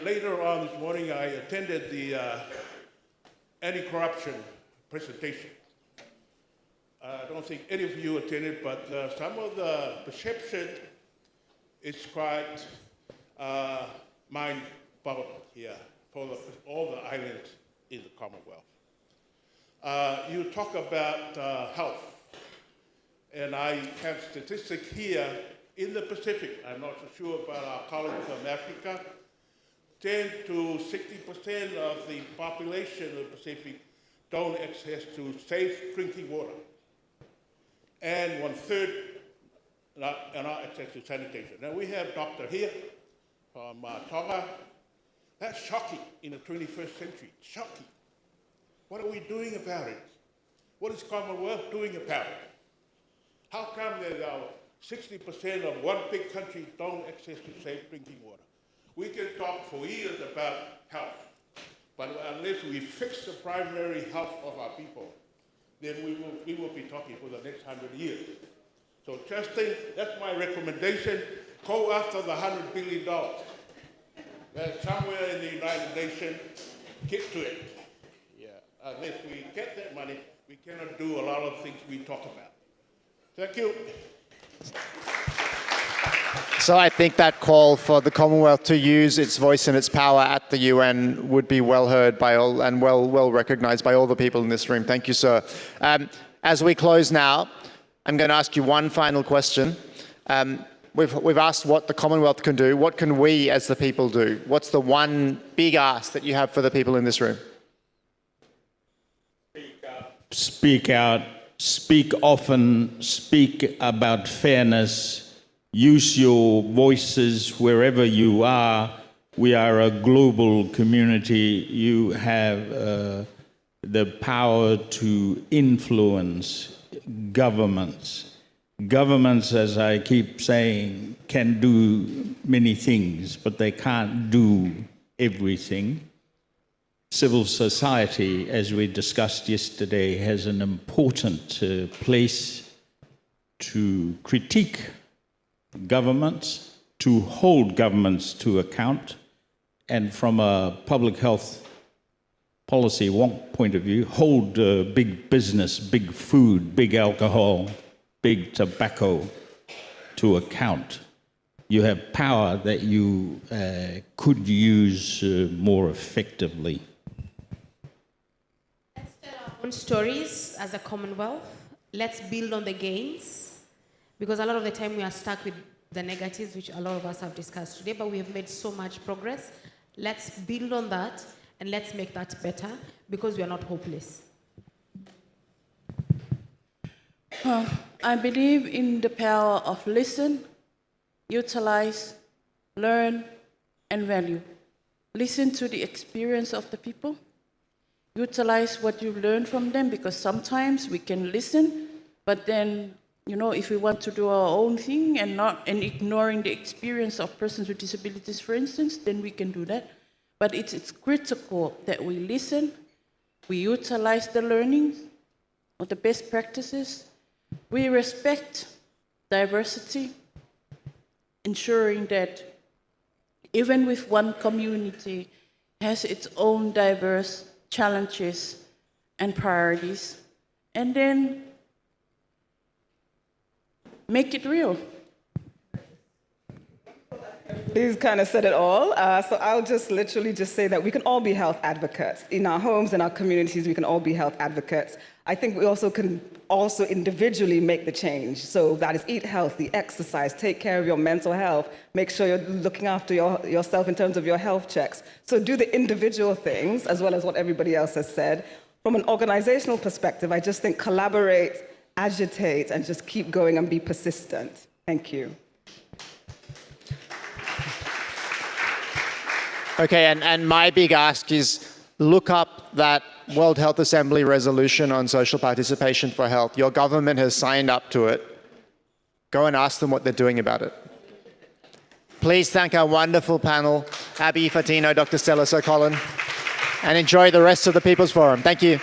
S7: Later on this morning, I attended the anti-corruption presentation. I don't think any of you attended, but some of the perception is quite mind-boggling here for all the islands in the Commonwealth. You talk about health, and I have statistics here In the Pacific, I'm not so sure about our colleagues from Africa, 10 to 60% of the population of the Pacific don't access to safe drinking water. And 1/3 not access to sanitation. Now we have Dr. here from Tonga. That's shocking in the 21st century, shocking. What are we doing about it? What is Commonwealth doing about it? How come that 60% of one big country don't access to safe drinking water? We can talk for years about health, but unless we fix the primary health of our people, then we will be talking for the next 100 years. So Justin, that's my recommendation. Go after the $100 billion. That's somewhere in the United Nations, get to it. Yeah. Unless we get that money, we cannot do a lot of things we talk about. Thank you.
S12: So I think that call for the Commonwealth to use its voice and its power at the UN would be well heard by all and well recognized by all the people in this room. Thank you, sir. As we close now, I'm going to ask you one final question. We've asked what the Commonwealth can do. What can we as the people do? What's the one big ask that you have for the people in this room?
S16: Speak out, speak often, speak about fairness. Use your voices wherever you are. We are a global community. You have the power to influence governments. Governments, as I keep saying, can do many things, but they can't do everything. Civil society, as we discussed yesterday, has an important place to critique governments, to hold governments to account, and from a public health policy point of view, hold big business, big food, big alcohol, big tobacco to account. You have power that you could use more effectively.
S15: Let's tell our own stories as a Commonwealth. Let's build on the gains. Because a lot of the time we are stuck with the negatives, which a lot of us have discussed today, but we have made so much progress. Let's build on that and let's make that better because we are not hopeless.
S14: I believe in the power of listen, utilize, learn, and value. Listen to the experience of the people. Utilize what you learn from them, because sometimes we can listen, but then, you know, if we want to do our own thing and ignoring the experience of persons with disabilities, for instance, then we can do that. But it's critical that we listen, we utilize the learnings or the best practices, we respect diversity, ensuring that even with one community has its own diverse challenges and priorities, and then make it real.
S13: He's kind of said it all. So I'll just literally say that we can all be health advocates. In our homes, in our communities, we can all be health advocates. I think we also can individually make the change. So that is eat healthy, exercise, take care of your mental health, make sure you're looking after yourself in terms of your health checks. So do the individual things as well as what everybody else has said. From an organizational perspective, I just think collaborate, agitate, and just keep going and be persistent. Thank you.
S12: Okay, and my big ask is look up that World Health Assembly resolution on social participation for health. Your government has signed up to it. Go and ask them what they're doing about it. Please thank our wonderful panel, Abby Fatino, Dr. Stella Sokolin, and enjoy the rest of the People's Forum. Thank you.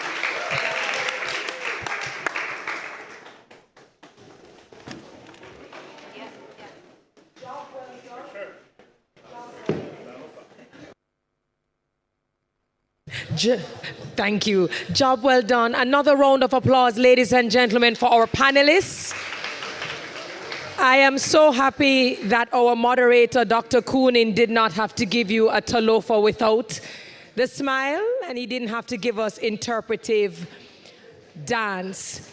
S10: Thank you. Job well done. Another round of applause, ladies and gentlemen, for our panelists. I am so happy that our moderator, Dr. Koonin, did not have to give you a talofa without the smile, and he didn't have to give us interpretive dance.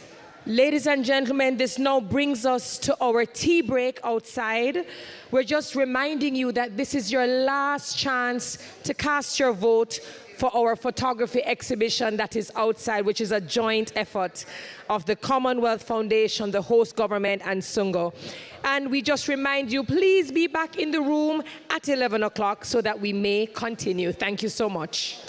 S10: Ladies and gentlemen, this now brings us to our tea break outside. We're just reminding you that this is your last chance to cast your vote for our photography exhibition that is outside, which is a joint effort of the Commonwealth Foundation, the host government, and Sungo. And we just remind you, please be back in the room at 11 o'clock so that we may continue. Thank you so much.